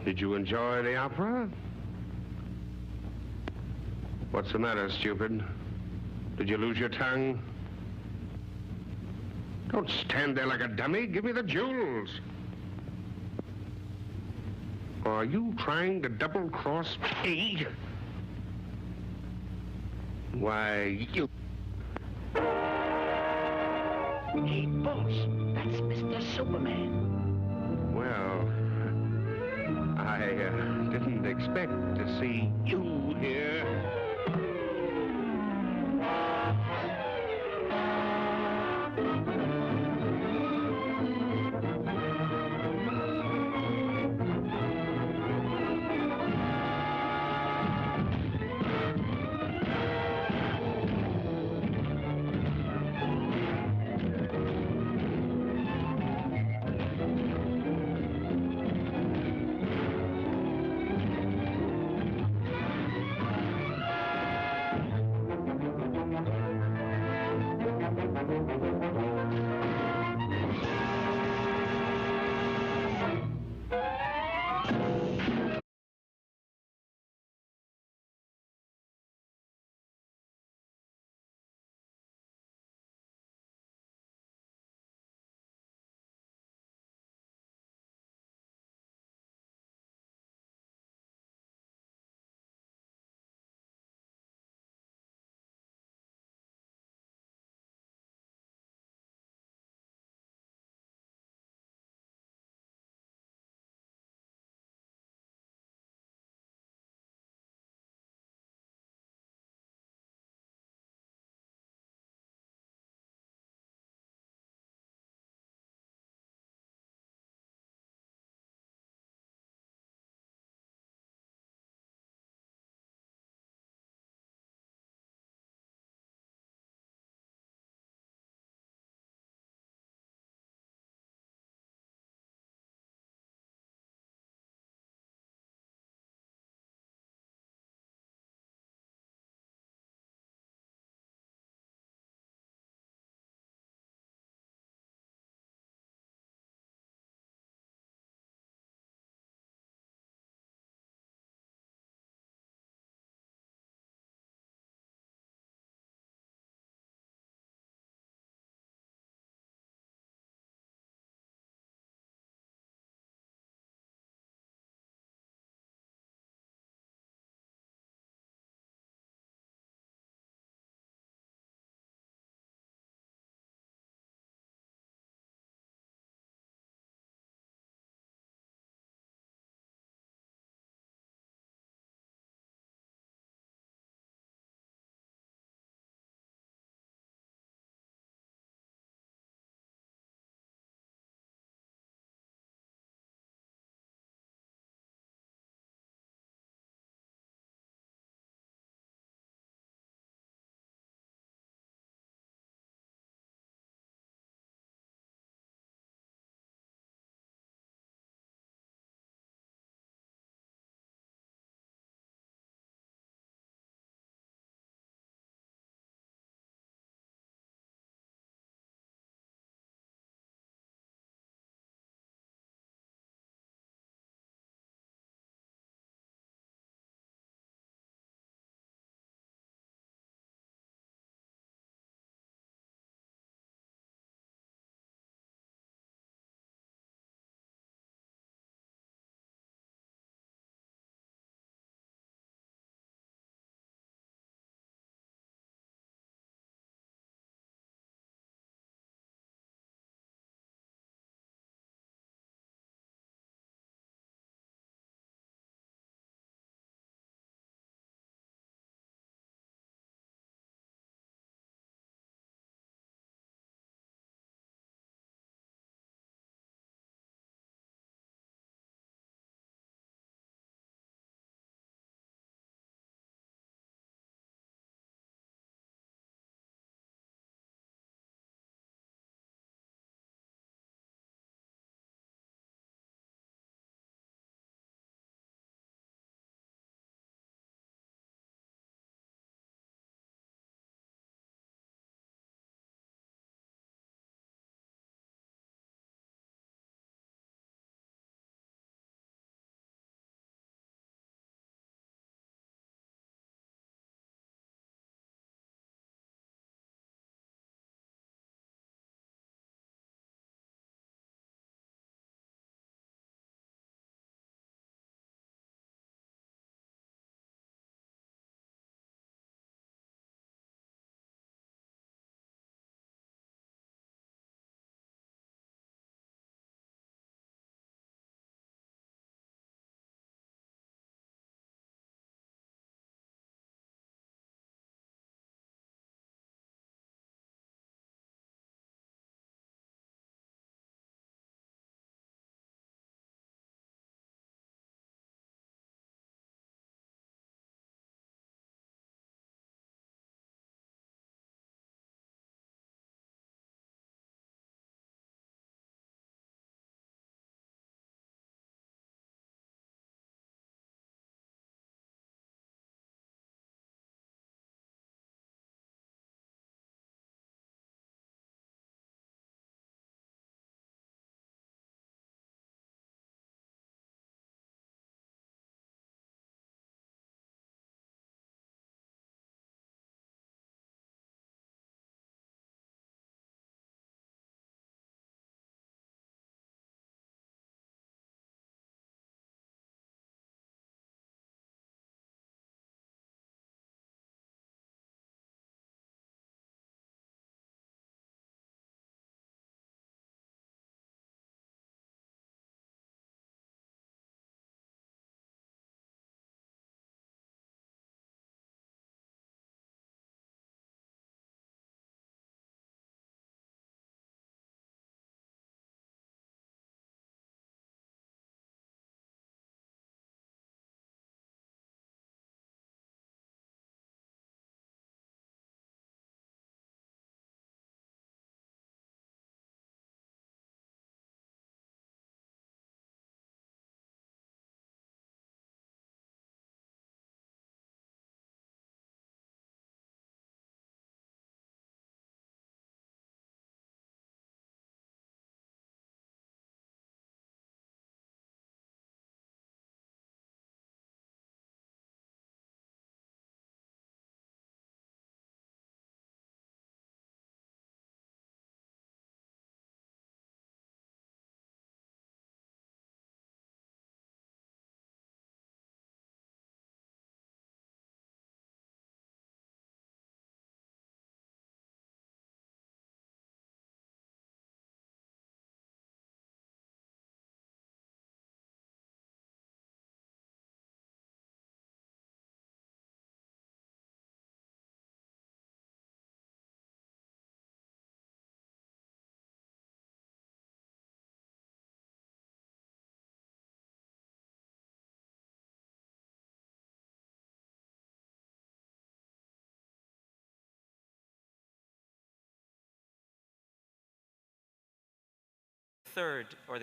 Did you enjoy the opera? What's the matter, stupid? Did you lose your tongue? Don't stand there like a dummy. Give me the jewels. Are you trying to double-cross me? Why, you... Hey, boss, that's Mr. Superman. Well, I didn't expect to see you here.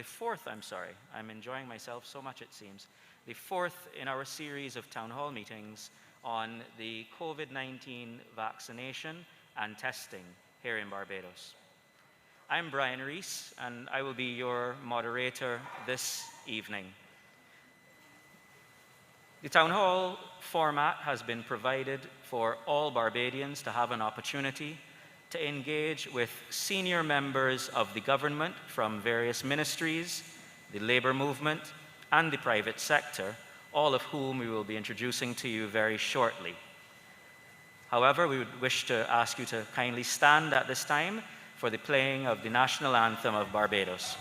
fourth, I'm enjoying myself so much it seems, the fourth in our series of town hall meetings on the COVID-19 vaccination and testing here in Barbados. I'm Brian Rees, and I will be your moderator this evening. The town hall format has been provided for all Barbadians to have an opportunity to engage with senior members of the government from various ministries, the labor movement, and the private sector, all of whom we will be introducing to you very shortly. However, we would wish to ask you to kindly stand at this time for the playing of the national anthem of Barbados.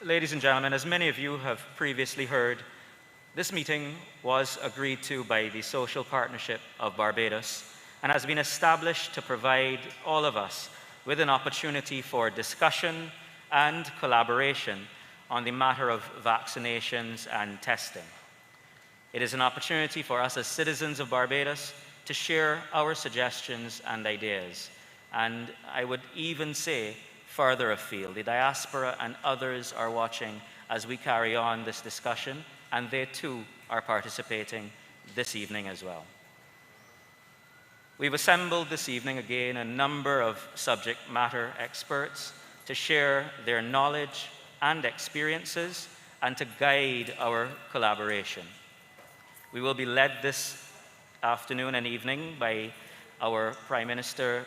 Ladies and gentlemen, as many of you have previously heard, this meeting was agreed to by the Social Partnership of Barbados and has been established to provide all of us with an opportunity for discussion and collaboration on the matter of vaccinations and testing. It is an opportunity for us as citizens of Barbados to share our suggestions and ideas, and I would even say further afield. The diaspora and others are watching as we carry on this discussion, and they too are participating this evening as well. We've assembled this evening again a number of subject matter experts to share their knowledge and experiences and to guide our collaboration. We will be led this afternoon and evening by the Prime Minister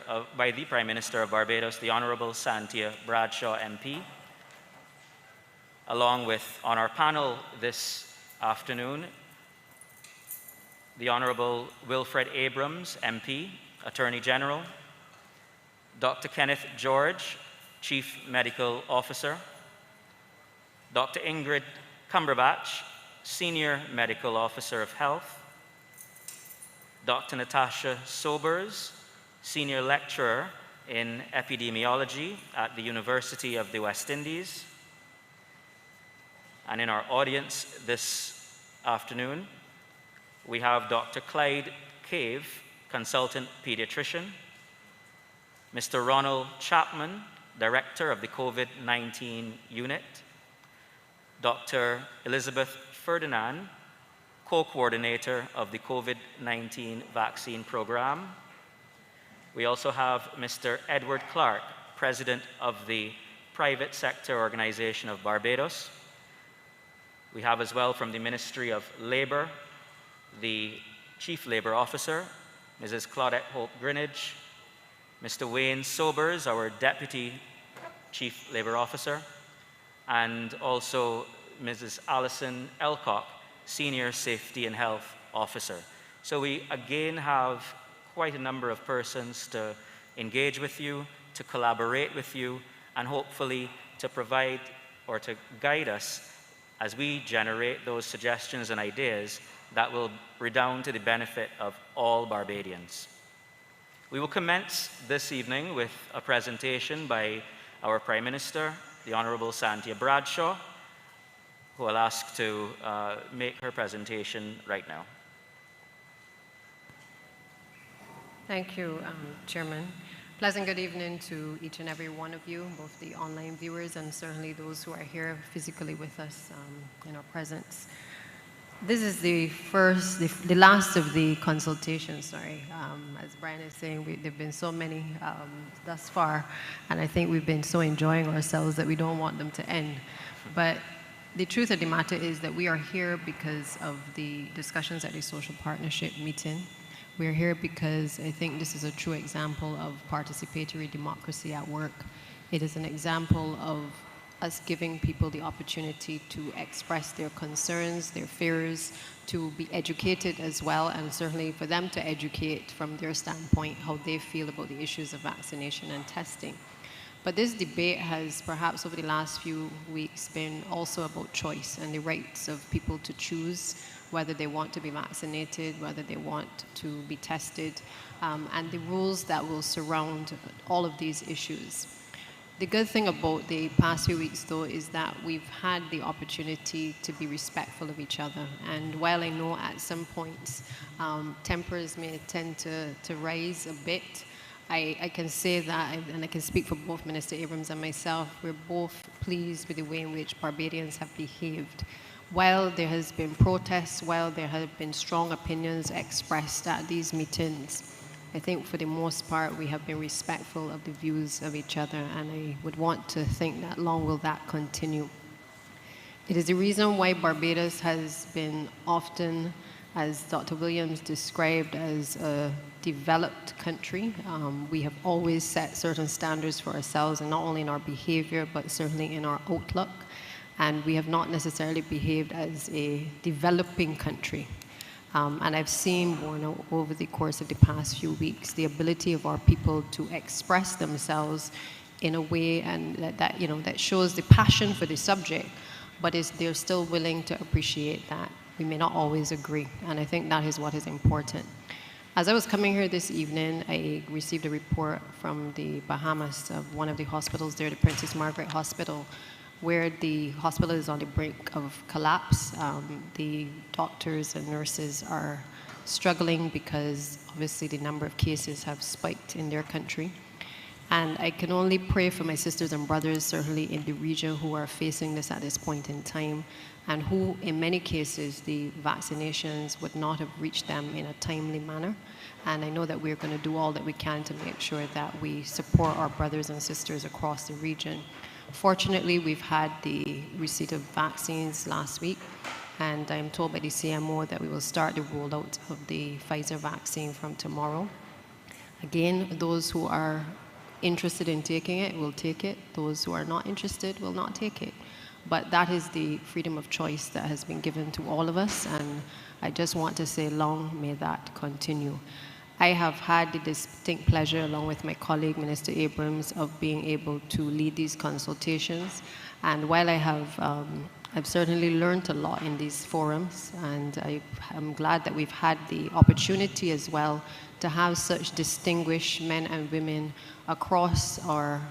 of Barbados, the Honourable Santia Bradshaw MP, along with, on our panel this afternoon, the Honourable Wilfred Abrams, MP, Attorney General, Dr. Kenneth George, Chief Medical Officer, Dr. Ingrid Cumberbatch, Senior Medical Officer of Health, Dr. Natasha Sobers, Senior Lecturer in Epidemiology at the University of the West Indies. And in our audience this afternoon, we have Dr. Clyde Cave, Consultant Pediatrician, Mr. Ronald Chapman, Director of the COVID-19 Unit, Dr. Elizabeth Ferdinand, Co-Coordinator of the COVID-19 Vaccine Program. We also have Mr. Edward Clark, President of the Private Sector Organization of Barbados. We have as well from the Ministry of Labour, the Chief Labour Officer, Mrs. Claudette Hope Greenidge, Mr. Wayne Sobers, our Deputy Chief Labour Officer, and also Mrs. Alison Elcock, Senior Safety and Health Officer. So we again have quite a number of persons to engage with you, to collaborate with you, and hopefully to provide or to guide us as we generate those suggestions and ideas that will redound to the benefit of all Barbadians. We will commence this evening with a presentation by our Prime Minister, the Honorable Santia Bradshaw, who I'll ask to make her presentation right now. Thank you, Chairman. Pleasant good evening to each and every one of you, both the online viewers and certainly those who are here physically with us in our presence. This is the last of the consultations, as Brian is saying, there have been so many thus far, and I think we've been so enjoying ourselves that we don't want them to end. But the truth of the matter is that we are here because of the discussions at the social partnership meeting. We're here because I think this is a true example of participatory democracy at work. It is an example of us giving people the opportunity to express their concerns, their fears, to be educated as well, and certainly for them to educate from their standpoint how they feel about the issues of vaccination and testing. But this debate has perhaps over the last few weeks been also about choice and the rights of people to choose whether they want to be vaccinated, whether they want to be tested, and the rules that will surround all of these issues. The good thing about the past few weeks, though, is that we've had the opportunity to be respectful of each other. And while I know at some points tempers may tend to rise a bit, I can say that, and I can speak for both Minister Abrams and myself, we're both pleased with the way in which Barbadians have behaved. While there has been protests, while there have been strong opinions expressed at these meetings, I think for the most part we have been respectful of the views of each other, and I would want to think that long will that continue. It is the reason why Barbados has been often, as Dr. Williams described, as a developed country. We have always set certain standards for ourselves, and not only in our behavior, but certainly in our outlook. And we have not necessarily behaved as a developing country. And I've seen borne out over the course of the past few weeks the ability of our people to express themselves in a way and that shows the passion for the subject, but they're still willing to appreciate that we may not always agree. And I think that is what is important. As I was coming here this evening, I received a report from the Bahamas of one of the hospitals there, the Princess Margaret Hospital, where the hospital is on the brink of collapse. The doctors and nurses are struggling because obviously the number of cases have spiked in their country. And I can only pray for my sisters and brothers, certainly in the region, who are facing this at this point in time, and who, in many cases, the vaccinations would not have reached them in a timely manner. And I know that we're going to do all that we can to make sure that we support our brothers and sisters across the region. Fortunately, we've had the receipt of vaccines last week, and I'm told by the CMO that we will start the rollout of the Pfizer vaccine from tomorrow. Again, those who are interested in taking it will take it. Those who are not interested will not take it. But that is the freedom of choice that has been given to all of us, and I just want to say long may that continue. I have had the distinct pleasure, along with my colleague, Minister Abrams, of being able to lead these consultations. And while I have, I've certainly learned a lot in these forums, and I'm glad that we've had the opportunity as well to have such distinguished men and women across our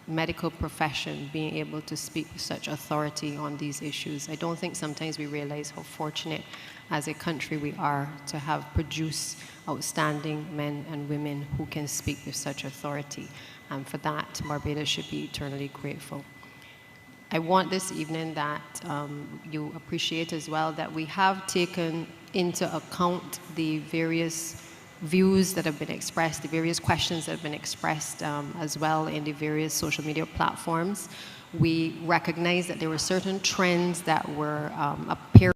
medical profession being able to speak with such authority on these issues. I don't think sometimes we realize how fortunate as a country we are to have produced outstanding men and women who can speak with such authority. And for that, Barbados should be eternally grateful. I want this evening that you appreciate as well that we have taken into account the various views that have been expressed, the various questions that have been expressed as well in the various social media platforms. We recognize that there were certain trends that were appearing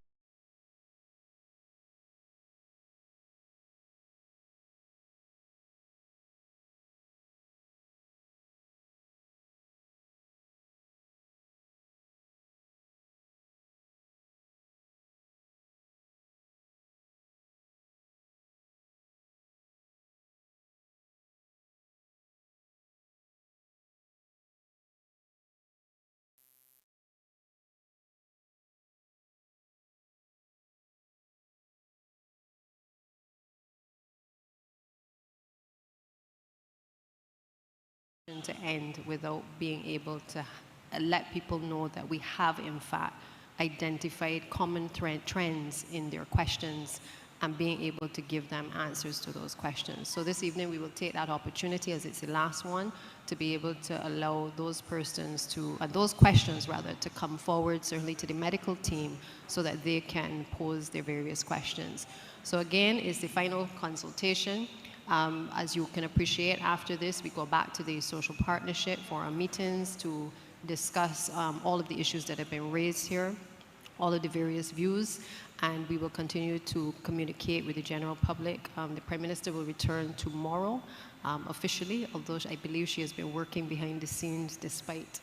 to end without being able to let people know that we have, in fact, identified common trends in their questions and being able to give them answers to those questions. So this evening we will take that opportunity, as it's the last one, to be able to allow those persons to, those questions rather, to come forward, certainly to the medical team, so that they can pose their various questions. So again, it's the final consultation. As you can appreciate, after this, we go back to the social partnership for our meetings to discuss all of the issues that have been raised here, all of the various views, and we will continue to communicate with the general public. The Prime Minister will return tomorrow officially, although I believe she has been working behind the scenes despite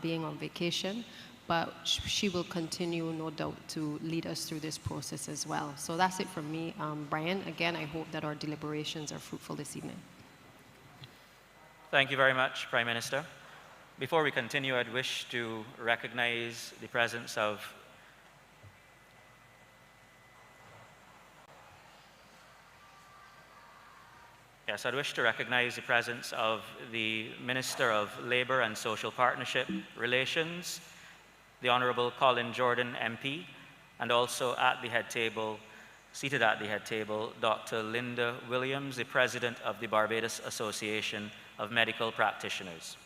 being on vacation. But she will continue, no doubt, to lead us through this process as well. So that's it from me. Brian, again, I hope that our deliberations are fruitful this evening. Thank you very much, Prime Minister. Before we continue, I'd wish to recognize the presence of I'd wish to recognize the presence of the Minister of Labour and Social Partnership Relations, the Honourable Colin Jordan MP, and also at the head table, seated at the head table, Dr. Linda Williams, the President of the Barbados Association of Medical Practitioners.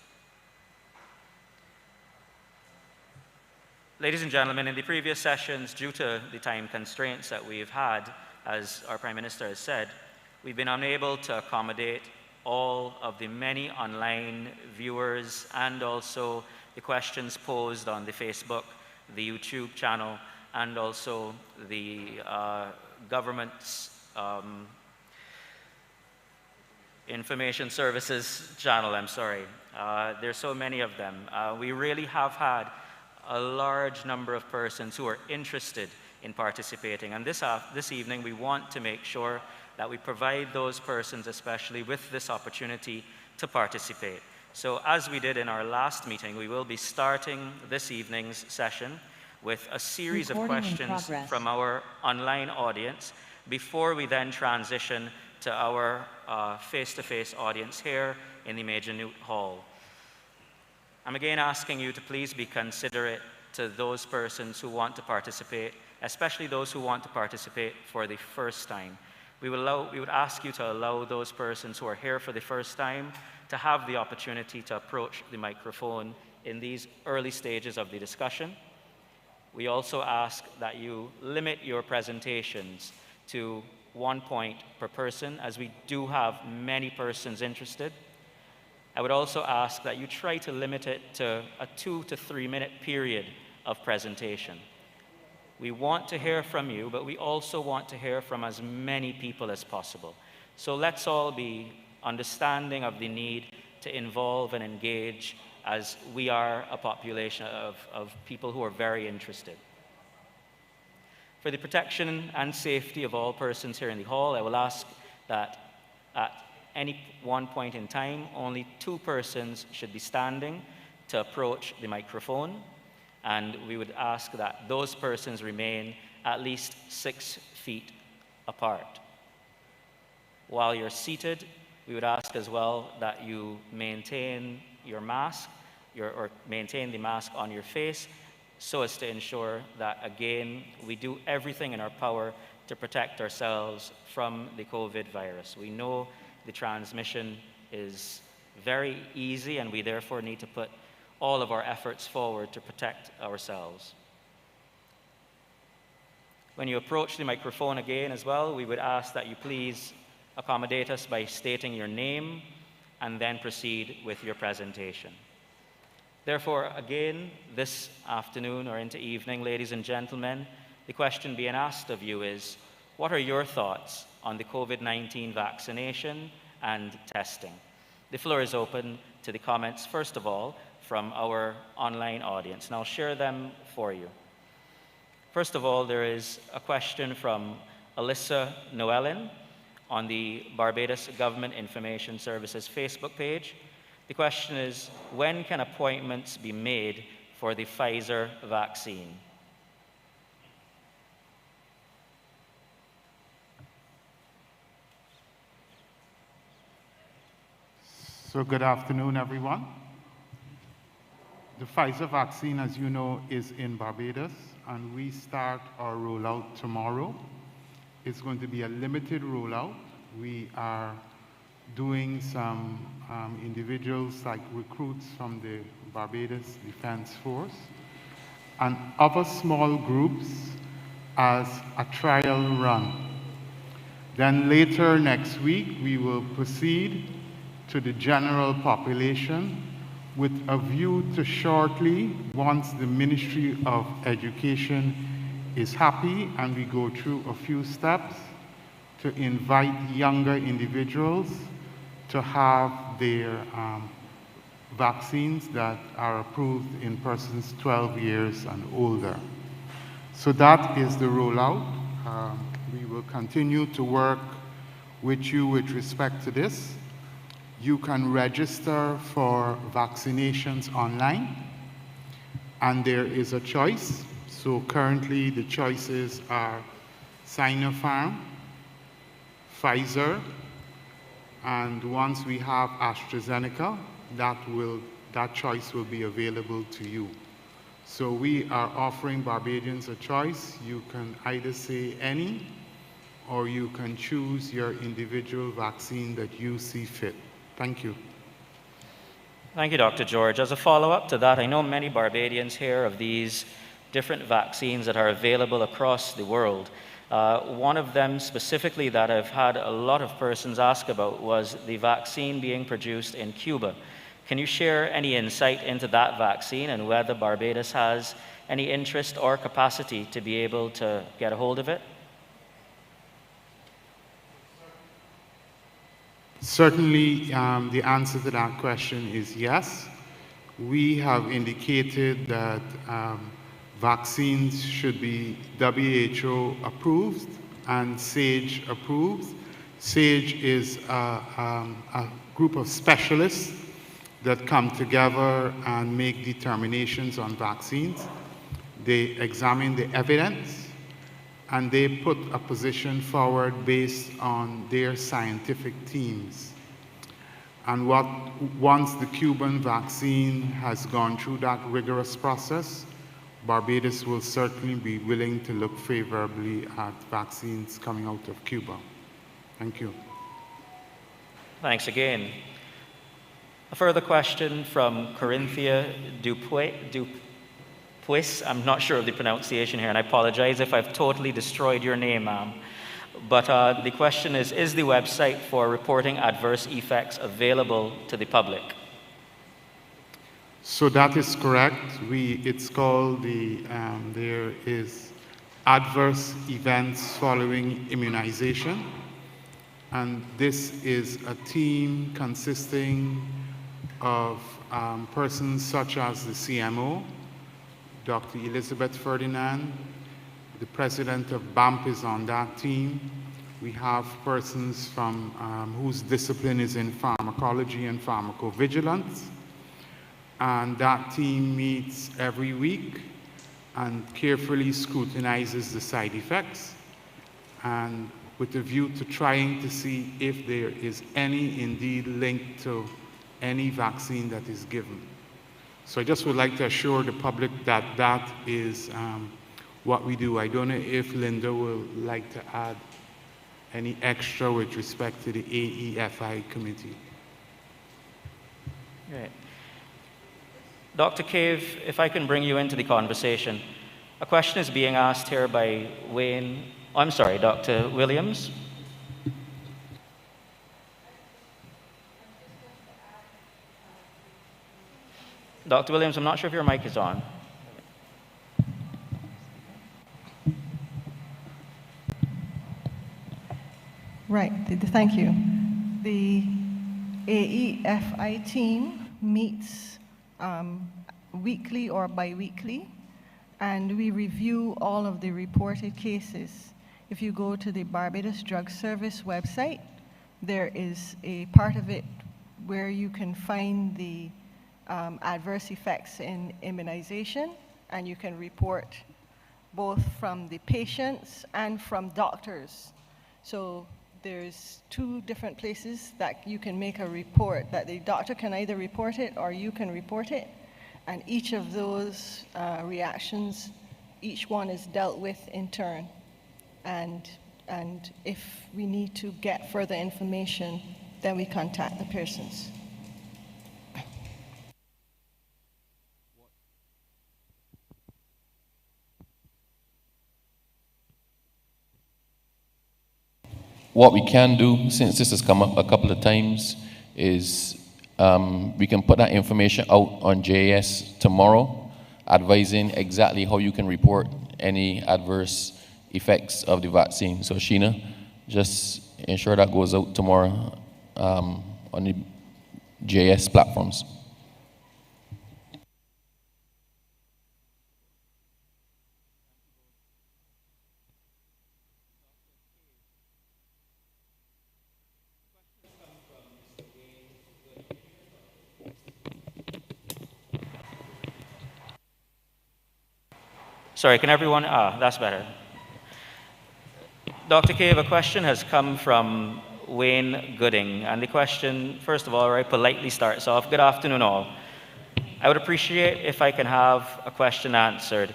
Ladies and gentlemen, in the previous sessions, due to the time constraints that we've had, as our Prime Minister has said, we've been unable to accommodate all of the many online viewers and also the questions posed on the Facebook, the YouTube channel, and also the government's information services channel, I'm sorry. There's so many of them. We really have had a large number of persons who are interested in participating. And this evening, we want to make sure that we provide those persons, especially with this opportunity to participate. So as we did in our last meeting, we will be starting this evening's session with a series of questions from our online audience before we then transition to our face-to-face audience here in the Major Newt Hall. I'm again asking you to please be considerate to those persons who want to participate, especially those who want to participate for the first time. We would ask you to allow those persons who are here for the first time to have the opportunity to approach the microphone in these early stages of the discussion. We also ask that you limit your presentations to 1 point per person, as we do have many persons interested. I would also ask that you try to limit it to a 2 to 3 minute period of presentation. We want to hear from you, but we also want to hear from as many people as possible. So let's all be understanding of the need to involve and engage, as we are a population of people who are very interested. For the protection and safety of all persons here in the hall, I will ask that at any one point in time, only 2 persons should be standing to approach the microphone. And we would ask that those persons remain at least 6 feet apart. While you're seated, we would ask as well that you maintain your mask, or maintain the mask on your face, so as to ensure that, again, we do everything in our power to protect ourselves from the COVID virus. We know the transmission is very easy, and we therefore need to put all of our efforts forward to protect ourselves. When you approach the microphone again as well, we would ask that you please accommodate us by stating your name and then proceed with your presentation. Therefore, again, this afternoon or into evening, ladies and gentlemen, the question being asked of you is, what are your thoughts on the COVID-19 vaccination and testing? The floor is open to the comments, first of all, from our online audience, and I'll share them for you. First of all, there is a question from Alyssa Noelin on the Barbados Government Information Services Facebook page. The question is, when can appointments be made for the Pfizer vaccine? So good afternoon, everyone. The Pfizer vaccine, as you know, is in Barbados, and we start our rollout tomorrow. It's going to be a limited rollout. We are doing some individuals like recruits from the Barbados Defense Force and other small groups as a trial run. Then later next week, we will proceed to the general population with a view to shortly, once the Ministry of Education is happy and we go through a few steps, to invite younger individuals to have their vaccines that are approved in persons 12 years and older. So that is the rollout. We will continue to work with you with respect to this. You can register for vaccinations online, and there is a choice. So currently the choices are Sinopharm, Pfizer, and once we have AstraZeneca, that choice will be available to you. So we are offering Barbadians a choice. You can either say any, or you can choose your individual vaccine that you see fit. Thank you. Thank you, Dr. George. As a follow-up to that, I know many Barbadians hear of these different vaccines that are available across the world. One of them specifically that I've had a lot of persons ask about was the vaccine being produced in Cuba. Can you share any insight into that vaccine and whether Barbados has any interest or capacity to be able to get a hold of it? Certainly, the answer to that question is yes. We have indicated that vaccines should be WHO approved and SAGE approved. SAGE is a group of specialists that come together and make determinations on vaccines. They examine the evidence and they put a position forward based on their scientific teams. And once the Cuban vaccine has gone through that rigorous process, Barbados will certainly be willing to look favorably at vaccines coming out of Cuba. Thank you. Thanks again. A further question from Corinthia Dupuis. I'm not sure of the pronunciation here, and I apologize if I've totally destroyed your name, ma'am. But the question is the website for reporting adverse effects available to the public? So that is correct. It's called there is adverse events following immunization. And this is a team consisting of persons such as the CMO, Dr. Elizabeth Ferdinand. The president of BAMP is on that team. We have persons from whose discipline is in pharmacology and pharmacovigilance. And that team meets every week and carefully scrutinizes the side effects, and with a view to trying to see if there is any indeed link to any vaccine that is given. So I just would like to assure the public that that is what we do. I don't know if Linda will like to add any extra with respect to the AEFI committee. Right. Dr. Cave, if I can bring you into the conversation. A question is being asked here by Dr. Williams. Dr. Williams, I'm not sure if your mic is on. Right, thank you. The AEFI team meets weekly or bi-weekly, and we review all of the reported cases. If you go to the Barbados Drug Service website, there is a part of it where you can find the adverse effects in immunization, and you can report both from the patients and from doctors. So there's 2 different places that you can make a report, that the doctor can either report it or you can report it. And each of those reactions, each one is dealt with in turn. And if we need to get further information, then we contact the persons. What we can do, since this has come up a couple of times, is we can put that information out on JS tomorrow, advising exactly how you can report any adverse effects of the vaccine. So Sheena, just ensure that goes out tomorrow on the JS platforms. Sorry, can everyone, that's better. Dr. Cave, a question has come from Wayne Gooding, and the question, first of all, very politely starts off, good afternoon all. I would appreciate if I can have a question answered.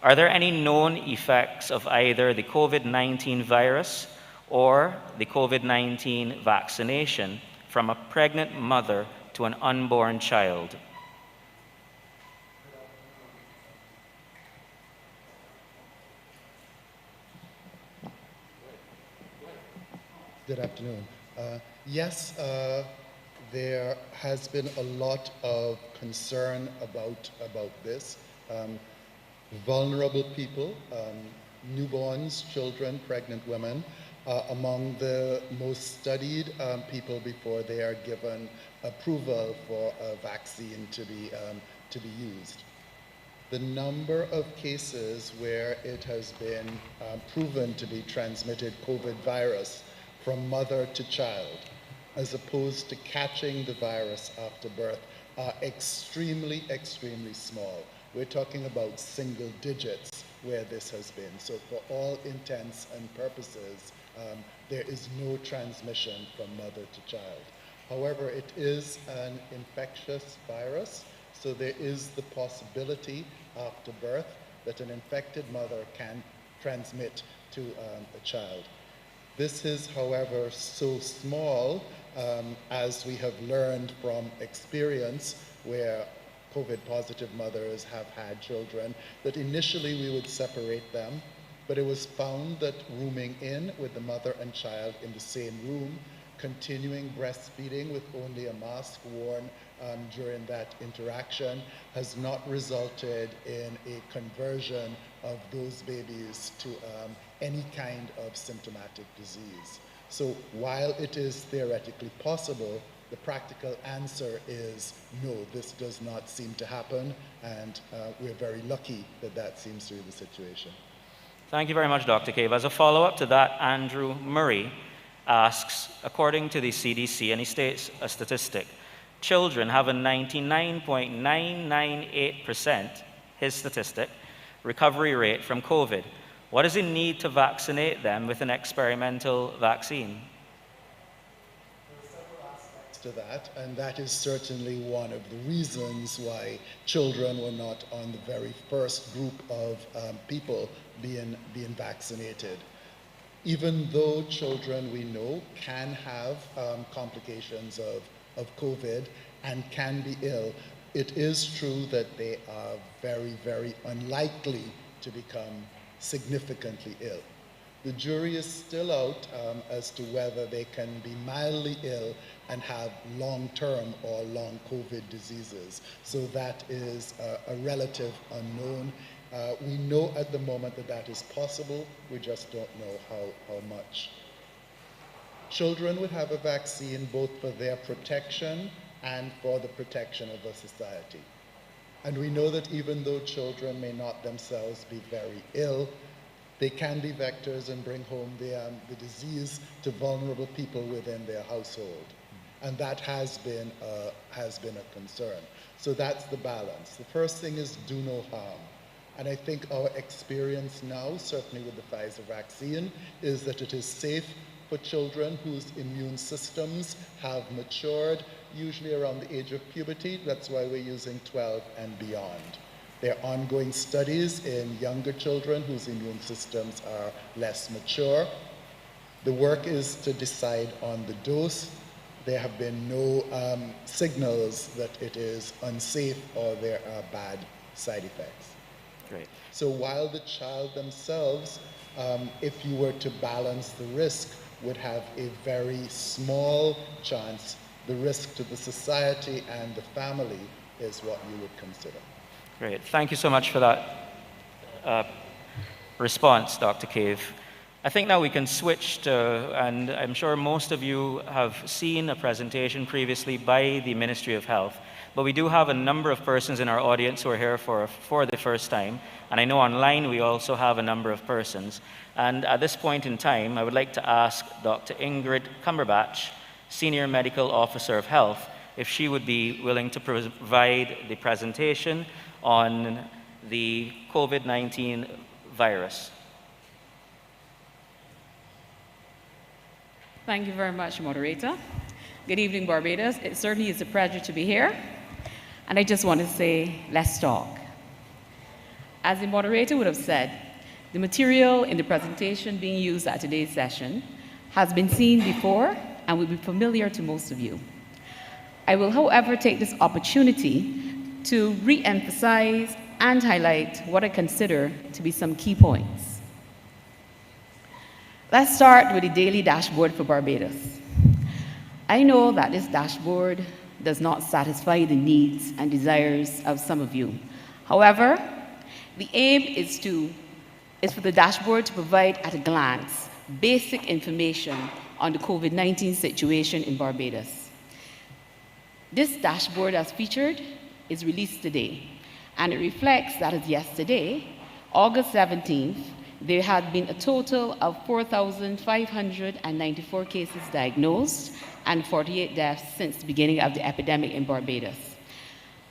Are there any known effects of either the COVID-19 virus or the COVID-19 vaccination from a pregnant mother to an unborn child? Good afternoon. Yes, there has been a lot of concern about this. Vulnerable people, newborns, children, pregnant women, among the most studied people before they are given approval for a vaccine to be used. The number of cases where it has been proven to be transmitted COVID virus from mother to child, as opposed to catching the virus after birth, are extremely, extremely small. We're talking about single digits where this has been. So for all intents and purposes, there is no transmission from mother to child. However, it is an infectious virus, so there is the possibility after birth that an infected mother can transmit to a child. This is, however, so small, as we have learned from experience where COVID-positive mothers have had children, that initially we would separate them, but it was found that rooming in with the mother and child in the same room, continuing breastfeeding with only a mask worn during that interaction, has not resulted in a conversion of those babies to any kind of symptomatic disease. So while it is theoretically possible, the practical answer is no, this does not seem to happen, and we're very lucky that that seems to be the situation. Thank you very much, Dr. Cave. As a follow-up to that, Andrew Murray asks, according to the CDC, and he states a statistic, children have a 99.998%, his statistic, recovery rate from COVID. What is the need to vaccinate them with an experimental vaccine? There are several aspects to that, and that is certainly one of the reasons why children were not on the very first group of people being vaccinated. Even though children, we know, can have complications of COVID and can be ill, it is true that they are very, very unlikely to become significantly ill. The jury is still out as to whether they can be mildly ill and have long-term or long COVID diseases. So that is a relative unknown. We know at the moment that that is possible. We just don't know how much. Children would have a vaccine both for their protection and for the protection of a society. And we know that even though children may not themselves be very ill, they can be vectors and bring home the disease to vulnerable people within their household. And that has been a concern. So that's the balance. The first thing is do no harm. And I think our experience now, certainly with the Pfizer vaccine, is that it is safe for children whose immune systems have matured, usually around the age of puberty. That's why we're using 12 and beyond. There are ongoing studies in younger children whose immune systems are less mature. The work is to decide on the dose. There have been no signals that it is unsafe or there are bad side effects. Great. So while the child themselves, if you were to balance the risk, would have a very small chance, the risk to the society and the family is what you would consider. Great. Thank you so much for that response, Dr. Cave. I think now we can switch to, and I'm sure most of you have seen a presentation previously by the Ministry of Health, but we do have a number of persons in our audience who are here for the first time, and I know online we also have a number of persons. And at this point in time, I would like to ask Dr. Ingrid Cumberbatch, Senior Medical Officer of Health, if she would be willing to provide the presentation on the COVID-19 virus. Thank you very much, moderator. Good evening, Barbados. It certainly is a pleasure to be here. And I just want to say, let's talk. As the moderator would have said, the material in the presentation being used at today's session has been seen before and will be familiar to most of you. I will, however, take this opportunity to re-emphasize and highlight what I consider to be some key points. Let's start with the daily dashboard for Barbados. I know that this dashboard does not satisfy the needs and desires of some of you. However, the aim is for the dashboard to provide at a glance basic information on the COVID-19 situation in Barbados. This dashboard, as featured, is released today, and it reflects that as yesterday, August 17th, there had been a total of 4,594 cases diagnosed and 48 deaths since the beginning of the epidemic in Barbados.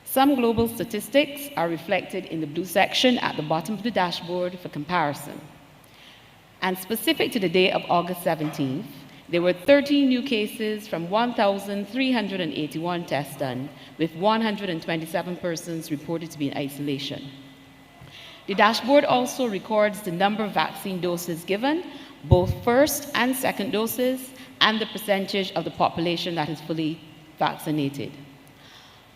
Some global statistics are reflected in the blue section at the bottom of the dashboard for comparison. And specific to the day of August 17th, there were 13 new cases from 1,381 tests done, with 127 persons reported to be in isolation. The dashboard also records the number of vaccine doses given, both first and second doses, and the percentage of the population that is fully vaccinated.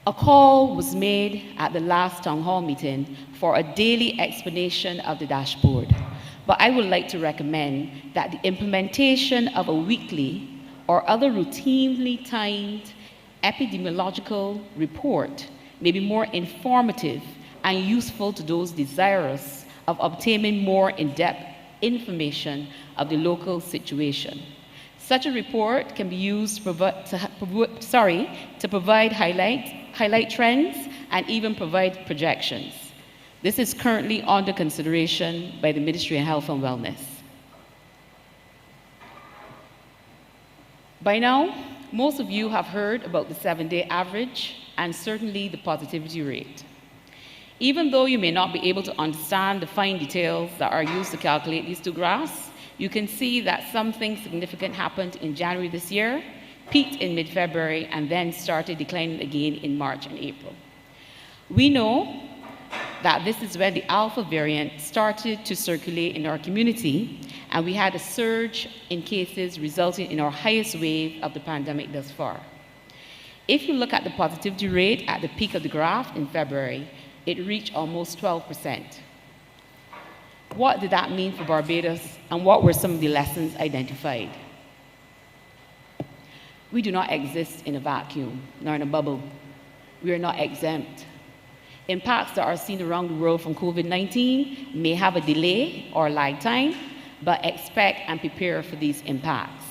A call was made at the last town hall meeting for a daily explanation of the dashboard, but I would like to recommend that the implementation of a weekly or other routinely timed epidemiological report may be more informative and useful to those desirous of obtaining more in-depth information of the local situation. Such a report can be used to provide highlight trends and even provide projections. This is currently under consideration by the Ministry of Health and Wellness. By now, most of you have heard about the 7-day average and certainly the positivity rate. Even though you may not be able to understand the fine details that are used to calculate these two graphs, you can see that something significant happened in January this year, peaked in mid-February, and then started declining again in March and April. We know that this is when the Alpha variant started to circulate in our community, and we had a surge in cases resulting in our highest wave of the pandemic thus far. If you look at the positivity rate at the peak of the graph in February, it reached almost 12%. What did that mean for Barbados, and what were some of the lessons identified? We do not exist in a vacuum, nor in a bubble. We are not exempt. Impacts that are seen around the world from COVID-19 may have a delay or lag time, but expect and prepare for these impacts.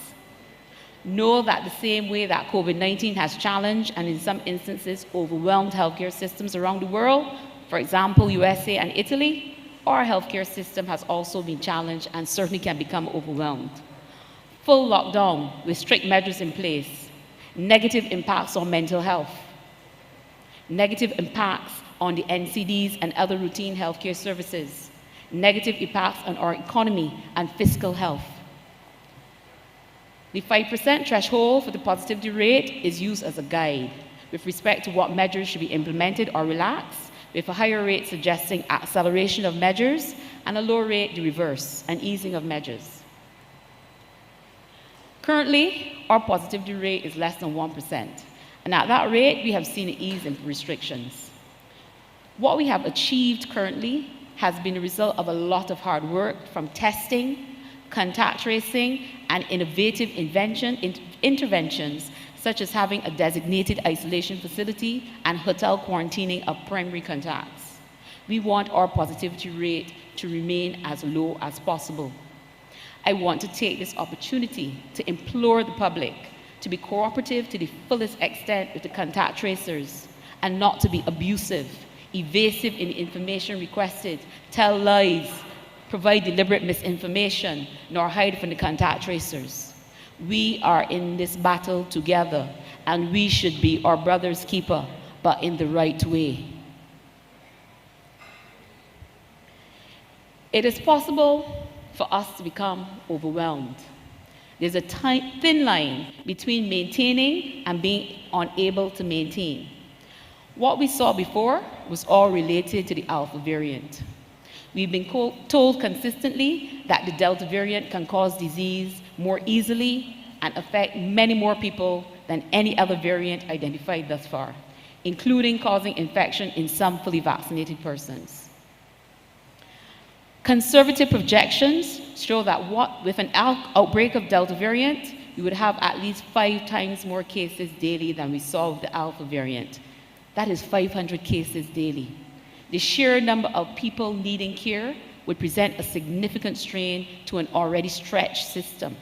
Know that the same way that COVID-19 has challenged and in some instances overwhelmed healthcare systems around the world, for example, USA and Italy, our healthcare system has also been challenged and certainly can become overwhelmed. Full lockdown with strict measures in place, negative impacts on mental health, negative impacts on the NCDs and other routine healthcare services, negative impacts on our economy and fiscal health. The 5% threshold for the positivity rate is used as a guide with respect to what measures should be implemented or relaxed, with a higher rate suggesting acceleration of measures and a lower rate the reverse, an easing of measures. Currently, our positivity rate is less than 1%, and at that rate, we have seen an ease in restrictions. What we have achieved currently has been a result of a lot of hard work from testing, contact tracing, and innovative interventions, such as having a designated isolation facility and hotel quarantining of primary contacts. We want our positivity rate to remain as low as possible. I want to take this opportunity to implore the public to be cooperative to the fullest extent with the contact tracers and not to be abusive, evasive in the information requested, tell lies, provide deliberate misinformation, nor hide from the contact tracers. We are in this battle together, and we should be our brother's keeper, but in the right way. It is possible for us to become overwhelmed. There's a thin line between maintaining and being unable to maintain. What we saw before was all related to the Alpha variant. We've been told consistently that the Delta variant can cause disease more easily and affect many more people than any other variant identified thus far, including causing infection in some fully vaccinated persons. Conservative projections show that with an outbreak of Delta variant, we would have at least 5 times more cases daily than we saw with the Alpha variant. That is 500 cases daily. The sheer number of people needing care would present a significant strain to an already stretched system.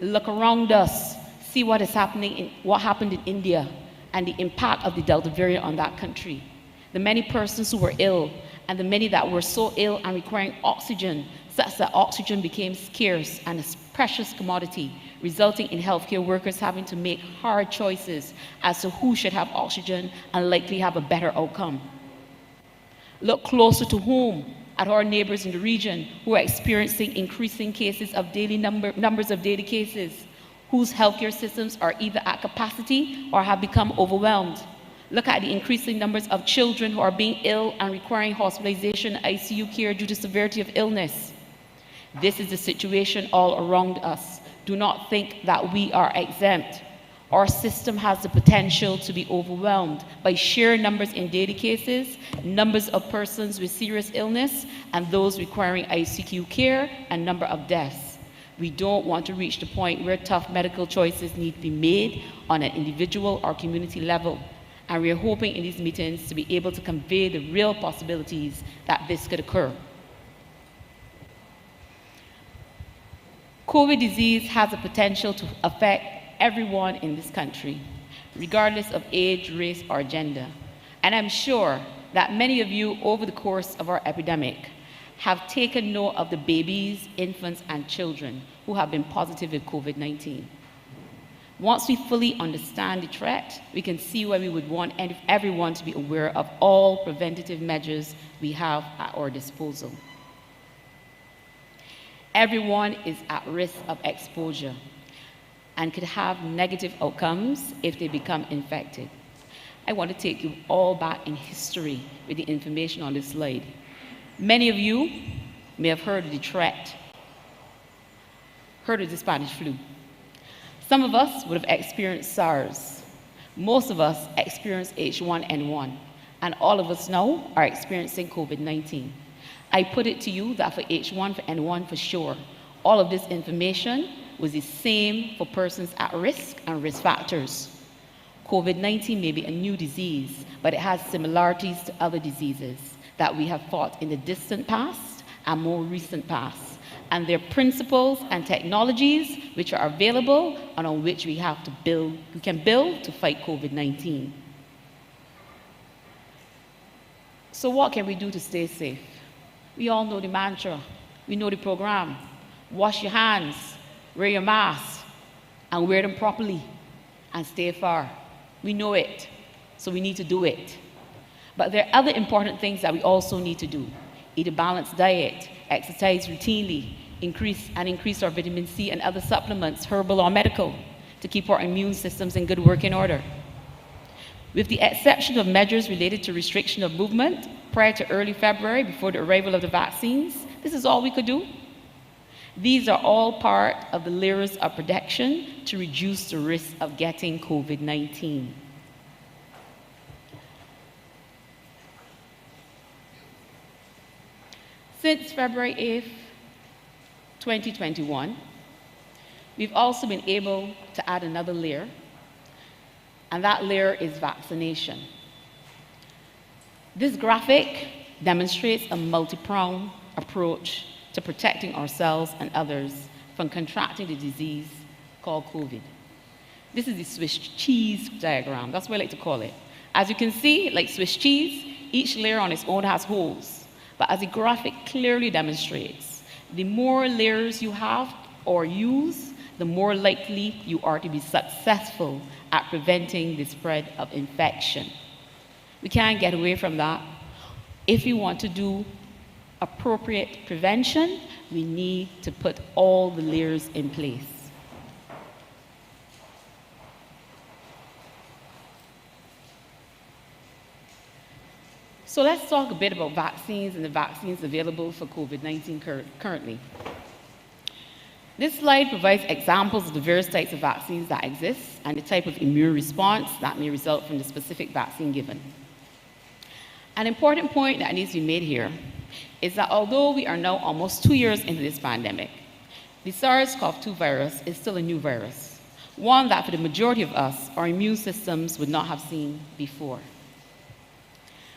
Look around us, see what is happening what happened in India and the impact of the Delta variant on that country. The many persons who were ill and the many that were so ill and requiring oxygen, such that oxygen became scarce and a precious commodity, resulting in healthcare workers having to make hard choices as to who should have oxygen and likely have a better outcome. Look closer to home at our neighbors in the region who are experiencing increasing cases of numbers of daily cases, whose healthcare systems are either at capacity or have become overwhelmed. Look at the increasing numbers of children who are being ill and requiring hospitalization and ICU care due to severity of illness. This is the situation all around us. Do not think that we are exempt. Our system has the potential to be overwhelmed by sheer numbers in daily cases, numbers of persons with serious illness, and those requiring ICU care, and number of deaths. We don't want to reach the point where tough medical choices need to be made on an individual or community level. And we are hoping in these meetings to be able to convey the real possibilities that this could occur. COVID disease has the potential to affect everyone in this country, regardless of age, race, or gender. And I'm sure that many of you, over the course of our epidemic, have taken note of the babies, infants, and children who have been positive with COVID-19. Once we fully understand the threat, we can see why we would want everyone to be aware of all preventative measures we have at our disposal. Everyone is at risk of exposure and could have negative outcomes if they become infected. I want to take you all back in history with the information on this slide. Many of you may have heard of the threat, heard of the Spanish flu. Some of us would have experienced SARS. Most of us experienced H1N1, and all of us now are experiencing COVID-19. I put it to you that for H1N1 for sure, all of this information was the same for persons at risk and risk factors. COVID-19 may be a new disease, but it has similarities to other diseases that we have fought in the distant past and more recent past. And their principles and technologies which are available and on which we can build to fight COVID-19. So what can we do to stay safe? We all know the mantra. We know the program. Wash your hands, wear your mask, and wear them properly, and stay far. We know it, so we need to do it. But there are other important things that we also need to do. Eat a balanced diet, exercise routinely, increase our vitamin C and other supplements, herbal or medical, to keep our immune systems in good working order. With the exception of measures related to restriction of movement prior to early February before the arrival of the vaccines, this is all we could do. These are all part of the layers of protection to reduce the risk of getting COVID-19. Since February 8th, 2021, we've also been able to add another layer, and that layer is vaccination. This graphic demonstrates a multi-pronged approach to protecting ourselves and others from contracting the disease called COVID. This is the Swiss cheese diagram. That's what I like to call it. As you can see, like Swiss cheese, each layer on its own has holes. But as the graphic clearly demonstrates, the more layers you have or use, the more likely you are to be successful at preventing the spread of infection. We can't get away from that. If we want to do appropriate prevention, we need to put all the layers in place. So let's talk a bit about vaccines and the vaccines available for COVID-19 currently. This slide provides examples of the various types of vaccines that exist and the type of immune response that may result from the specific vaccine given. An important point that needs to be made here is that although we are now almost 2 years into this pandemic, the SARS-CoV-2 virus is still a new virus, one that for the majority of us, our immune systems would not have seen before.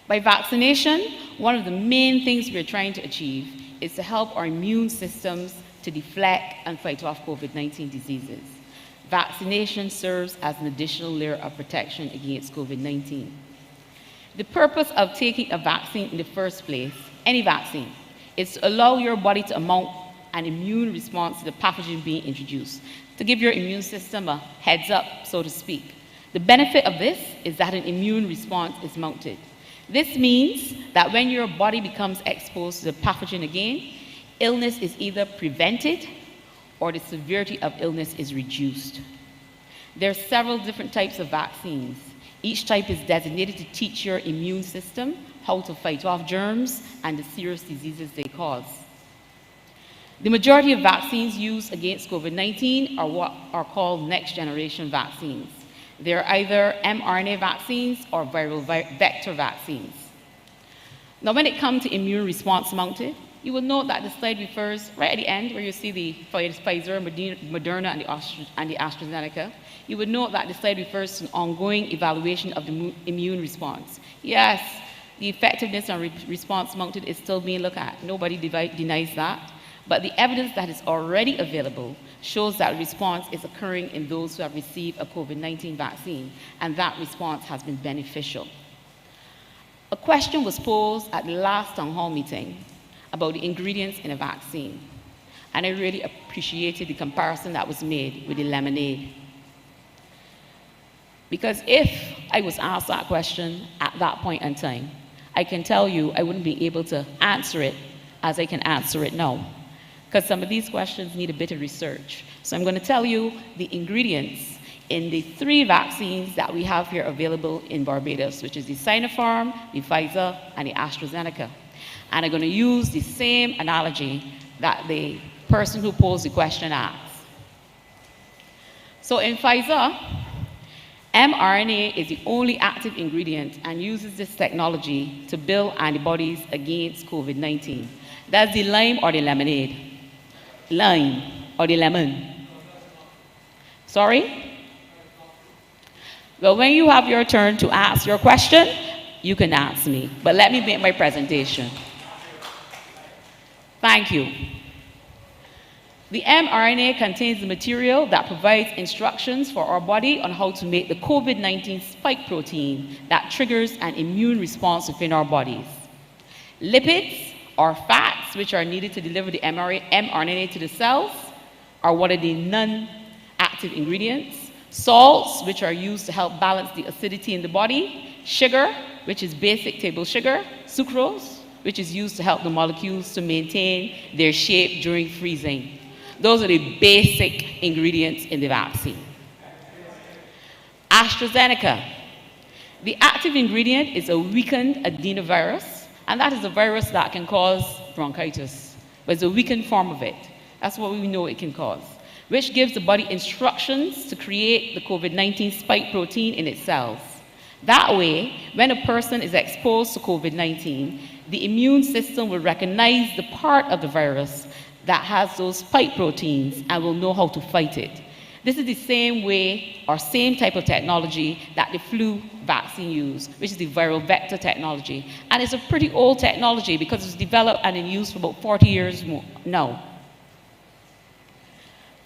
By vaccination, one of the main things we are trying to achieve is to help our immune systems to deflect and fight off COVID-19 diseases. Vaccination serves as an additional layer of protection against COVID-19. The purpose of taking a vaccine in the first place, any vaccine, is to allow your body to mount an immune response to the pathogen being introduced, to give your immune system a heads up, so to speak. The benefit of this is that an immune response is mounted. This means that when your body becomes exposed to the pathogen again, illness is either prevented or the severity of illness is reduced. There are several different types of vaccines. Each type is designated to teach your immune system how to fight off germs and the serious diseases they cause. The majority of vaccines used against COVID-19 are what are called next-generation vaccines. They're either mRNA vaccines or viral vector vaccines. Now, when it comes to immune response mounted, you will note that the slide refers right at the end where you see the Pfizer, Moderna, and the AstraZeneca. You would note that the slide refers to an ongoing evaluation of the immune response. Yes, the effectiveness and response mounted is still being looked at. Nobody denies that. But the evidence that is already available shows that response is occurring in those who have received a COVID-19 vaccine, and that response has been beneficial. A question was posed at the last Townhall meeting about the ingredients in a vaccine, and I really appreciated the comparison that was made with the lemonade. Because if I was asked that question at that point in time, I can tell you I wouldn't be able to answer it as I can answer it now, because some of these questions need a bit of research. So I'm going to tell you the ingredients in the 3 vaccines that we have here available in Barbados, which is the Sinopharm, the Pfizer, and the AstraZeneca. And I'm going to use the same analogy that the person who posed the question asked. So in Pfizer, mRNA is the only active ingredient and uses this technology to build antibodies against COVID-19. That's the lime or the lemonade. Lime or the lemon. Sorry? Well, when you have your turn to ask your question, you can ask me. But let me make my presentation. Thank you. The mRNA contains the material that provides instructions for our body on how to make the COVID-19 spike protein that triggers an immune response within our bodies. Lipids, or fats, which are needed to deliver the mRNA to the cells, are one of the non-active ingredients. Salts, which are used to help balance the acidity in the body. Sugar, which is basic table sugar. Sucrose, which is used to help the molecules to maintain their shape during freezing. Those are the basic ingredients in the vaccine. AstraZeneca. The active ingredient is a weakened adenovirus, and that is a virus that can cause bronchitis, but it's a weakened form of it. That's what we know it can cause, which gives the body instructions to create the COVID-19 spike protein in its cells. That way, when a person is exposed to COVID-19, the immune system will recognize the part of the virus that has those spike proteins and will know how to fight it. This is the same way or same type of technology that the flu vaccine used, which is the viral vector technology. And it's a pretty old technology because it was developed and in use for about 40 years now.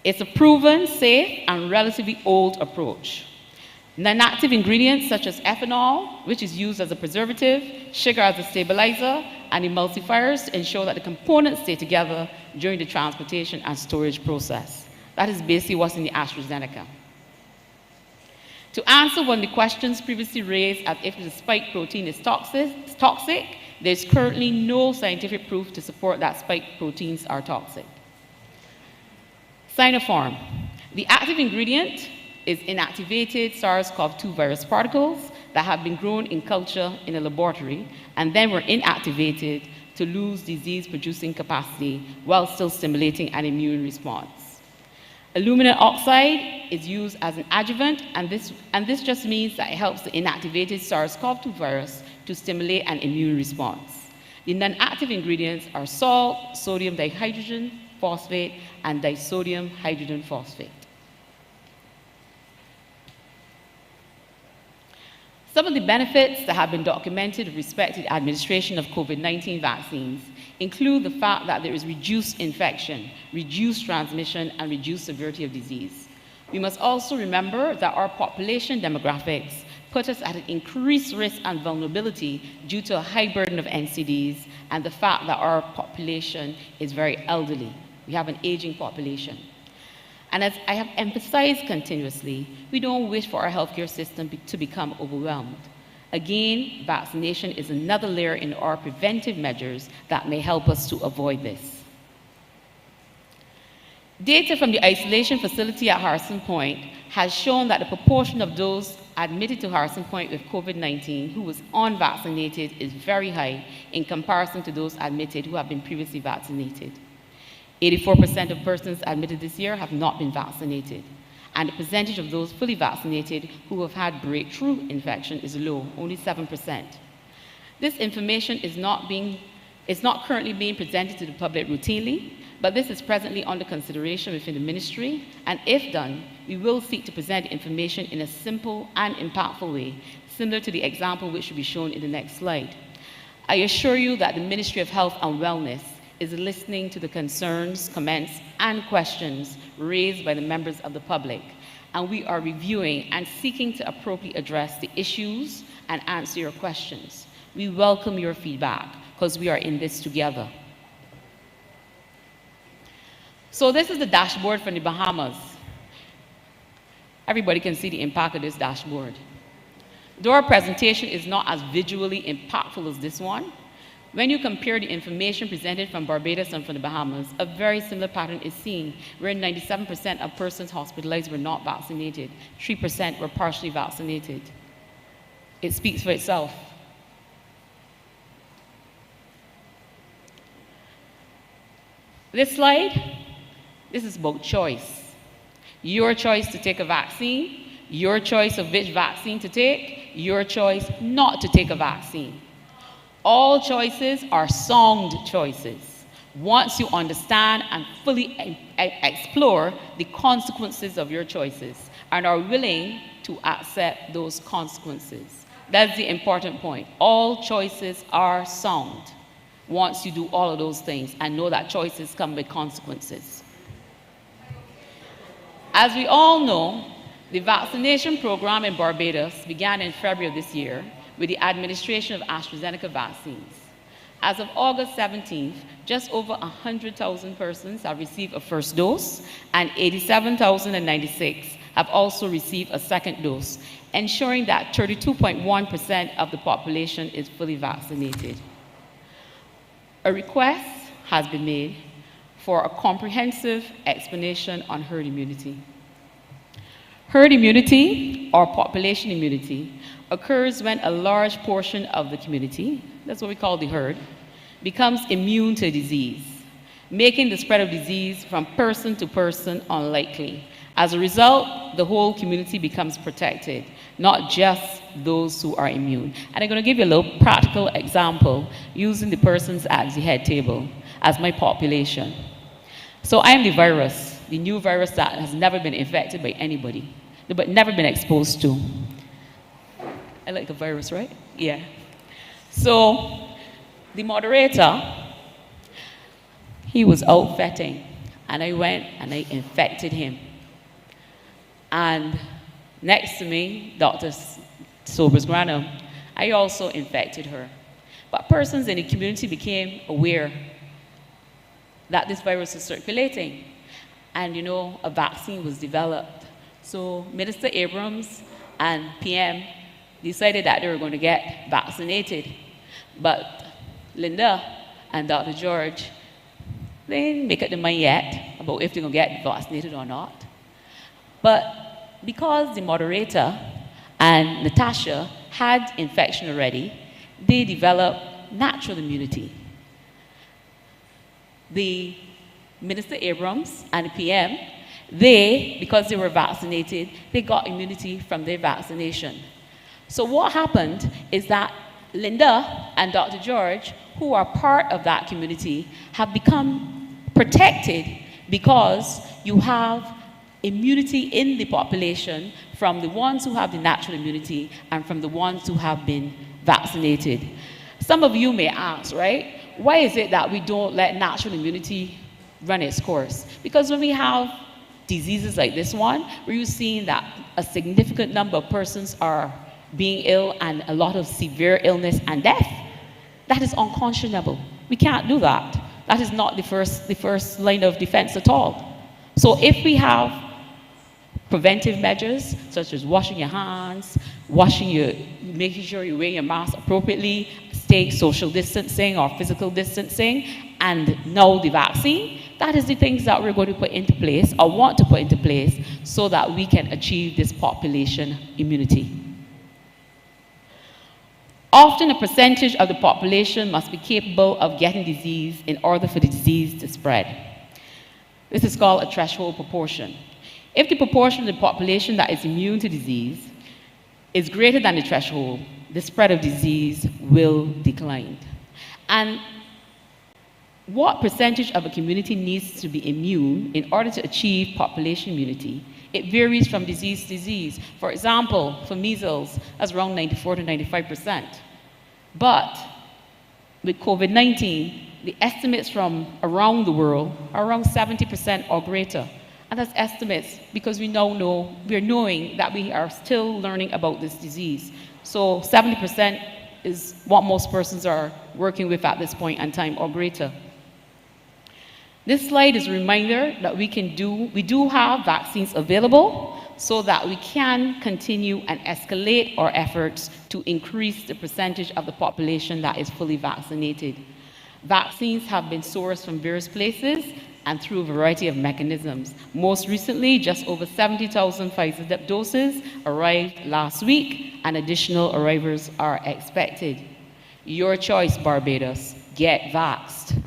It's a proven, safe, and relatively old approach. Non-active ingredients such as ethanol, which is used as a preservative, sugar as a stabilizer, and emulsifiers to ensure that the components stay together during the transportation and storage process. That is basically what's in the AstraZeneca. To answer one of the questions previously raised as if the spike protein is toxic, there's currently no scientific proof to support that spike proteins are toxic. Sinopharm. The active ingredient is inactivated SARS-CoV-2 virus particles that have been grown in culture in a laboratory and then were inactivated to lose disease-producing capacity while still stimulating an immune response. Aluminum oxide is used as an adjuvant, and this just means that it helps the inactivated SARS-CoV-2 virus to stimulate an immune response. The non-active ingredients are salt, sodium dihydrogen phosphate, and disodium hydrogen phosphate. Some of the benefits that have been documented with respect to the administration of COVID-19 vaccines include the fact that there is reduced infection, reduced transmission, and reduced severity of disease. We must also remember that our population demographics put us at an increased risk and vulnerability due to a high burden of NCDs and the fact that our population is very elderly. We have an aging population. And as I have emphasized continuously, we don't wish for our healthcare system to become overwhelmed. Again, vaccination is another layer in our preventive measures that may help us to avoid this. Data from the isolation facility at Harrison Point has shown that the proportion of those admitted to Harrison Point with COVID-19 who was unvaccinated is very high in comparison to those admitted who have been previously vaccinated. 84% of persons admitted this year have not been vaccinated, and the percentage of those fully vaccinated who have had breakthrough infection is low, only 7%. This information is not currently being presented to the public routinely, but this is presently under consideration within the ministry, and if done, we will seek to present information in a simple and impactful way, similar to the example which will be shown in the next slide. I assure you that the Ministry of Health and Wellness is listening to the concerns, comments, and questions raised by the members of the public, and we are reviewing and seeking to appropriately address the issues and answer your questions. We welcome your feedback, because we are in this together. So this is the dashboard from the Bahamas. Everybody can see the impact of this dashboard. Though our presentation is not as visually impactful as this one, when you compare the information presented from Barbados and from the Bahamas, a very similar pattern is seen, where 97% of persons hospitalized were not vaccinated, 3% were partially vaccinated. It speaks for itself. This slide, this is about choice. Your choice to take a vaccine, your choice of which vaccine to take, your choice not to take a vaccine. All choices are sound choices once you understand and fully explore the consequences of your choices and are willing to accept those consequences. That's the important point. All choices are sound once you do all of those things and know that choices come with consequences. As we all know, the vaccination program in Barbados began in February of this year with the administration of AstraZeneca vaccines. As of August 17th, just over 100,000 persons have received a first dose, and 87,096 have also received a second dose, ensuring that 32.1% of the population is fully vaccinated. A request has been made for a comprehensive explanation on herd immunity. Herd immunity, or population immunity, occurs when a large portion of the community, that's what we call the herd, becomes immune to disease, making the spread of disease from person to person unlikely. As a result, the whole community becomes protected, not just those who are immune. And I'm going to give you a little practical example using the persons at the head table as my population. So I am the virus, the new virus that has never been infected by anybody, but never been exposed to. I like the virus, right? Yeah. So the moderator, he was out vetting, and I went and I infected him. And next to me, Dr. Sobers Granum, I also infected her. But persons in the community became aware that this virus is circulating. And you know, a vaccine was developed. So Minister Abrams and PM decided that they were going to get vaccinated. But Linda and Dr. George, they didn't make up their mind yet about if they're going to get vaccinated or not. But because the moderator and Natasha had infection already, they developed natural immunity. The Minister Abrams and the PM, they, because they were vaccinated, they got immunity from their vaccination. So what happened is that Linda and Dr. George, who are part of that community, have become protected because you have immunity in the population from the ones who have the natural immunity and from the ones who have been vaccinated. Some of you may ask, right, why is it that we don't let natural immunity run its course? Because when we have diseases like this one, where you're seeing that a significant number of persons are being ill and a lot of severe illness and death, that is unconscionable. We can't do that. That is not the first line of defense at all. So if we have preventive measures such as washing your hands, making sure you wear your mask appropriately, stay social distancing or physical distancing, and now the vaccine, that is the things that we're going to put into place or want to put into place so that we can achieve this population immunity. Often a percentage of the population must be capable of getting disease in order for the disease to spread. This is called a threshold proportion. If the proportion of the population that is immune to disease is greater than the threshold, the spread of disease will decline. And what percentage of a community needs to be immune in order to achieve population immunity? It varies from disease to disease. For example, for measles, that's around 94 to 95%. But with COVID-19, the estimates from around the world are around 70% or greater. And that's estimates because we now know, we're knowing that we are still learning about this disease. So 70% is what most persons are working with at this point in time or greater. This slide is a reminder that we do have vaccines available so that we can continue and escalate our efforts to increase the percentage of the population that is fully vaccinated. Vaccines have been sourced from various places and through a variety of mechanisms. Most recently, just over 70,000 Pfizer doses arrived last week, and additional arrivals are expected. Your choice, Barbados. Get vaxxed.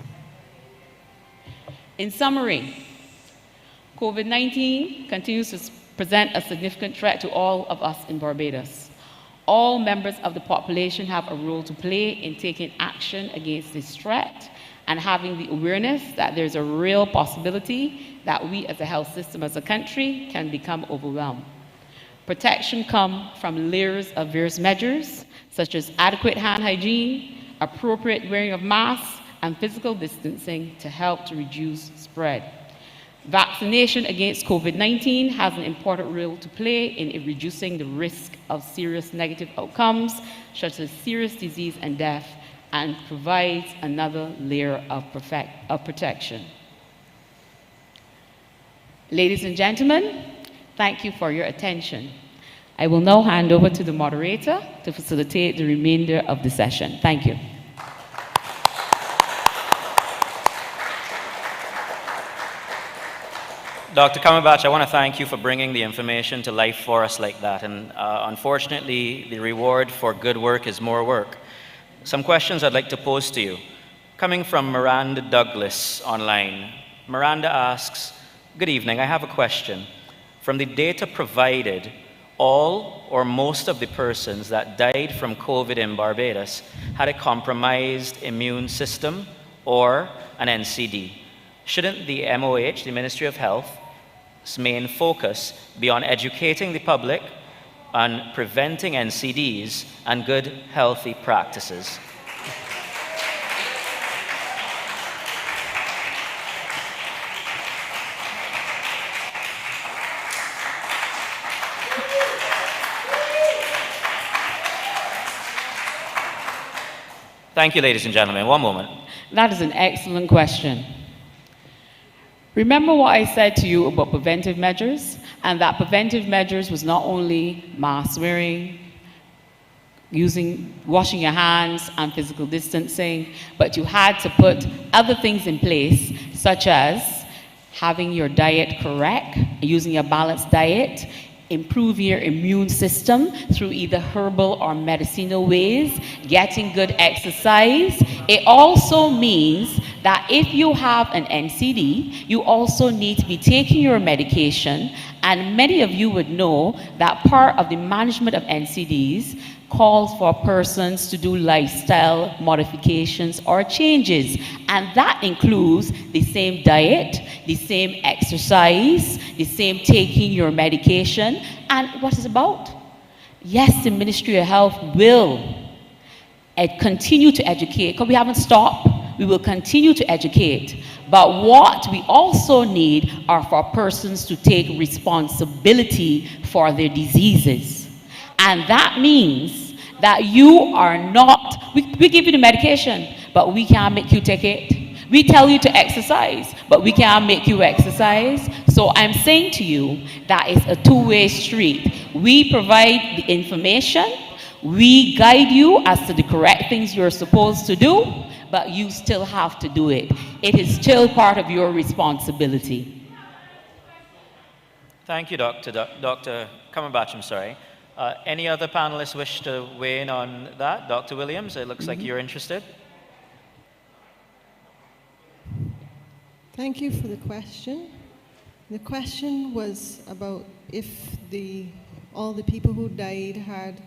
In summary, COVID-19 continues to present a significant threat to all of us in Barbados. All members of the population have a role to play in taking action against this threat and having the awareness that there's a real possibility that we as a health system, as a country, can become overwhelmed. Protection comes from layers of various measures, such as adequate hand hygiene, appropriate wearing of masks, and physical distancing to help to reduce spread. Vaccination against COVID-19 has an important role to play in reducing the risk of serious negative outcomes, such as serious disease and death, and provides another layer of protection. Ladies and gentlemen, thank you for your attention. I will now hand over to the moderator to facilitate the remainder of the session. Thank you. Dr. Cumberbatch, I want to thank you for bringing the information to life for us like that. And unfortunately, the reward for good work is more work. Some questions I'd like to pose to you. Coming from Miranda Douglas online. Miranda asks, good evening, I have a question. From the data provided, all or most of the persons that died from COVID in Barbados had a compromised immune system or an NCD. Shouldn't the MOH, the Ministry of Health's main focus be on educating the public on preventing NCDs and good healthy practices? Thank you, ladies and gentlemen. One moment. That is an excellent question. Remember what I said to you about preventive measures? And that preventive measures was not only mask wearing, washing your hands and physical distancing, but you had to put other things in place, such as having your diet correct, using a balanced diet, improve your immune system through either herbal or medicinal ways, getting good exercise. It also means that if you have an NCD, you also need to be taking your medication, and many of you would know that part of the management of NCDs calls for persons to do lifestyle modifications or changes, and that includes the same diet, the same exercise, the same taking your medication. And what is about? Yes, the Ministry of Health will continue to educate, because we haven't stopped. We will continue to educate. But what we also need are for persons to take responsibility for their diseases. And that means that you are not, we give you the medication, but we can't make you take it. We tell you to exercise, but we can't make you exercise. So I'm saying to you that it's a two-way street. We provide the information, we guide you as to the correct things you're supposed to do, but you still have to do it. It is still part of your responsibility. Thank you, Dr. Cumberbatch, I'm sorry. Any other panelists wish to weigh in on that? Dr. Williams, it looks like you're interested. Thank you for the question. The question was about if all the people who died had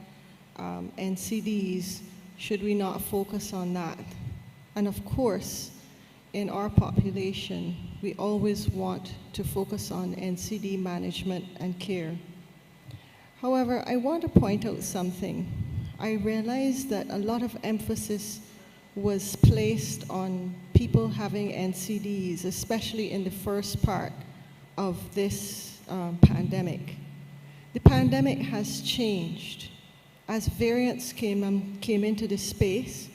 NCDs, should we not focus on that? And of course, in our population, we always want to focus on NCD management and care. However, I want to point out something. I realized that a lot of emphasis was placed on people having NCDs, especially in the first part of this pandemic. The pandemic has changed. As variants came into the space,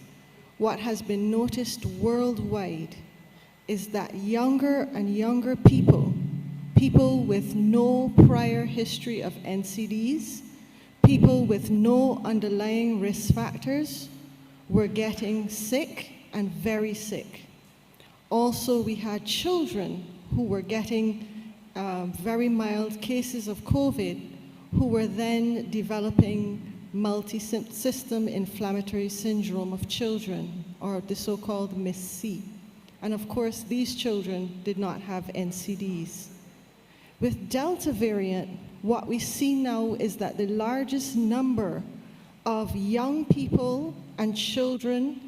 what has been noticed worldwide is that younger and younger people with no prior history of NCDs, people with no underlying risk factors, were getting sick and very sick. Also, we had children who were getting very mild cases of COVID, who were then developing multi-system inflammatory syndrome of children, or the so-called MIS-C. And of course, these children did not have NCDs. With Delta variant, what we see now is that the largest number of young people and children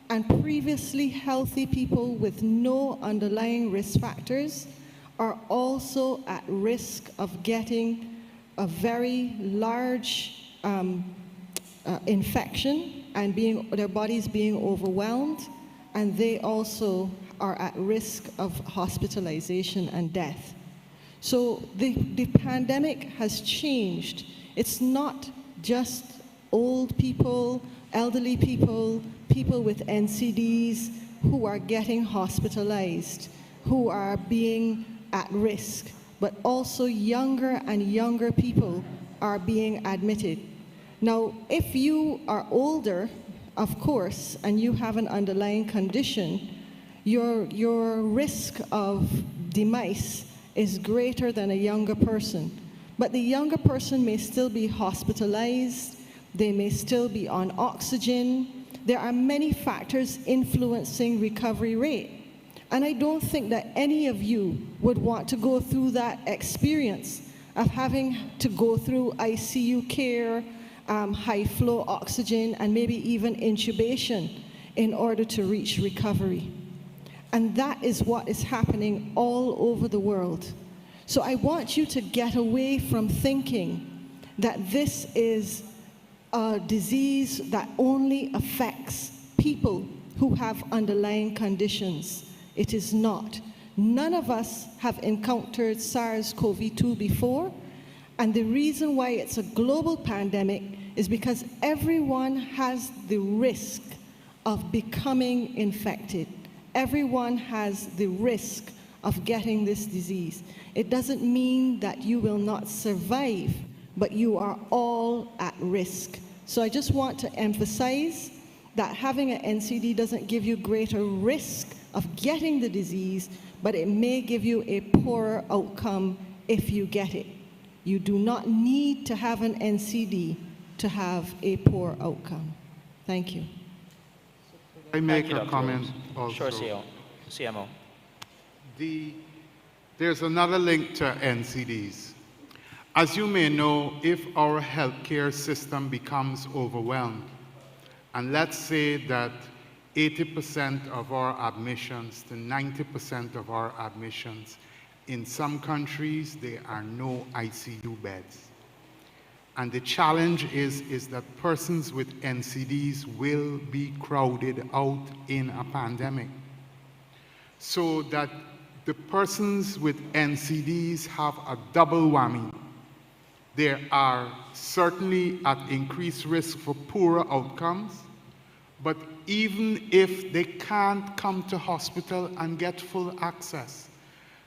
and previously healthy people with no underlying risk factors are also at risk of getting a very large infection and their bodies being overwhelmed, and they also are at risk of hospitalization and death. So the pandemic has changed. It's not just old people, elderly people, people with NCDs who are getting hospitalized, who are being at risk, but also younger and younger people are being admitted. Now, if you are older, of course, and you have an underlying condition, your risk of demise is greater than a younger person. But the younger person may still be hospitalized, they may still be on oxygen. There are many factors influencing recovery rate. And I don't think that any of you would want to go through that experience of having to go through ICU care, high flow oxygen, and maybe even intubation in order to reach recovery. And that is what is happening all over the world. So I want you to get away from thinking that this is a disease that only affects people who have underlying conditions. It is not. None of us have encountered SARS-CoV-2 before, and the reason why it's a global pandemic is because everyone has the risk of becoming infected. Everyone has the risk of getting this disease. It doesn't mean that you will not survive, but you are all at risk. So I just want to emphasize that having an NCD doesn't give you greater risk of getting the disease, but it may give you a poorer outcome if you get it. You do not need to have an NCD to have a poor outcome. Thank you. I make a comment also. Sure, CMO. There's another link to NCDs. As you may know, if our healthcare system becomes overwhelmed, and let's say that 80% of our admissions to 90% of our admissions, in some countries, there are no ICU beds. And the challenge is that persons with NCDs will be crowded out in a pandemic. So that the persons with NCDs have a double whammy. They are certainly at increased risk for poorer outcomes, but even if they can't come to hospital and get full access,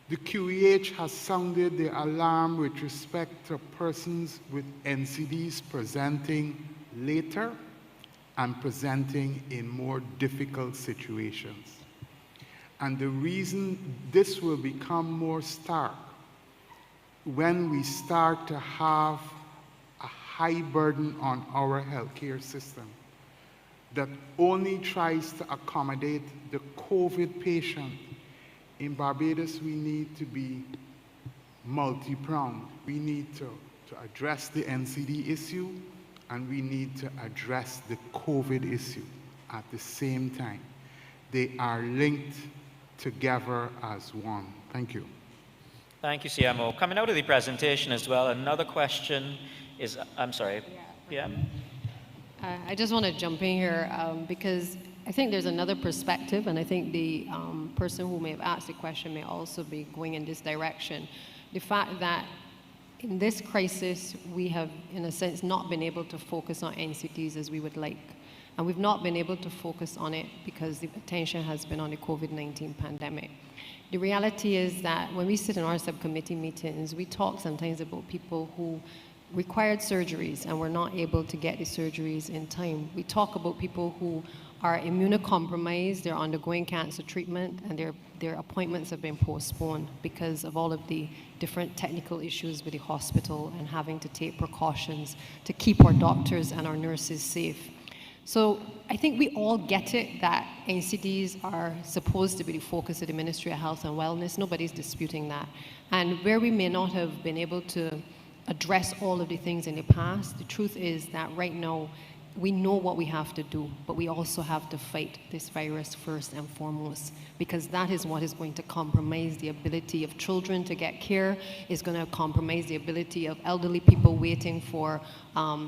the QEH has sounded the alarm with respect to persons with NCDs presenting later and presenting in more difficult situations. And the reason this will become more stark when we start to have a high burden on our healthcare system that only tries to accommodate the COVID patient. In Barbados, we need to be multi-pronged. We need to address the NCD issue, and we need to address the COVID issue at the same time. They are linked together as one. Thank you. Thank you, CMO. Coming out of the presentation as well, another question is, I'm sorry, PM? I just want to jump in here because I think there's another perspective, and I think the person who may have asked the question may also be going in this direction. The fact that in this crisis, we have, in a sense, not been able to focus on NCDs as we would like. And we've not been able to focus on it because the attention has been on the COVID-19 pandemic. The reality is that when we sit in our subcommittee meetings, we talk sometimes about people who required surgeries and were not able to get the surgeries in time. We talk about people who are immunocompromised, they're undergoing cancer treatment, and their appointments have been postponed because of all of the different technical issues with the hospital and having to take precautions to keep our doctors and our nurses safe. So I think we all get it that NCDs are supposed to be the focus of the Ministry of Health and Wellness. Nobody's disputing that. And where we may not have been able to address all of the things in the past, the truth is that right now we know what we have to do, but we also have to fight this virus first and foremost, because that is what is going to compromise the ability of children to get care, is going to compromise the ability of elderly people waiting for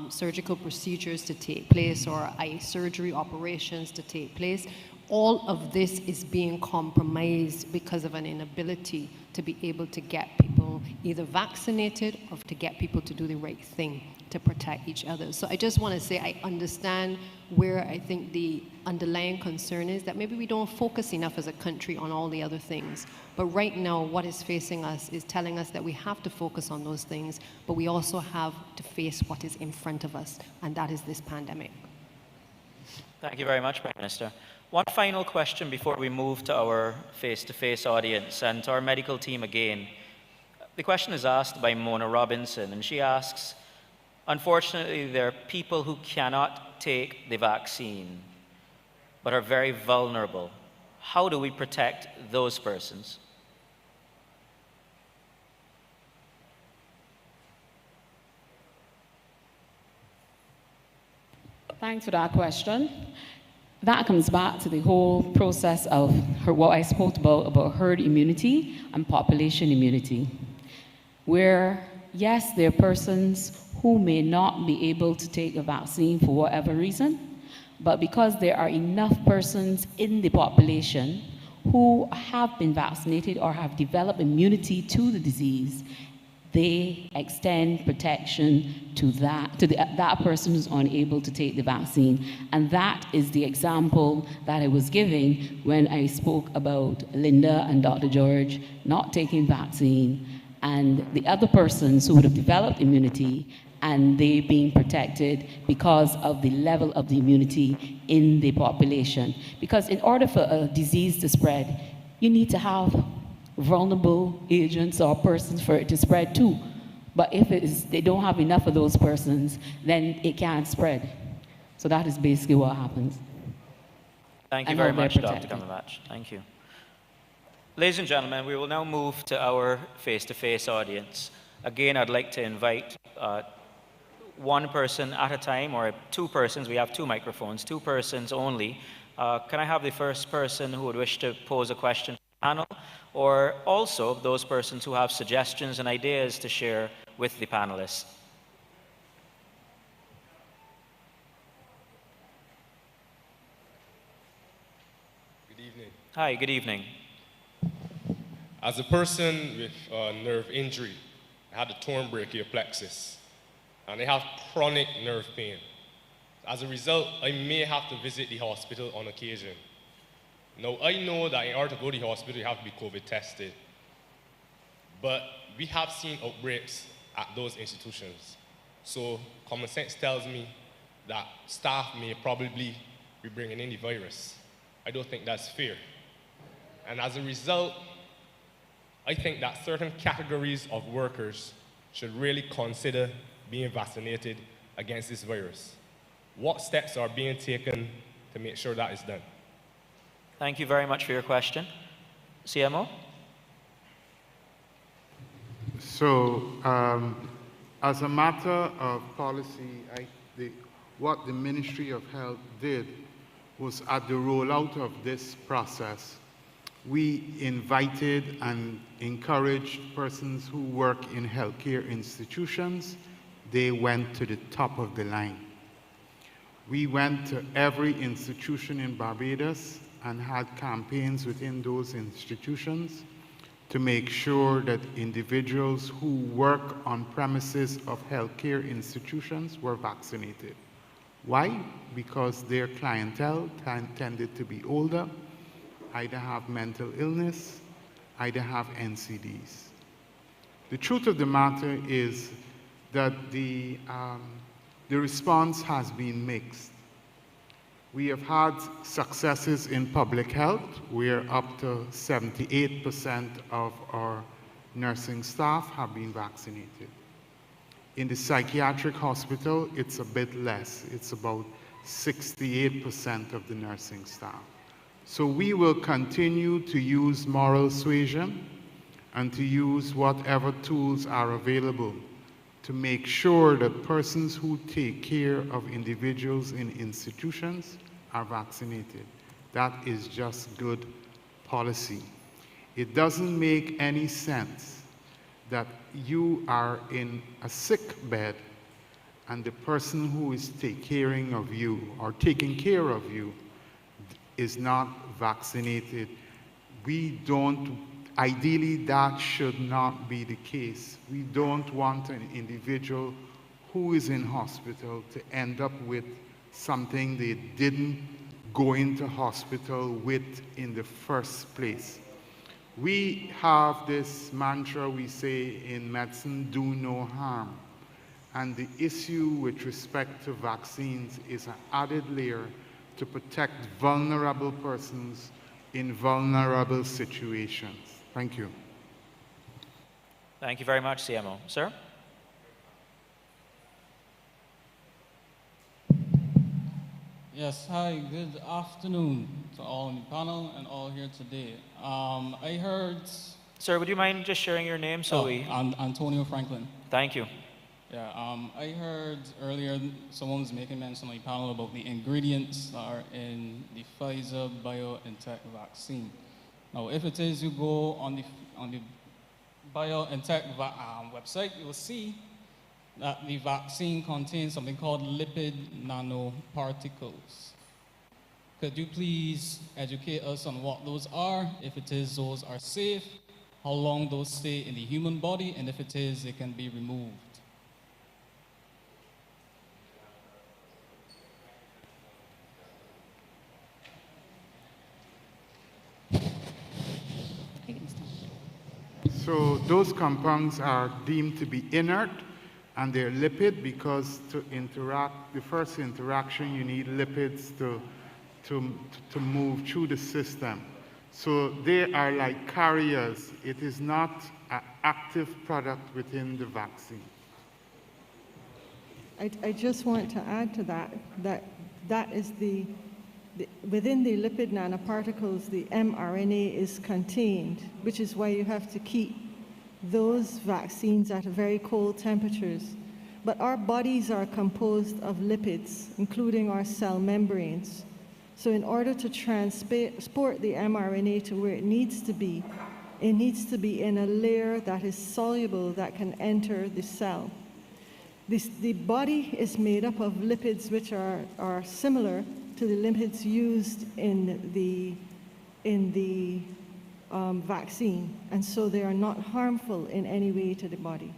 surgical procedures to take place or eye surgery operations to take place. All of this is being compromised because of an inability to be able to get people either vaccinated or to get people to do the right thing to protect each other. So I just want to say I understand where I think the underlying concern is, that maybe we don't focus enough as a country on all the other things. But right now, what is facing us is telling us that we have to focus on those things, but we also have to face what is in front of us, and that is this pandemic. Thank you very much, Prime Minister. One final question before we move to our face-to-face audience and to our medical team again. The question is asked by Mona Robinson, and she asks, unfortunately, there are people who cannot take the vaccine but are very vulnerable. How do we protect those persons? Thanks for that question. That comes back to the whole process of what I spoke about herd immunity and population immunity, where, yes, there are persons who may not be able to take a vaccine for whatever reason, but because there are enough persons in the population who have been vaccinated or have developed immunity to the disease, they extend protection to that person who's unable to take the vaccine. And that is the example that I was giving when I spoke about Linda and Dr. George not taking vaccine, and the other persons who would have developed immunity and they being protected because of the level of the immunity in the population. Because in order for a disease to spread, you need to have vulnerable agents or persons for it to spread to. But if they don't have enough of those persons, then it can't spread. So that is basically what happens. Thank you very much, Dr. Cumberbatch. Thank you. Ladies and gentlemen, we will now move to our face-to-face audience. Again, I'd like to invite one person at a time, or two persons. We have two microphones, two persons only. Can I have the first person who would wish to pose a question to the panel, or also those persons who have suggestions and ideas to share with the panelists? Good evening. Hi, good evening. As a person with a nerve injury, I had a torn brachial plexus, and I have chronic nerve pain. As a result, I may have to visit the hospital on occasion. Now, I know that in order to go to the hospital, you have to be COVID tested. But we have seen outbreaks at those institutions. So common sense tells me that staff may probably be bringing in the virus. I don't think that's fair. And as a result, I think that certain categories of workers should really consider being vaccinated against this virus. What steps are being taken to make sure that is done? Thank you very much for your question. CMO? So, as a matter of policy, what the Ministry of Health did was, at the rollout of this process, we invited and encouraged persons who work in healthcare institutions. They went to the top of the line. We went to every institution in Barbados and had campaigns within those institutions to make sure that individuals who work on premises of healthcare institutions were vaccinated. Why? Because their clientele tended to be older, either have mental illness, either have NCDs. The truth of the matter is that the response has been mixed. We have had successes in public health. We're up to 78% of our nursing staff have been vaccinated. In the psychiatric hospital, it's a bit less. It's about 68% of the nursing staff. So we will continue to use moral suasion and to use whatever tools are available to make sure that persons who take care of individuals in institutions are vaccinated. That is just good policy. It doesn't make any sense that you are in a sick bed and the person who is taking care of you is not vaccinated. Ideally, that should not be the case. We don't want an individual who is in hospital to end up with something they didn't go into hospital with in the first place. We have this mantra we say in medicine, do no harm. And the issue with respect to vaccines is an added layer to protect vulnerable persons in vulnerable situations. Thank you. Thank you very much, CMO. Sir? Yes, hi, good afternoon to all in the panel and all here today. I heard... Sir, would you mind just sharing your name so we... Antonio Franklin. Thank you. Yeah, I heard earlier someone was making mention on the panel about the ingredients that are in the Pfizer BioNTech vaccine. Now, if it is, you go on the BioNTech website, you will see that the vaccine contains something called lipid nanoparticles. Could you please educate us on what those are, if it is those are safe, how long those stay in the human body, and if it is, they can be removed? So those compounds are deemed to be inert, and they're lipid because to interact, the first interaction, you need lipids to move through the system. So they are like carriers. It is not an active product within the vaccine. I just want to add to that is within the lipid nanoparticles, the mRNA is contained, which is why you have to keep those vaccines at very cold temperatures. But our bodies are composed of lipids, including our cell membranes. So in order to transport the mRNA to where it needs to be in a layer that is soluble, that can enter the cell. The body is made up of lipids which are similar to the lipids used in the vaccine, and so they are not harmful in any way to the body.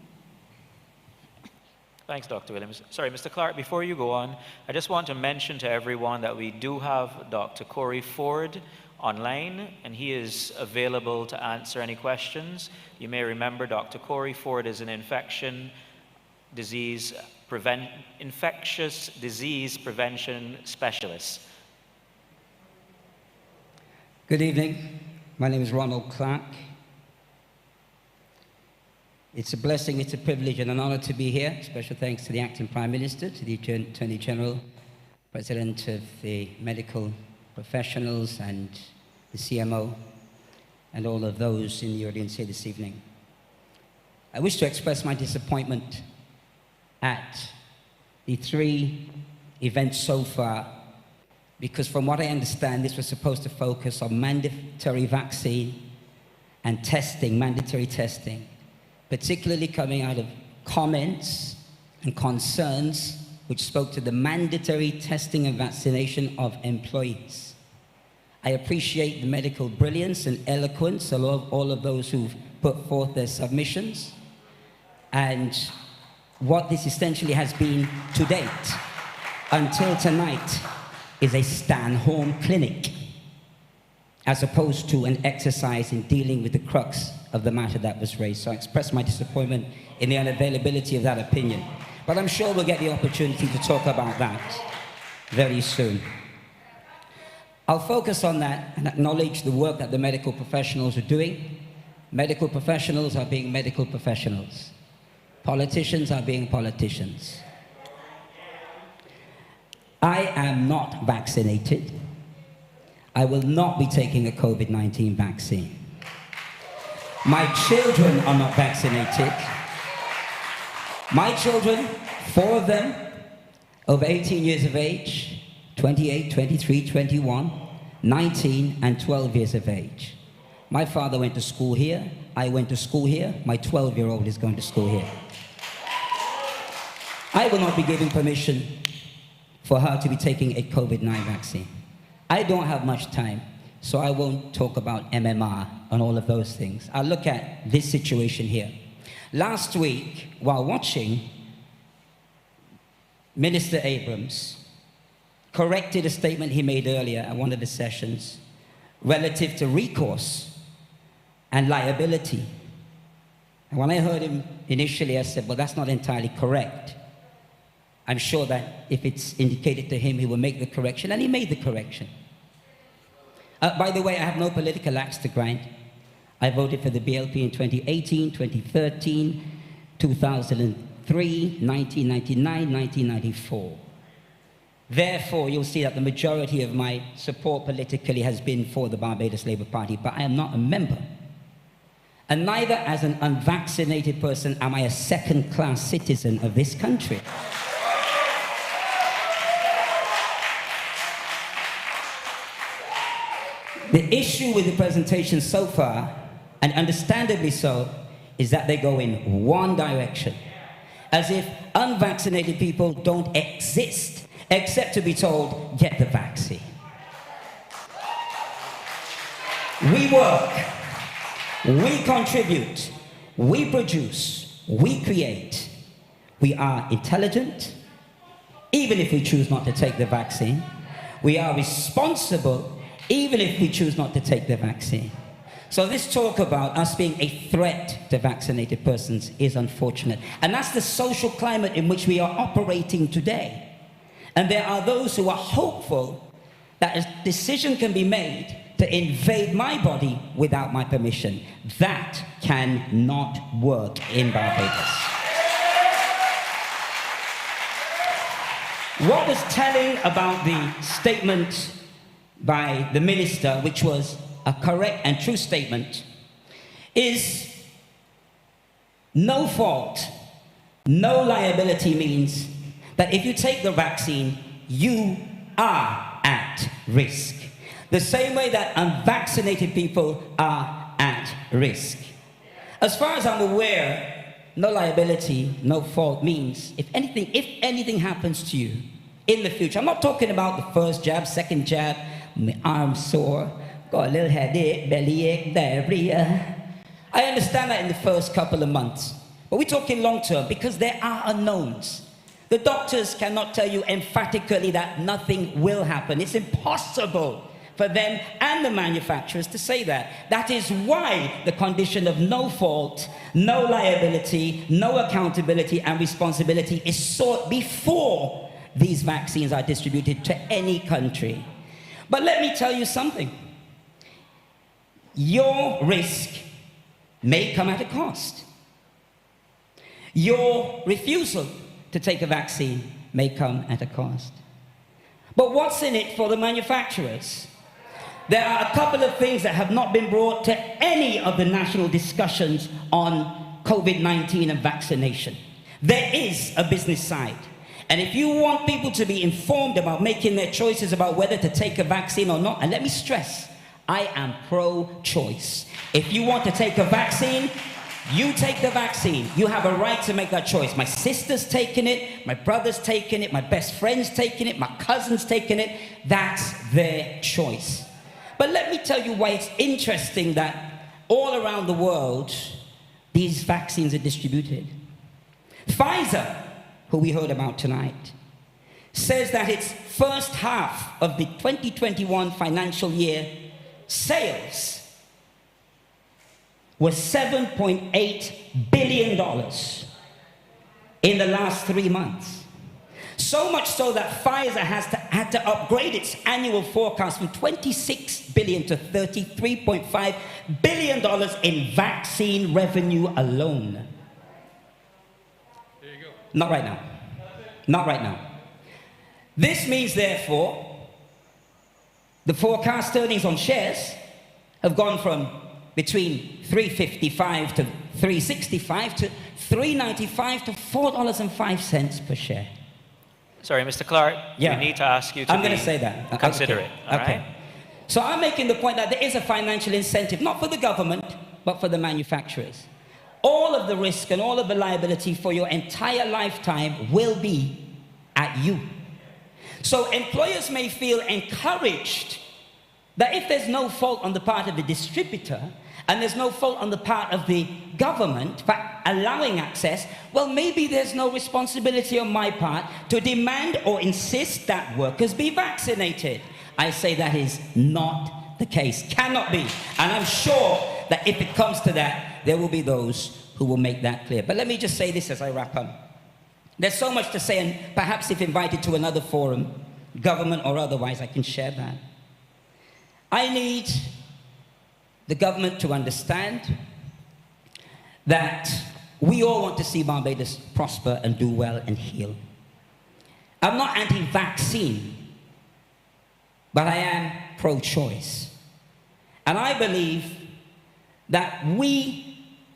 Thanks, Dr. Williams. Sorry, Mr. Clark, before you go on, I just want to mention to everyone that we do have Dr. Corey Ford online, and he is available to answer any questions. You may remember Dr. Corey Ford is an infectious disease prevention specialist. Good evening. My name is Ronald Clark. It's a blessing, it's a privilege and an honor to be here. Special thanks to the Acting Prime Minister, to the Attorney General, President of the medical professionals and the CMO, and all of those in the audience here this evening. I wish to express my disappointment at the 3 events so far, because from what I understand, this was supposed to focus on mandatory vaccine and testing, mandatory testing, particularly coming out of comments and concerns which spoke to the mandatory testing and vaccination of employees. I appreciate the medical brilliance and eloquence of all of those who've put forth their submissions, and what this essentially has been to date, until tonight, is a stand-home clinic, as opposed to an exercise in dealing with the crux of the matter that was raised. So I express my disappointment in the unavailability of that opinion. But I'm sure we'll get the opportunity to talk about that very soon. I'll focus on that and acknowledge the work that the medical professionals are doing. Medical professionals are being medical professionals. Politicians are being politicians. I am not vaccinated. I will not be taking a COVID-19 vaccine. My children are not vaccinated. My children, 4 of them, over 18 years of age, 28, 23, 21, 19, and 12 years of age. My father went to school here. I went to school here. My 12-year-old is going to school here. I will not be giving permission for her to be taking a COVID-19 vaccine. I don't have much time, so I won't talk about MMR and all of those things. I'll look at this situation here. Last week, while watching, Minister Abrams corrected a statement he made earlier at one of the sessions relative to recourse and liability. And when I heard him initially, I said, well, that's not entirely correct. I'm sure that if it's indicated to him, he will make the correction, and he made the correction. By the way, I have no political axe to grind. I voted for the BLP in 2018, 2013, 2003, 1999, 1994. Therefore, you'll see that the majority of my support politically has been for the Barbados Labour Party, but I am not a member. And neither as an unvaccinated person am I a second-class citizen of this country. The issue with the presentation so far, and understandably so, is that they go in one direction, as if unvaccinated people don't exist, except to be told, get the vaccine. We work, we contribute, we produce, we create. We are intelligent, even if we choose not to take the vaccine. We are responsible, even if we choose not to take the vaccine. So this talk about us being a threat to vaccinated persons is unfortunate. And that's the social climate in which we are operating today. And there are those who are hopeful that a decision can be made to invade my body without my permission. That cannot work in Barbados. What was telling about the statement by the minister, which was a correct and true statement, is no fault, no liability means that if you take the vaccine, you are at risk. The same way that unvaccinated people are at risk. As far as I'm aware, no liability, no fault means if anything happens to you in the future, I'm not talking about the first jab, second jab, my arm's sore, got a little headache, bellyache, diarrhea. I understand that in the first couple of months, but we're talking long term because there are unknowns. The doctors cannot tell you emphatically that nothing will happen. It's impossible for them and the manufacturers to say that. That is why the condition of no fault, no liability, no accountability and responsibility is sought before these vaccines are distributed to any country. But let me tell you something. Your risk may come at a cost. Your refusal to take a vaccine may come at a cost. But what's in it for the manufacturers? There are a couple of things that have not been brought to any of the national discussions on COVID-19 and vaccination. There is a business side. And if you want people to be informed about making their choices about whether to take a vaccine or not, and let me stress, I am pro-choice. If you want to take a vaccine, you take the vaccine. You have a right to make that choice. My sister's taking it, my brother's taking it, my best friend's taking it, my cousin's taking it. That's their choice. But let me tell you why it's interesting that all around the world, these vaccines are distributed. Pfizer, who we heard about tonight, says that its first half of the 2021 financial year sales was $7.8 billion in the last 3 months. So much so that Pfizer had to upgrade its annual forecast from $26 billion to $33.5 billion in vaccine revenue alone. There you go. Not right now. Not right now. This means, therefore, the forecast earnings on shares have gone from between $3.55 to $3.65 to $3.95 to $4.05 per share. Sorry, Mr. Clark, Yeah. we need to ask you to I'm going to say that. considerate. All Okay. right? So I'm making the point that there is a financial incentive, not for the government, but for the manufacturers. All of the risk and all of the liability for your entire lifetime will be at you. So employers may feel encouraged that if there's no fault on the part of the distributor and there's no fault on the part of the government for allowing access, well, maybe there's no responsibility on my part to demand or insist that workers be vaccinated. I say that is not the case, cannot be. And I'm sure that if it comes to that, there will be those who will make that clear. But let me just say this as I wrap up. There's so much to say, and perhaps if invited to another forum, government or otherwise, I can share that. I need the government to understand that we all want to see Barbados prosper and do well and heal. I'm not anti-vaccine, but I am pro-choice. And I believe that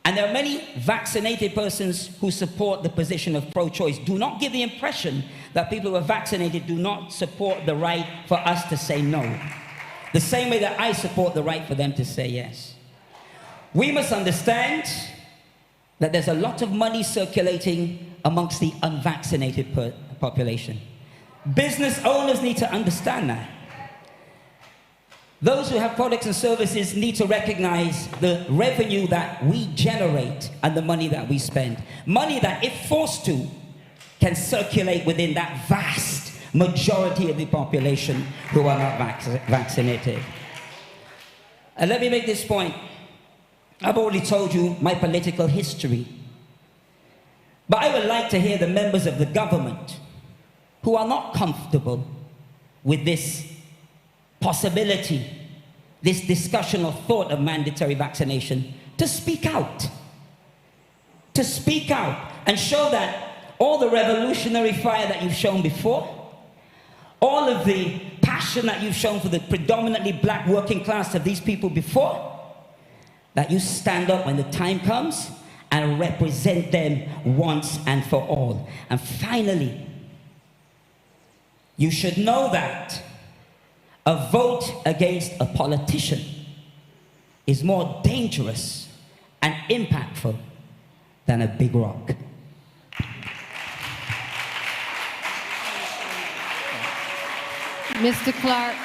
and there are many vaccinated persons who support the position of pro-choice. Do not give the impression that people who are vaccinated do not support the right for us to say no. The same way that I support the right for them to say yes. We must understand that there's a lot of money circulating amongst the unvaccinated population. Business owners need to understand that. Those who have products and services need to recognize the revenue that we generate and the money that we spend. Money that, if forced to, can circulate within that vast majority of the population who are not vaccinated. And let me make this point. I've already told you my political history. But I would like to hear the members of the government who are not comfortable with this possibility, this discussion or thought of mandatory vaccination, to speak out. To speak out and show that all the revolutionary fire that you've shown before, all of the passion that you've shown for the predominantly black working class of these people before, that you stand up when the time comes and represent them once and for all. And finally, you should know that a vote against a politician is more dangerous and impactful than a big rock. Mr. Clark,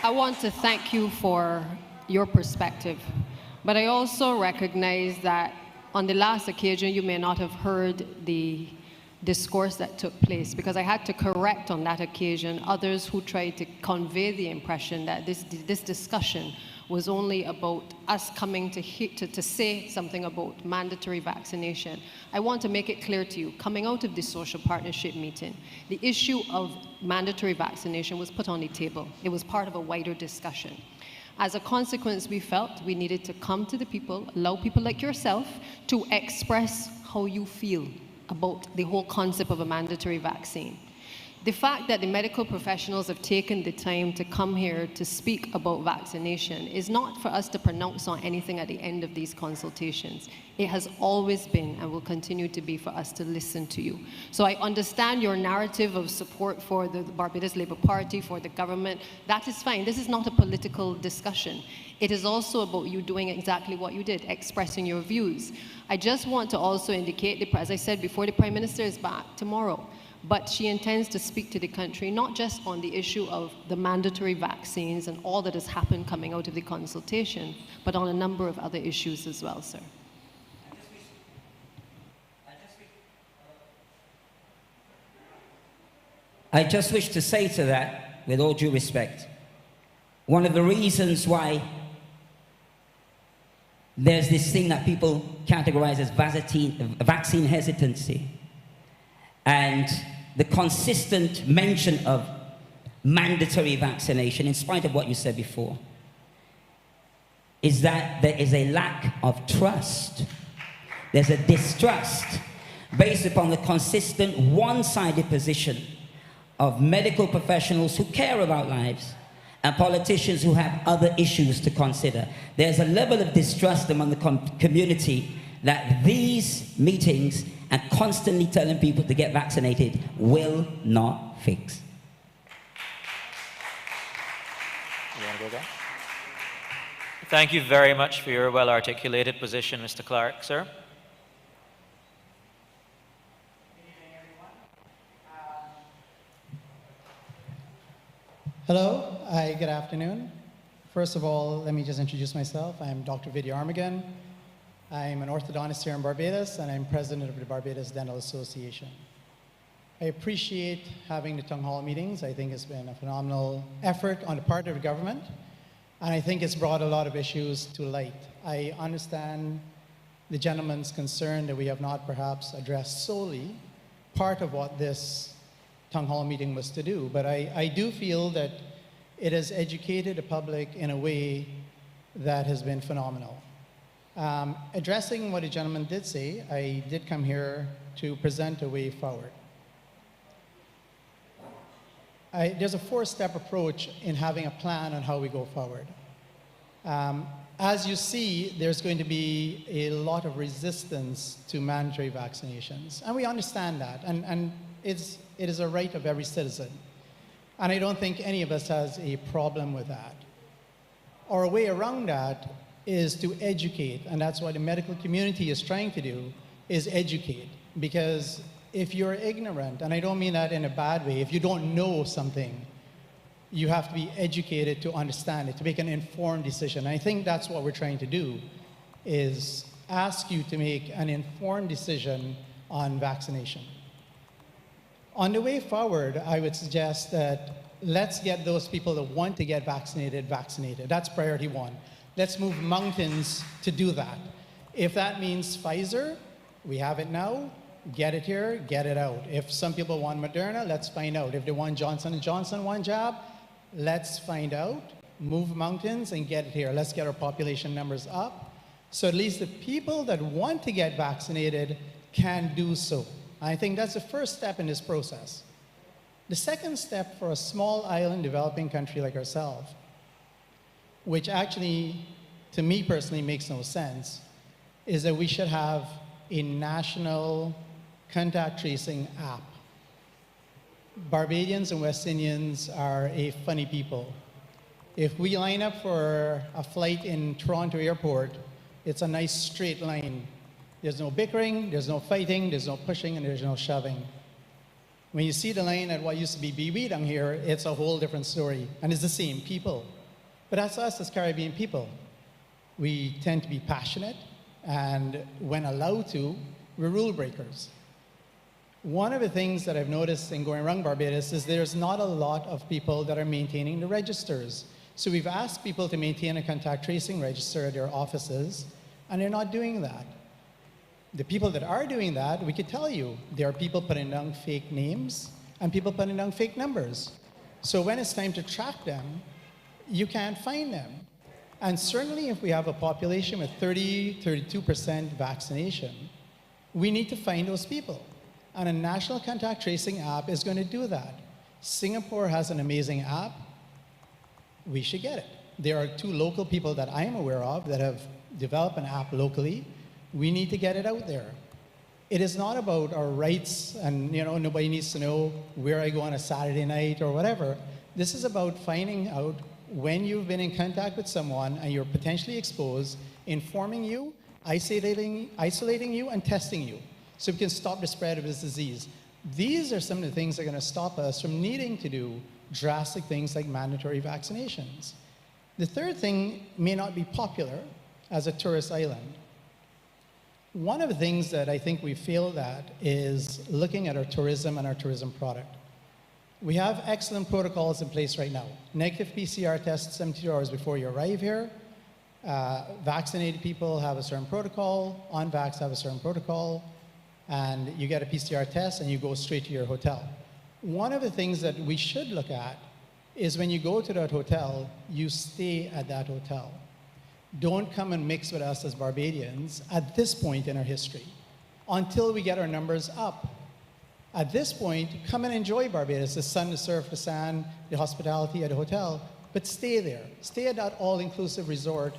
I want to thank you for your perspective, but I also recognize that on the last occasion you may not have heard the discourse that took place, because I had to correct on that occasion others who tried to convey the impression that this discussion was only about us coming to say something about mandatory vaccination. I want to make it clear to you, coming out of the social partnership meeting, the issue of mandatory vaccination was put on the table. It was part of a wider discussion. As a consequence, we felt we needed to come to the people, allow people like yourself to express how you feel about the whole concept of a mandatory vaccine. The fact that the medical professionals have taken the time to come here to speak about vaccination is not for us to pronounce on anything at the end of these consultations. It has always been and will continue to be for us to listen to you. So I understand your narrative of support for the Barbados Labour Party, for the government. That is fine. This is not a political discussion. It is also about you doing exactly what you did, expressing your views. I just want to also indicate, as I said before, the Prime Minister is back tomorrow. But she intends to speak to the country, not just on the issue of the mandatory vaccines and all that has happened coming out of the consultation, but on a number of other issues as well, sir. I just wish to say to that, with all due respect, one of the reasons why there's this thing that people categorize as vaccine hesitancy, and the consistent mention of mandatory vaccination, in spite of what you said before, is that there is a lack of trust. There's a distrust based upon the consistent one-sided position of medical professionals who care about lives and politicians who have other issues to consider. There's a level of distrust among the community that these meetings and constantly telling people to get vaccinated will not fix. You want to go back? Thank you very much for your well-articulated position, Mr. Clark, sir. Hello, good afternoon. First of all, let me just introduce myself. I'm Dr. Vidya Armagan. I'm an orthodontist here in Barbados, and I'm president of the Barbados Dental Association. I appreciate having the Townhall meetings. I think it's been a phenomenal effort on the part of the government, and I think it's brought a lot of issues to light. I understand the gentleman's concern that we have not perhaps addressed solely part of what this Townhall meeting was to do, but I do feel that it has educated the public in a way that has been phenomenal. Addressing what the gentleman did say, I did come here to present a way forward. There's a four-step approach in having a plan on how we go forward. As you see, there's going to be a lot of resistance to mandatory vaccinations, and we understand that, and it is a right of every citizen. And I don't think any of us has a problem with that. Our way around that is to educate, and that's what the medical community is trying to do, is educate. Because if you're ignorant, and I don't mean that in a bad way, if you don't know something, you have to be educated to understand it, to make an informed decision. And I think that's what we're trying to do, is ask you to make an informed decision on vaccination. On the way forward, I would suggest that let's get those people that want to get vaccinated, vaccinated. That's priority one. Let's move mountains to do that. If that means Pfizer, we have it now, get it here, get it out. If some people want Moderna, let's find out. If they want Johnson & Johnson one jab, let's find out, move mountains and get it here. Let's get our population numbers up. So at least the people that want to get vaccinated can do so. I think that's the first step in this process. The second step for a small island developing country like ourselves, which actually, to me personally, makes no sense, is that we should have a national contact tracing app. Barbadians and West Indians are a funny people. If we line up for a flight in Toronto airport, it's a nice straight line. There's no bickering, there's no fighting, there's no pushing, and there's no shoving. When you see the line at what used to be BB down here, it's a whole different story, and it's the same people. But that's us as Caribbean people. We tend to be passionate, and when allowed to, we're rule breakers. One of the things that I've noticed in going around Barbados is there's not a lot of people that are maintaining the registers. So we've asked people to maintain a contact tracing register at their offices, and they're not doing that. The people that are doing that, we could tell you, there are people putting down fake names and people putting down fake numbers. So when it's time to track them, you can't find them. And certainly if we have a population with 32% vaccination, we need to find those people. And a national contact tracing app is going to do that. Singapore has an amazing app. We should get it. There are 2 local people that I am aware of that have developed an app locally. We need to get it out there. It is not about our rights and nobody needs to know where I go on a Saturday night or whatever. This is about finding out when you've been in contact with someone and you're potentially exposed, informing you, isolating you, and testing you so we can stop the spread of this disease. These are some of the things that are going to stop us from needing to do drastic things like mandatory vaccinations. The third thing may not be popular as a tourist island. One of the things that I think we failed at is looking at our tourism and our tourism product. We have excellent protocols in place right now. Negative PCR tests 72 hours before you arrive here. Vaccinated people have a certain protocol. On-vax have a certain protocol. And you get a PCR test and you go straight to your hotel. One of the things that we should look at is when you go to that hotel, you stay at that hotel. Don't come and mix with us as Barbadians at this point in our history until we get our numbers up. At this point, come and enjoy Barbados, the sun, the surf, the sand, the hospitality at the hotel, but stay there. Stay at that all-inclusive resort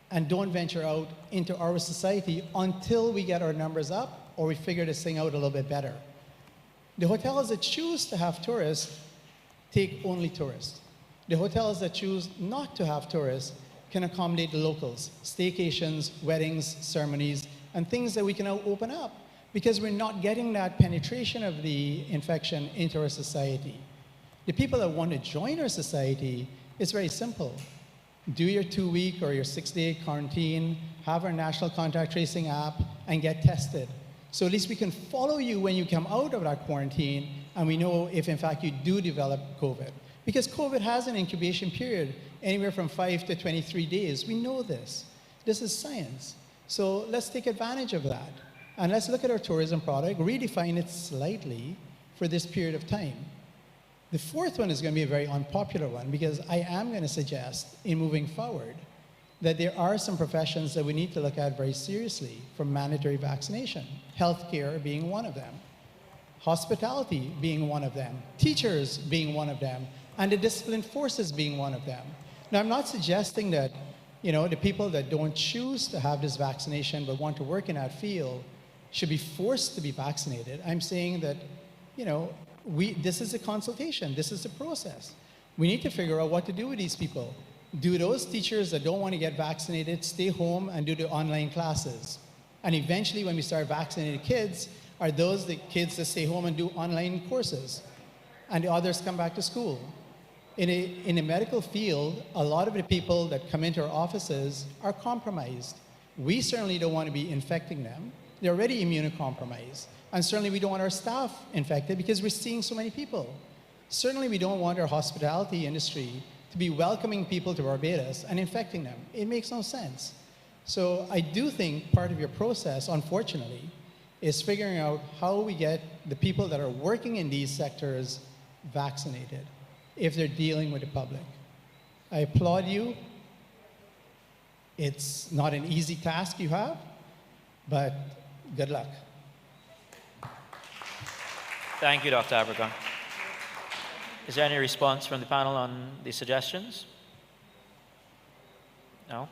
and don't venture out into our society until we get our numbers up or we figure this thing out a little bit better. The hotels that choose to have tourists take only tourists. The hotels that choose not to have tourists can accommodate the locals, staycations, weddings, ceremonies, and things that we can now open up because we're not getting that penetration of the infection into our society. The people that want to join our society, it's very simple. Do your 2-week or your 6-day quarantine, have our national contact tracing app, and get tested. So at least we can follow you when you come out of that quarantine, and we know if in fact you do develop COVID. Because COVID has an incubation period, anywhere from 5 to 23 days. We know this. This is science. So let's take advantage of that. And let's look at our tourism product, redefine it slightly for this period of time. The fourth one is going to be a very unpopular one, because I am going to suggest in moving forward that there are some professions that we need to look at very seriously for mandatory vaccination, healthcare being one of them, hospitality being one of them, teachers being one of them, and the disciplined forces being one of them. Now, I'm not suggesting that, the people that don't choose to have this vaccination but want to work in that field should be forced to be vaccinated. I'm saying that, this is a consultation, this is a process. We need to figure out what to do with these people. Do those teachers that don't want to get vaccinated stay home and do the online classes? And eventually, when we start vaccinating kids, are those the kids that stay home and do online courses? And the others come back to school? In a medical field, a lot of the people that come into our offices are compromised. We certainly don't want to be infecting them. They're already immunocompromised. And certainly we don't want our staff infected because we're seeing so many people. Certainly we don't want our hospitality industry to be welcoming people to Barbados and infecting them. It makes no sense. So I do think part of your process, unfortunately, is figuring out how we get the people that are working in these sectors vaccinated if they're dealing with the public. I applaud you. It's not an easy task you have, but good luck. Thank you, Dr. Abergon. Is there any response from the panel on the suggestions? No?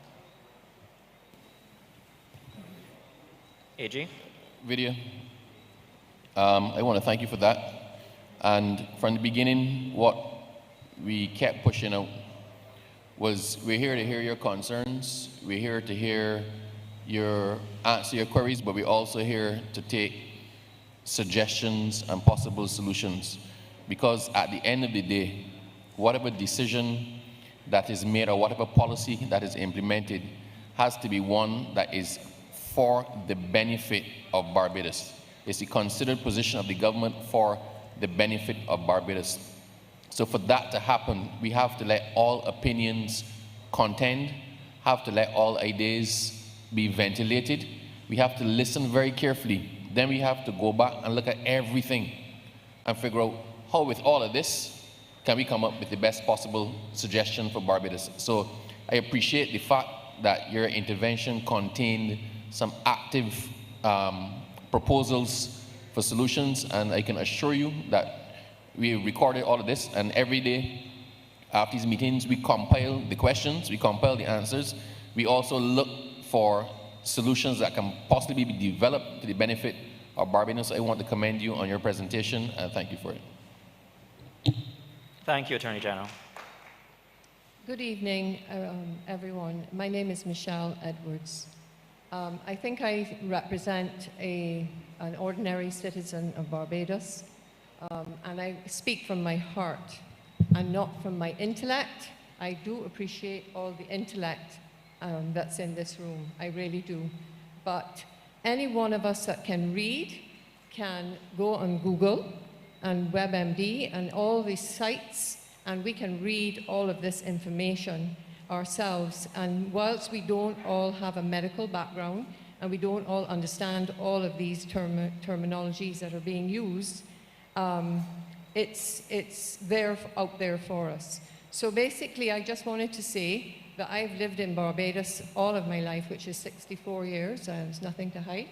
AG? Vidya, I want to thank you for that. And from the beginning, what we kept pushing out was we're here to hear your concerns, we're here to hear answer your queries, but we're also here to take suggestions and possible solutions. Because at the end of the day, whatever decision that is made or whatever policy that is implemented has to be one that is for the benefit of Barbados. It's the considered position of the government for the benefit of Barbados. So for that to happen, we have to let all opinions contend, have to let all ideas be ventilated. We have to listen very carefully. Then we have to go back and look at everything and figure out how with all of this can we come up with the best possible suggestion for Barbados. So I appreciate the fact that your intervention contained some active proposals for solutions, and I can assure you that we recorded all of this, and every day after these meetings we compile the questions, we compile the answers. We also look for solutions that can possibly be developed to the benefit of Barbados. I want to commend you on your presentation and thank you for it. Thank you, Attorney General. Good evening, everyone. My name is Michelle Edwards. I think I represent an ordinary citizen of Barbados, and I speak from my heart and not from my intellect. I do appreciate all the intellect that's in this room, I really do. But any one of us that can read can go on Google and WebMD and all these sites, and we can read all of this information ourselves. And whilst we don't all have a medical background and we don't all understand all of these terminologies that are being used, it's there out there for us. So basically, I just wanted to say that I've lived in Barbados all of my life, which is 64 years. There's nothing to hide.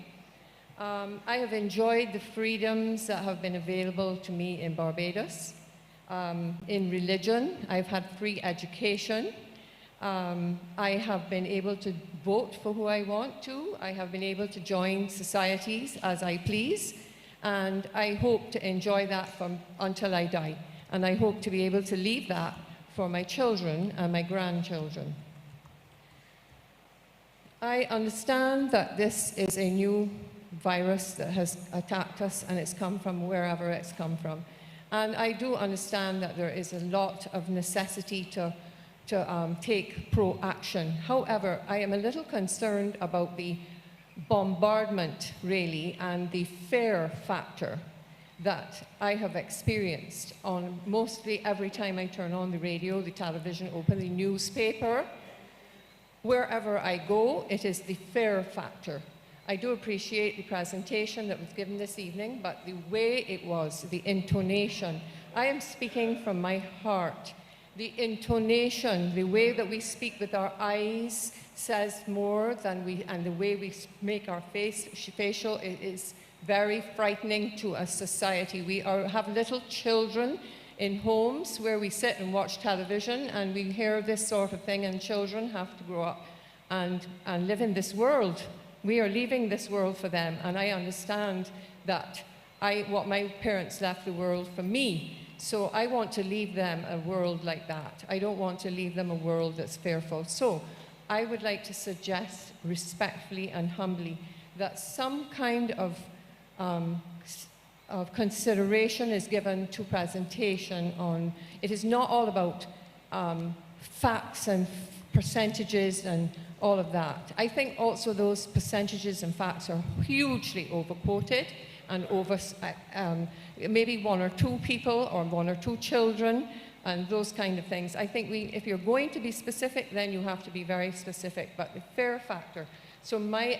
I have enjoyed the freedoms that have been available to me in Barbados. In religion, I've had free education. I have been able to vote for who I want to. I have been able to join societies as I please. And I hope to enjoy that until I die. And I hope to be able to leave that for my children and my grandchildren. I understand that this is a new virus that has attacked us, and it's come from wherever it's come from. And I do understand that there is a lot of necessity to take pro-action. However, I am a little concerned about the bombardment, really, and the fear factor that I have experienced on mostly every time I turn on the radio, the television, open the newspaper. Wherever I go, it is the fear factor. I do appreciate the presentation that was given this evening, but the way it was, the intonation, I am speaking from my heart. The intonation, the way that we speak with our eyes says more than and the way we make our facial is very frightening to a society. We have little children in homes where we sit and watch television and we hear this sort of thing, and children have to grow up and live in this world. We are leaving this world for them, and I understand that what my parents left the world for me. So I want to leave them a world like that. I don't want to leave them a world that's fearful. So I would like to suggest respectfully and humbly that some kind of consideration is given to presentation on, it is not all about facts and percentages and all of that. I think also those percentages and facts are hugely overquoted and maybe one or two people or one or two children and those kind of things. I think if you're going to be specific, then you have to be very specific, but the fair factor. So my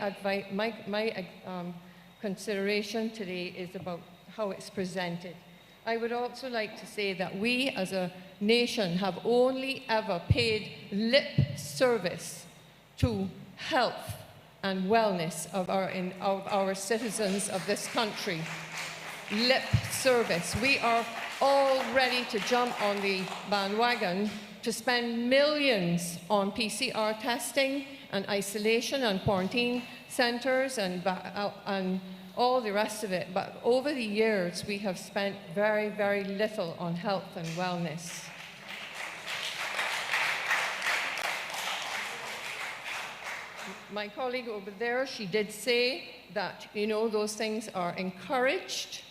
consideration today is about how it's presented. I would also like to say that we as a nation have only ever paid lip service to health and wellness of our citizens of this country. Lip service. We are all ready to jump on the bandwagon to spend millions on PCR testing and isolation and quarantine centers and all the rest of it. But over the years, we have spent very, very little on health and wellness. My colleague over there, she did say that, those things are encouraged,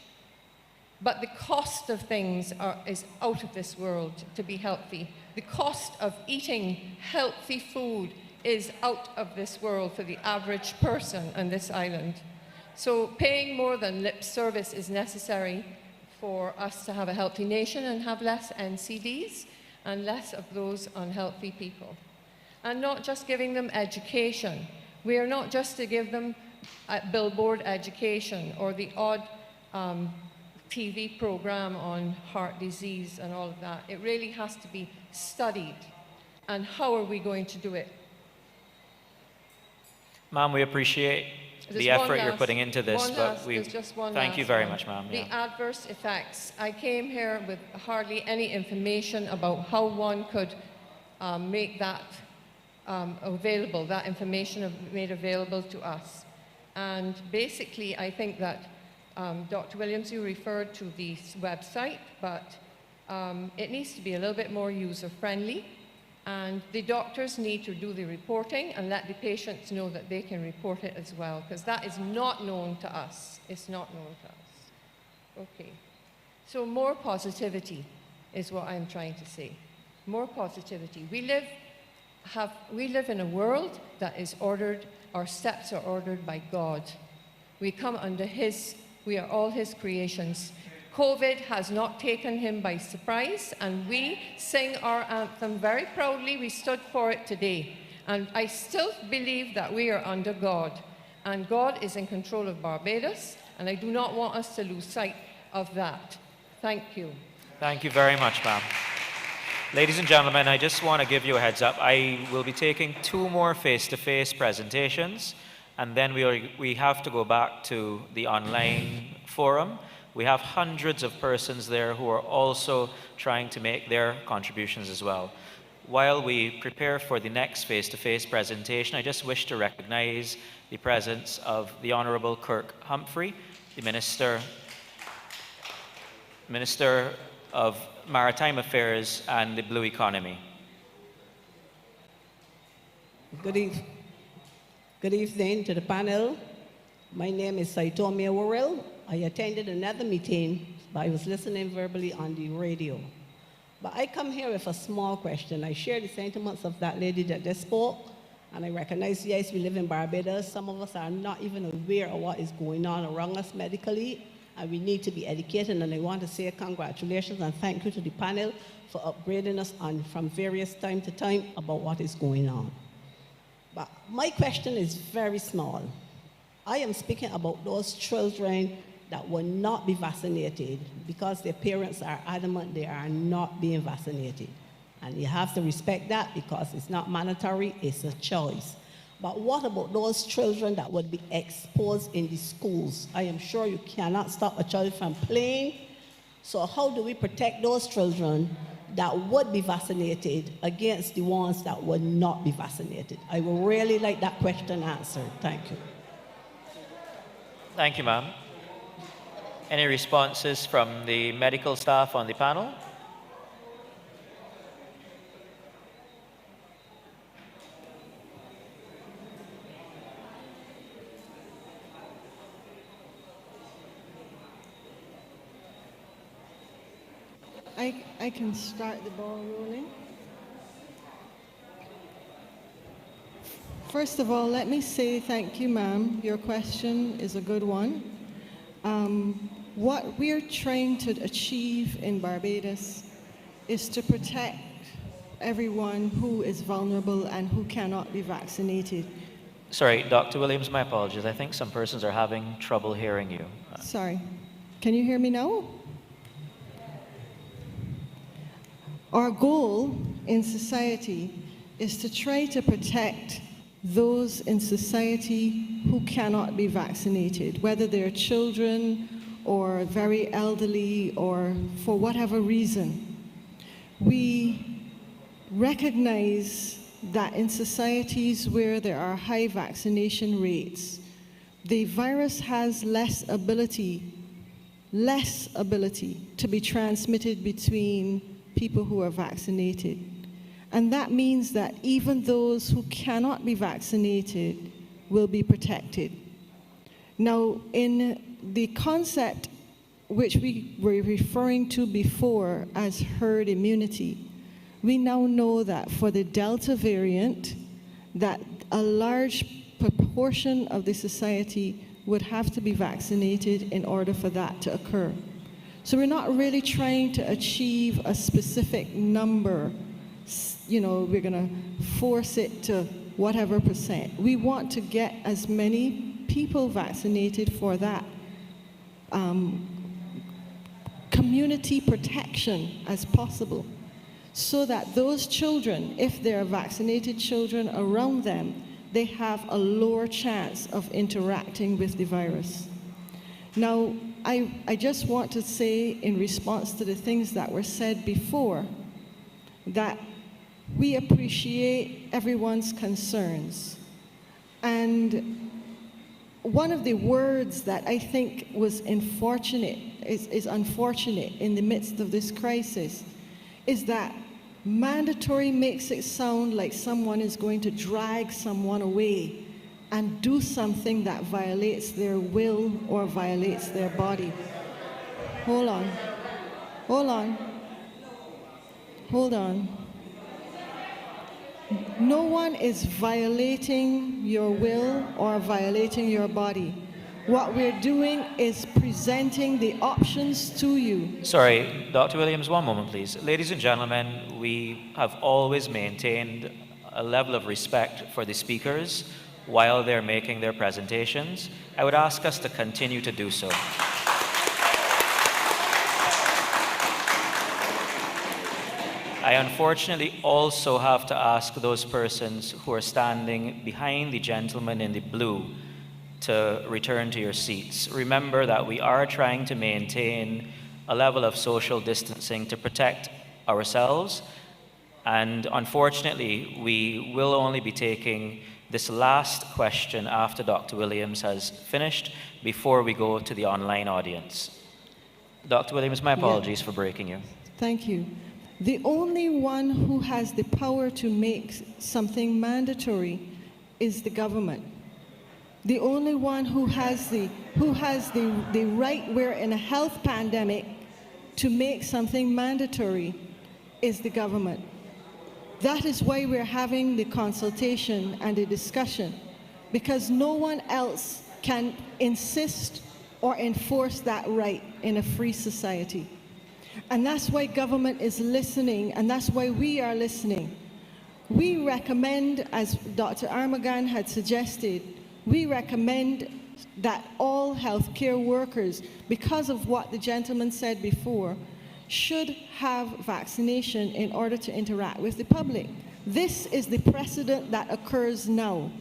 but the cost of things is out of this world to be healthy. The cost of eating healthy food is out of this world for the average person on this island. So paying more than lip service is necessary for us to have a healthy nation and have less NCDs and less of those unhealthy people. And not just giving them education. We are not just to give them a billboard education or the odd TV program on heart disease and all of that. It really has to be studied. And how are we going to do it? Ma'am, we appreciate the effort you're putting into this, but thank you very much, ma'am. The adverse effects. I came here with hardly any information about how one could make that available, that information made available to us. And basically, I think that Dr. Williams, you referred to the website, but it needs to be a little bit more user-friendly. And the doctors need to do the reporting and let the patients know that they can report it as well, because that is not known to us. It's not known to us. Okay. So more positivity is what I'm trying to say. More positivity. We live in a world that is ordered, our steps are ordered by God. We come under we are all His creations. COVID has not taken Him by surprise, and we sing our anthem very proudly. We stood for it today. And I still believe that we are under God, and God is in control of Barbados, and I do not want us to lose sight of that. Thank you. Thank you very much, ma'am. Ladies and gentlemen, I just want to give you a heads up. I will be taking 2 more face-to-face presentations, and then we have to go back to the online forum. We have hundreds of persons there who are also trying to make their contributions as well. While we prepare for the next face-to-face presentation, I just wish to recognize the presence of the Honourable Kirk Humphrey, the Minister of Maritime Affairs and the Blue Economy. Good evening to the panel. My name is Saitomia Worrell. I attended another meeting, but I was listening verbally on the radio. But I come here with a small question. I share the sentiments of that lady that just spoke, and I recognize, yes, we live in Barbados. Some of us are not even aware of what is going on around us medically, and we need to be educated. And I want to say congratulations and thank you to the panel for upgrading us from various time to time about what is going on. But my question is very small. I am speaking about those children that will not be vaccinated because their parents are adamant they are not being vaccinated. And you have to respect that because it's not mandatory, it's a choice. But what about those children that would be exposed in the schools? I am sure you cannot stop a child from playing. So how do we protect those children that would be vaccinated against the ones that would not be vaccinated? I would really like that question answered. Thank you. Thank you, ma'am. Any responses from the medical staff on the panel? I can start the ball rolling. First of all, let me say thank you, ma'am. Your question is a good one. What we're trying to achieve in Barbados is to protect everyone who is vulnerable and who cannot be vaccinated. Sorry, Dr. Williams, my apologies. I think some persons are having trouble hearing you. Sorry. Can you hear me now? Our goal in society is to try to protect those in society who cannot be vaccinated, whether they're children or very elderly or for whatever reason. We recognize that in societies where there are high vaccination rates, the virus has less ability to be transmitted between people who are vaccinated. And that means that even those who cannot be vaccinated will be protected. Now, in the concept which we were referring to before as herd immunity, we now know that for the Delta variant, that a large proportion of the society would have to be vaccinated in order for that to occur. So we're not really trying to achieve a specific number. You know, we're going to force it to whatever percent. We want to get as many people vaccinated for that community protection as possible, so that those children, if there are vaccinated children around them, they have a lower chance of interacting with the virus. Now, I just want to say, in response to the things that were said before, that we appreciate everyone's concerns. And one of the words that I think was unfortunate in the midst of this crisis is that mandatory makes it sound like someone is going to drag someone away and do something that violates their will or violates their body. Hold on. No one is violating your will or violating your body. What we're doing is presenting the options to you. Sorry, Dr. Williams, one moment, please. Ladies and gentlemen, we have always maintained a level of respect for the speakers while they're making their presentations. I would ask us to continue to do so. I unfortunately also have to ask those persons who are standing behind the gentleman in the blue to return to your seats. Remember that we are trying to maintain a level of social distancing to protect ourselves, and unfortunately, we will only be taking this last question after Dr. Williams has finished before we go to the online audience. Dr. Williams, my apologies for breaking you. Thank you. The only one who has the power to make something mandatory is the government. The only one who has the right, we're in a health pandemic, to make something mandatory is the government. That is why we're having the consultation and the discussion, because no one else can insist or enforce that right in a free society. And that's why government is listening, and that's why we are listening. We recommend, as Dr. Armagan had suggested, we recommend that all healthcare workers, because of what the gentleman said before, should have vaccination in order to interact with the public. This is the precedent that occurs now.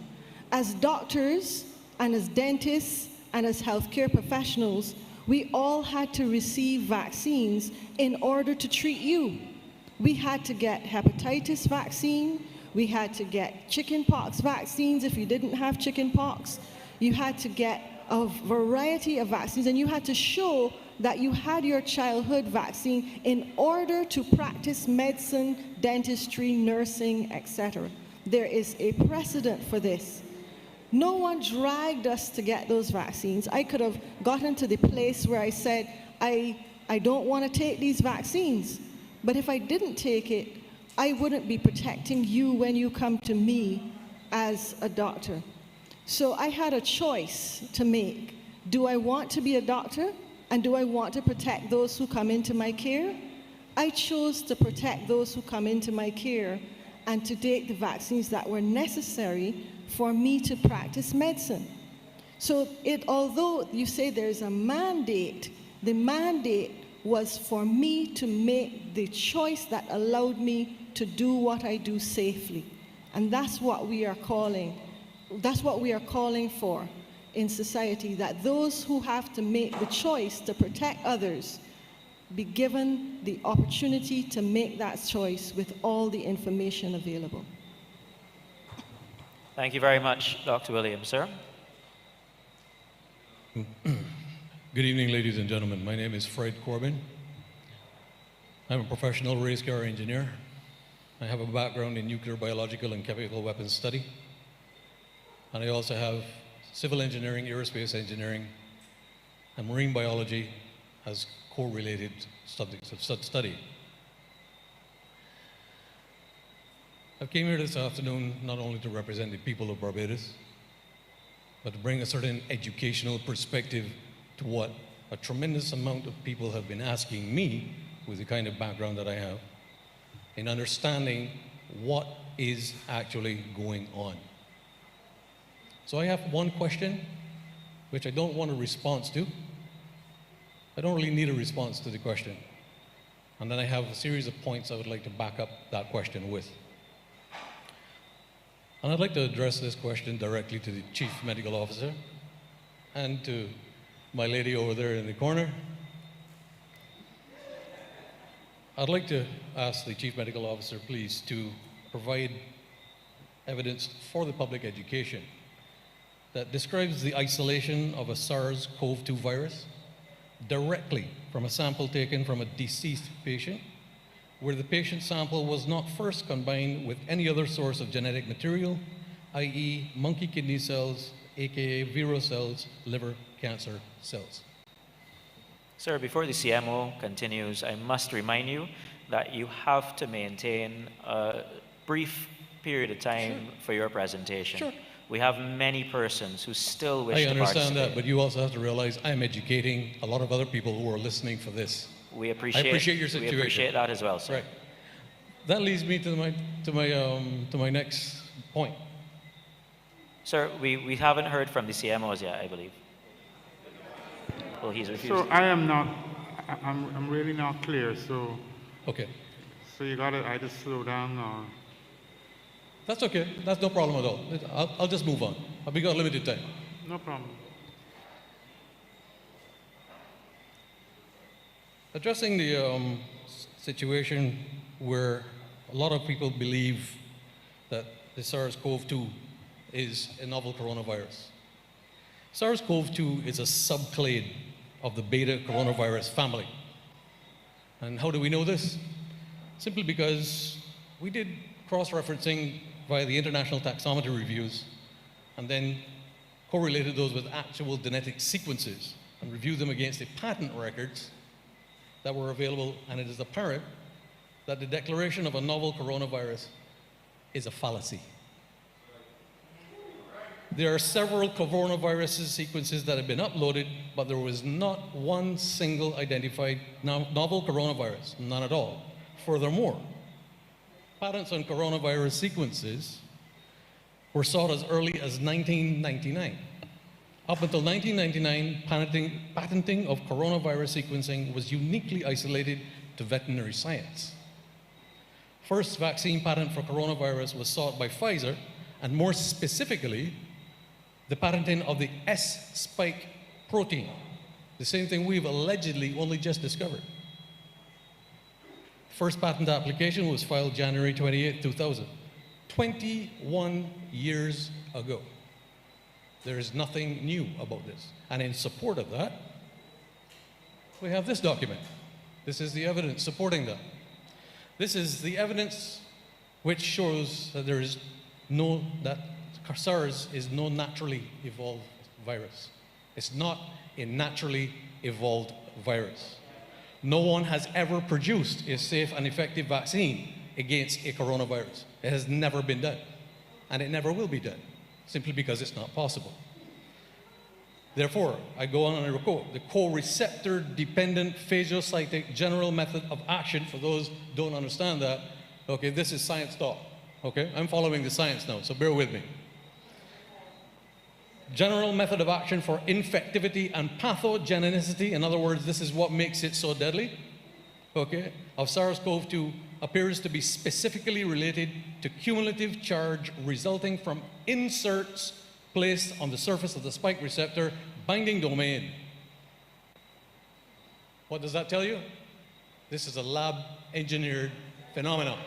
As doctors and as dentists and as healthcare professionals, we all had to receive vaccines in order to treat you. We had to get hepatitis vaccine, we had to get chickenpox vaccines if you didn't have chickenpox, you had to get a variety of vaccines, and you had to show that you had your childhood vaccine in order to practice medicine, dentistry, nursing, etc. There is a precedent for this. No one dragged us to get those vaccines. I could have gotten to the place where I said, I don't want to take these vaccines. But if I didn't take it, I wouldn't be protecting you when you come to me as a doctor. So I had a choice to make. Do I want to be a doctor? And do I want to protect those who come into my care? I chose to protect those who come into my care and to take the vaccines that were necessary for me to practice medicine. So although you say there's a mandate, the mandate was for me to make the choice that allowed me to do what I do safely. And that's what we are calling for in society, that those who have to make the choice to protect others be given the opportunity to make that choice with all the information available. Thank you very much, Dr. Williams, sir. Good evening, ladies and gentlemen. My name is Fred Corbin. I'm a professional race car engineer. I have a background in nuclear, biological, and chemical weapons study. And I also have civil engineering, aerospace engineering, and marine biology as correlated subjects of study. I came here this afternoon not only to represent the people of Barbados, but to bring a certain educational perspective to what a tremendous amount of people have been asking me, with the kind of background that I have, in understanding what is actually going on. So I have one question, which I don't want a response to. I don't really need a response to the question. And then I have a series of points I would like to back up that question with. And I'd like to address this question directly to the Chief Medical Officer and to my lady over there in the corner. I'd like to ask the Chief Medical Officer, please, to provide evidence for the public education that describes the isolation of a SARS-CoV-2 virus directly from a sample taken from a deceased patient, where the patient sample was not first combined with any other source of genetic material, i.e. monkey kidney cells, aka Vero cells, liver cancer cells. Sir, before the CMO continues, I must remind you that you have to maintain a brief period of time for your presentation. Sure. We have many persons who still wish to participate. I understand that, but you also have to realize I'm educating a lot of other people who are listening for this. I appreciate your situation. We appreciate that as well, sir. Right. That leads me to my next point. Sir, we haven't heard from the CMOs yet, I believe. Well, he's refused. So I'm really not clear, so. Okay. So you gotta either slow down or. That's okay, that's no problem at all. I'll just move on. We got limited time. No problem. Addressing the situation where a lot of people believe that the SARS-CoV-2 is a novel coronavirus. SARS-CoV-2 is a subclade of the beta coronavirus family. And how do we know this? Simply because we did cross-referencing via the international taxonomy reviews and then correlated those with actual genetic sequences and reviewed them against the patent records that were available, and it is apparent that the declaration of a novel coronavirus is a fallacy. There are several coronavirus sequences that have been uploaded, but there was not one single identified novel coronavirus, none at all. Furthermore, patents on coronavirus sequences were sought as early as 1999. Up until 1999, patenting of coronavirus sequencing was uniquely isolated to veterinary science. First vaccine patent for coronavirus was sought by Pfizer, and more specifically, the patenting of the S-spike protein, the same thing we've allegedly only just discovered. First patent application was filed January 28, 2000, 21 years ago. There is nothing new about this. And in support of that, we have this document. This is the evidence supporting that. This is the evidence which shows that that SARS is no naturally evolved virus. It's not a naturally evolved virus. No one has ever produced a safe and effective vaccine against a coronavirus. It has never been done, and it never will be done, simply because it's not possible. Therefore, I go on and I quote, the co-receptor dependent phagocytic general method of action, for those who don't understand that, okay, this is science talk, okay? I'm following the science now, so bear with me. General method of action for infectivity and pathogenicity, in other words, this is what makes it so deadly, okay, of SARS-CoV-2 appears to be specifically related to cumulative charge resulting from inserts placed on the surface of the spike receptor binding domain. What does that tell you? This is a lab-engineered phenomenon.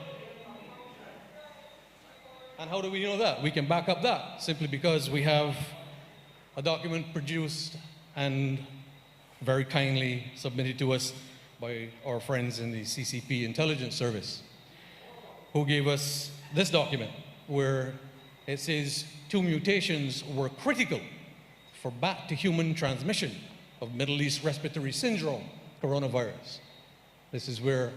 And how do we know that? We can back up that simply because we have a document produced and very kindly submitted to us by our friends in the CCP Intelligence Service, who gave us this document where it says 2 mutations were critical for bat-to-human transmission of Middle East respiratory syndrome coronavirus. This is where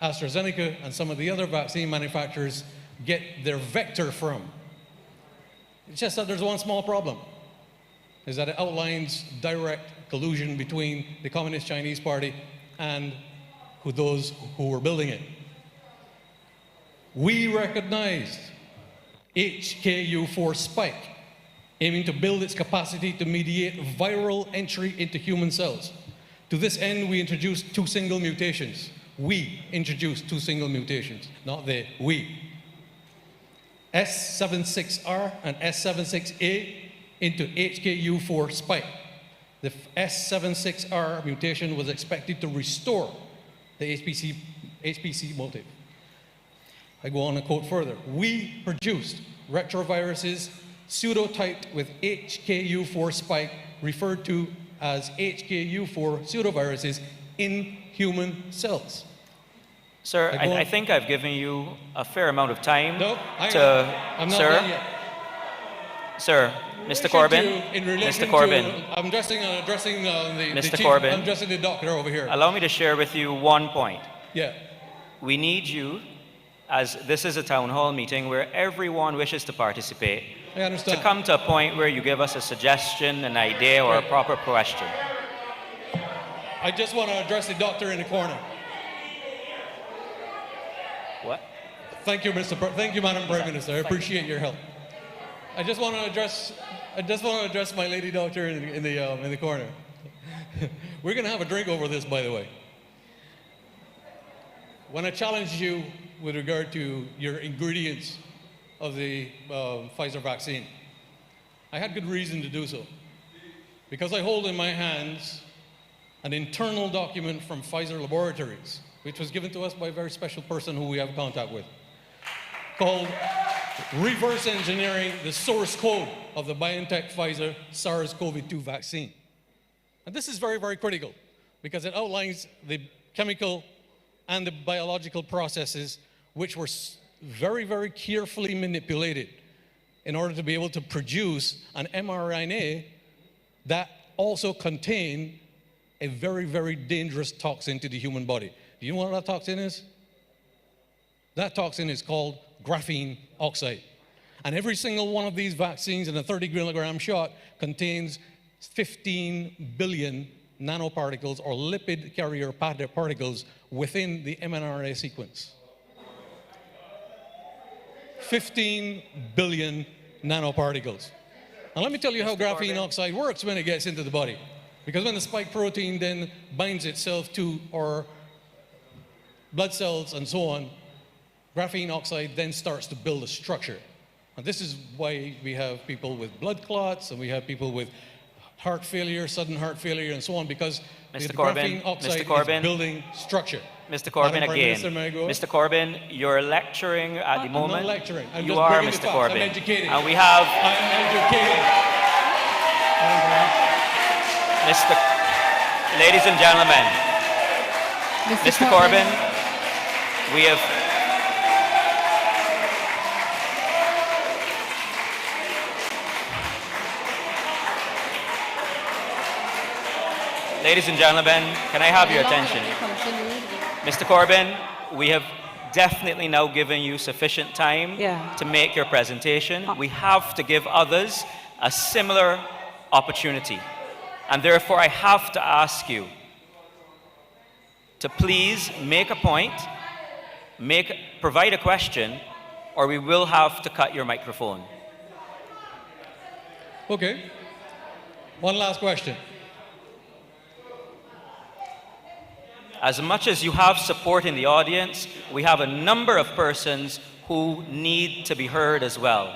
AstraZeneca and some of the other vaccine manufacturers get their vector from. It's just that there's one small problem, is that it outlines direct collusion between the Communist Chinese Party and those who were building it. We recognized HKU4 spike, aiming to build its capacity to mediate viral entry into human cells. To this end, we introduced 2 single mutations. We introduced 2 single mutations, not they, we. S76R and S76A into HKU4 spike. The S76R mutation was expected to restore the HPC motif. I go on and quote further. We produced retroviruses pseudotyped with HKU4 spike, referred to as HKU4 pseudoviruses, in human cells. Sir, I think I've given you a fair amount of time I'm not done yet. Sir, Mr. Corbyn, Mr. Corbyn. I'm addressing Mr. Corbyn. I'm addressing the doctor over here. Allow me to share with you one point. Yeah. We need you, as this is a town hall meeting where everyone wishes to participate, I understand. to come to a point where you give us a suggestion, an idea, or a proper question. I just want to address the doctor in the corner. What? Thank you, Thank you, Madam Prime Minister. I appreciate your help. I just want to address my lady doctor in the corner. We're going to have a drink over this, by the way. When I challenged you with regard to your ingredients of the Pfizer vaccine, I had good reason to do so. Because I hold in my hands an internal document from Pfizer Laboratories, which was given to us by a very special person who we have contact with, called Reverse Engineering the Source Code of the BioNTech Pfizer SARS-CoV-2 vaccine. And this is very, very critical because it outlines the chemical and the biological processes which were very, very carefully manipulated in order to be able to produce an mRNA that also contained a very, very dangerous toxin to the human body. Do you know what that toxin is? That toxin is called graphene oxide. And every single one of these vaccines in a 30-milligram shot contains 15 billion nanoparticles or lipid carrier particles within the mRNA sequence. 15 billion nanoparticles. And let me tell you how graphene oxide works when it gets into the body. Because when the spike protein then binds itself to our blood cells and so on, graphene oxide then starts to build a structure. And this is why we have people with blood clots, and we have people with heart failure, sudden heart failure, and so on, because the graphene oxide is building structure. Mr. Corbyn, again. Mr. Corbyn, you're lecturing at the moment. I'm not lecturing. I'm you just are, bringing Mr. the facts. Corbyn. I'm educated. And we have... I'm educated. Ladies and gentlemen, Mr. Corbyn, we have... Ladies and gentlemen, can I have your attention? Mr. Corbyn, we have definitely now given you sufficient time to make your presentation. We have to give others a similar opportunity. And therefore, I have to ask you to please make a point, provide a question, or we will have to cut your microphone. Okay. One last question. As much as you have support in the audience, we have a number of persons who need to be heard as well.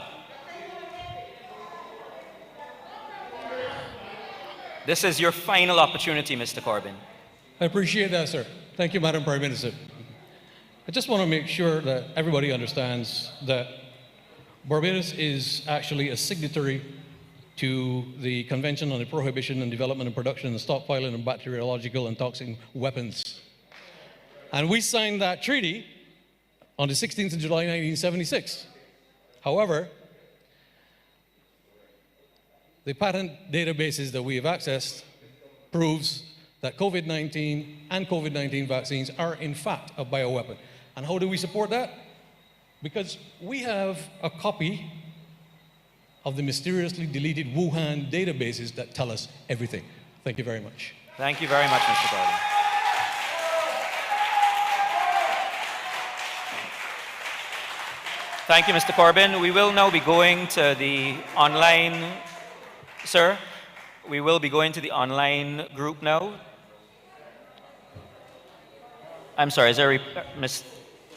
This is your final opportunity, Mr. Corbyn. I appreciate that, sir. Thank you, Madam Prime Minister. I just want to make sure that everybody understands that Barbados is actually a signatory to the Convention on the Prohibition and Development and Production and Stockpiling of Bacteriological and Toxic Weapons. And we signed that treaty on the 16th of July, 1976. However, the patent databases that we have accessed proves that COVID-19 and COVID-19 vaccines are in fact a bioweapon. And how do we support that? Because we have a copy of the mysteriously deleted Wuhan databases that tell us everything. Thank you very much. Thank you very much, Mr. Corbyn. Thank you, Mr. Corbyn. We will now be going to the online, sir, we will be going to the online group now. I'm sorry, is there Ms.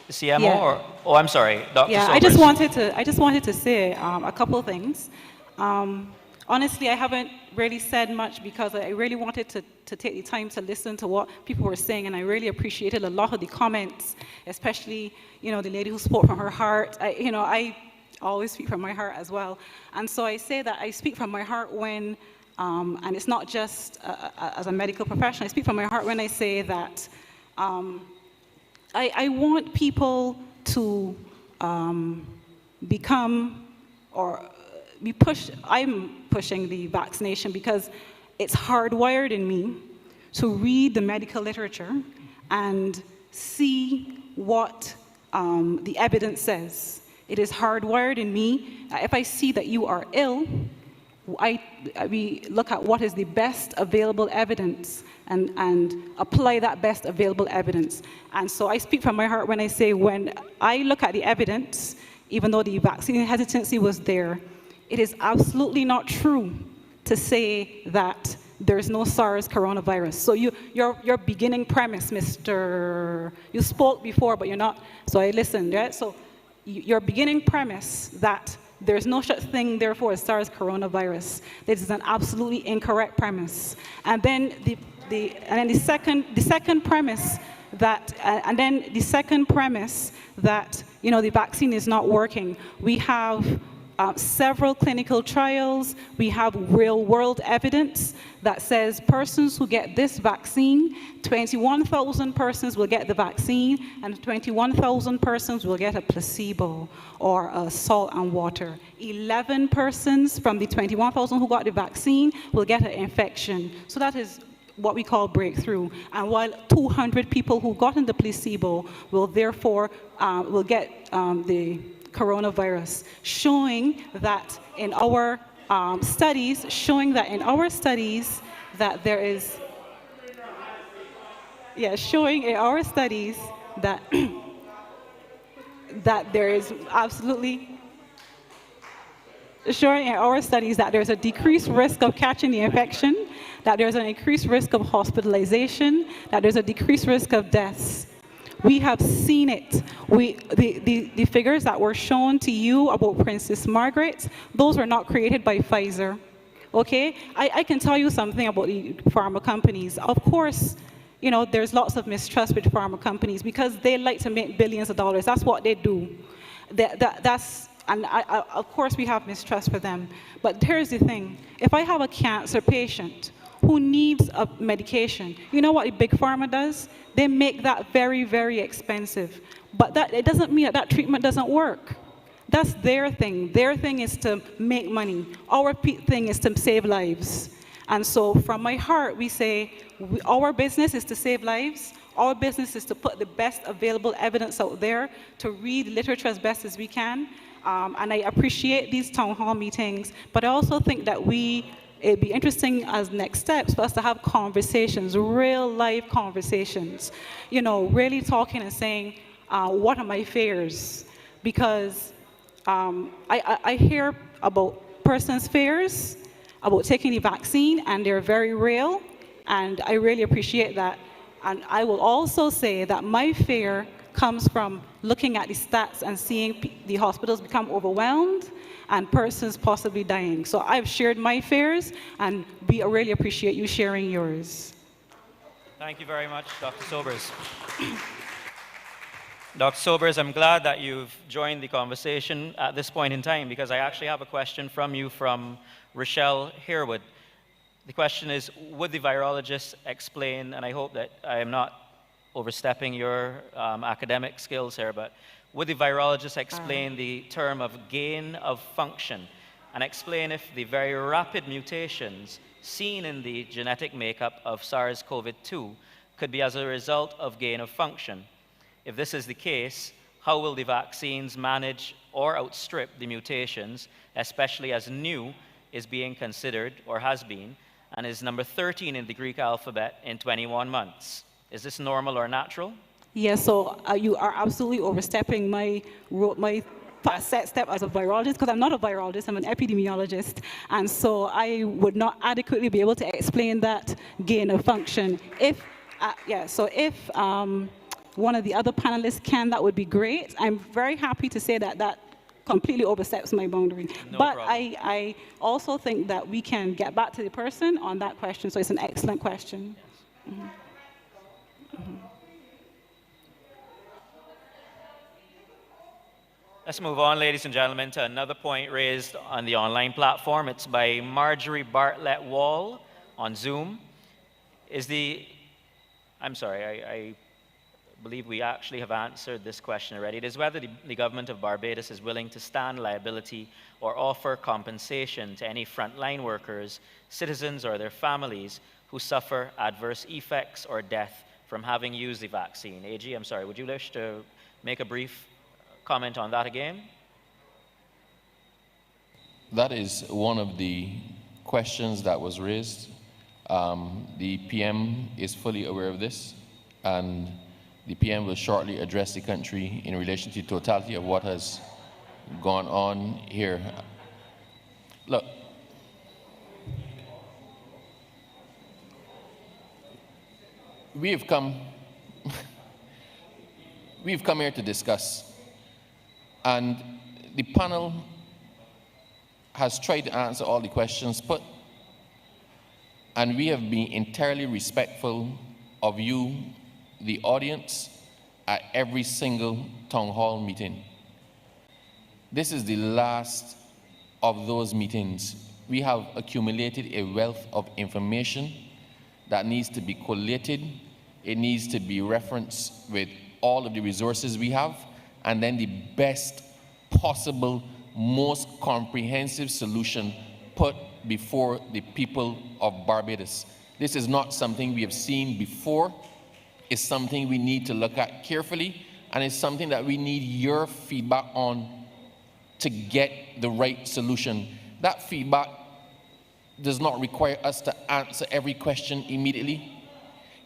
CMO or, oh, I'm sorry, Dr. Yeah, Sobers. I just wanted to say a couple of things. Honestly, I haven't really said much because I really wanted to take the time to listen to what people were saying, and I really appreciated a lot of the comments, especially, you know, the lady who spoke from her heart. I always speak from my heart as well. And so I say that I speak from my heart when, and it's not just as a medical professional, I speak from my heart when I say that I want people to become or be pushed. I'm pushing the vaccination because it's hardwired in me to read the medical literature and see what the evidence says. It is hardwired in me. If I see that you are ill, we look at what is the best available evidence and apply that best available evidence. And so I speak from my heart when I say when I look at the evidence, even though the vaccine hesitancy was there, it is absolutely not true to say that there's no SARS coronavirus. So your beginning premise, Mr. You spoke before, but you're not, so I listened, right? So your beginning premise that there's no such thing, therefore, as SARS coronavirus. This is an absolutely incorrect premise. And then the second premise that, you know, the vaccine is not working. We have several clinical trials. We have real-world evidence that says persons who get this vaccine, 21,000 persons will get the vaccine, and 21,000 persons will get a placebo or a salt and water. 11 persons from the 21,000 who got the vaccine will get an infection. So that is what we call breakthrough. And while 200 people who got in the placebo will therefore will get the coronavirus, showing that in our studies that there is, showing in our studies that that there is absolutely, showing in our studies that there's a decreased risk of catching the infection, that there's an increased risk of hospitalization, that there's a decreased risk of deaths. We have seen it. The figures that were shown to you about Princess Margaret, those were not created by Pfizer. Okay? I can tell you something about the pharma companies. Of course, you know, there's lots of mistrust with pharma companies because they like to make billions of dollars. That's what they do. Of course, we have mistrust for them. But here's the thing. If I have a cancer patient who needs a medication, you know what the big pharma does? They make that very, very expensive. But it doesn't mean that treatment doesn't work. That's their thing. Their thing is to make money. Our thing is to save lives. And so from my heart, we say, our business is to save lives. Our business is to put the best available evidence out there, to read literature as best as we can. And I appreciate these town hall meetings, but I also think that it'd be interesting as next steps for us to have conversations, real life conversations. You know, really talking and saying, what are my fears? Because I hear about persons' fears about taking the vaccine, and they're very real, and I really appreciate that. And I will also say that my fear comes from looking at the stats and seeing the hospitals become overwhelmed and persons possibly dying. So I've shared my fears, and we really appreciate you sharing yours. Thank you very much, Dr. Sobers. Dr. Sobers, I'm glad that you've joined the conversation at this point in time, because I actually have a question from you from Rochelle Harewood. The question is, would the virologist explain, and I hope that I am not overstepping your academic skills here, but would the virologist explain the term of gain of function and explain if the very rapid mutations seen in the genetic makeup of SARS-CoV-2 could be as a result of gain of function? If this is the case, how will the vaccines manage or outstrip the mutations, especially as new is being considered, or has been, and is number 13 in the Greek alphabet in 21 months? Is this normal or natural? Yes, so you are absolutely overstepping my set step as a virologist, because I'm not a virologist, I'm an epidemiologist, and so I would not adequately be able to explain that gain of function. If one of the other panelists can, that would be great. I'm very happy to say that that completely oversteps my boundary. No but problem. I also think that we can get back to the person on that question, so it's an excellent question. Yes. Mm-hmm. Mm-hmm. Let's move on, ladies and gentlemen, to another point raised on the online platform. It's by Marjorie Bartlett Wall on Zoom. I'm sorry, I believe we actually have answered this question already. It is whether the government of Barbados is willing to stand liability or offer compensation to any frontline workers, citizens, or their families who suffer adverse effects or death from having used the vaccine. AG, I'm sorry, would you wish to make a brief comment on that again? That is one of the questions that was raised. The PM is fully aware of this, and the PM will shortly address the country in relation to the totality of what has gone on here. Look, we've come here to discuss, and the panel has tried to answer all the questions put, and we have been entirely respectful of you, the audience, at every single town hall meeting. This is the last of those meetings. We have accumulated a wealth of information that needs to be collated. It needs to be referenced with all of the resources we have, and then the best possible, most comprehensive solution put before the people of Barbados. This is not something we have seen before. It's something we need to look at carefully, and it's something that we need your feedback on to get the right solution. That feedback does not require us to answer every question immediately.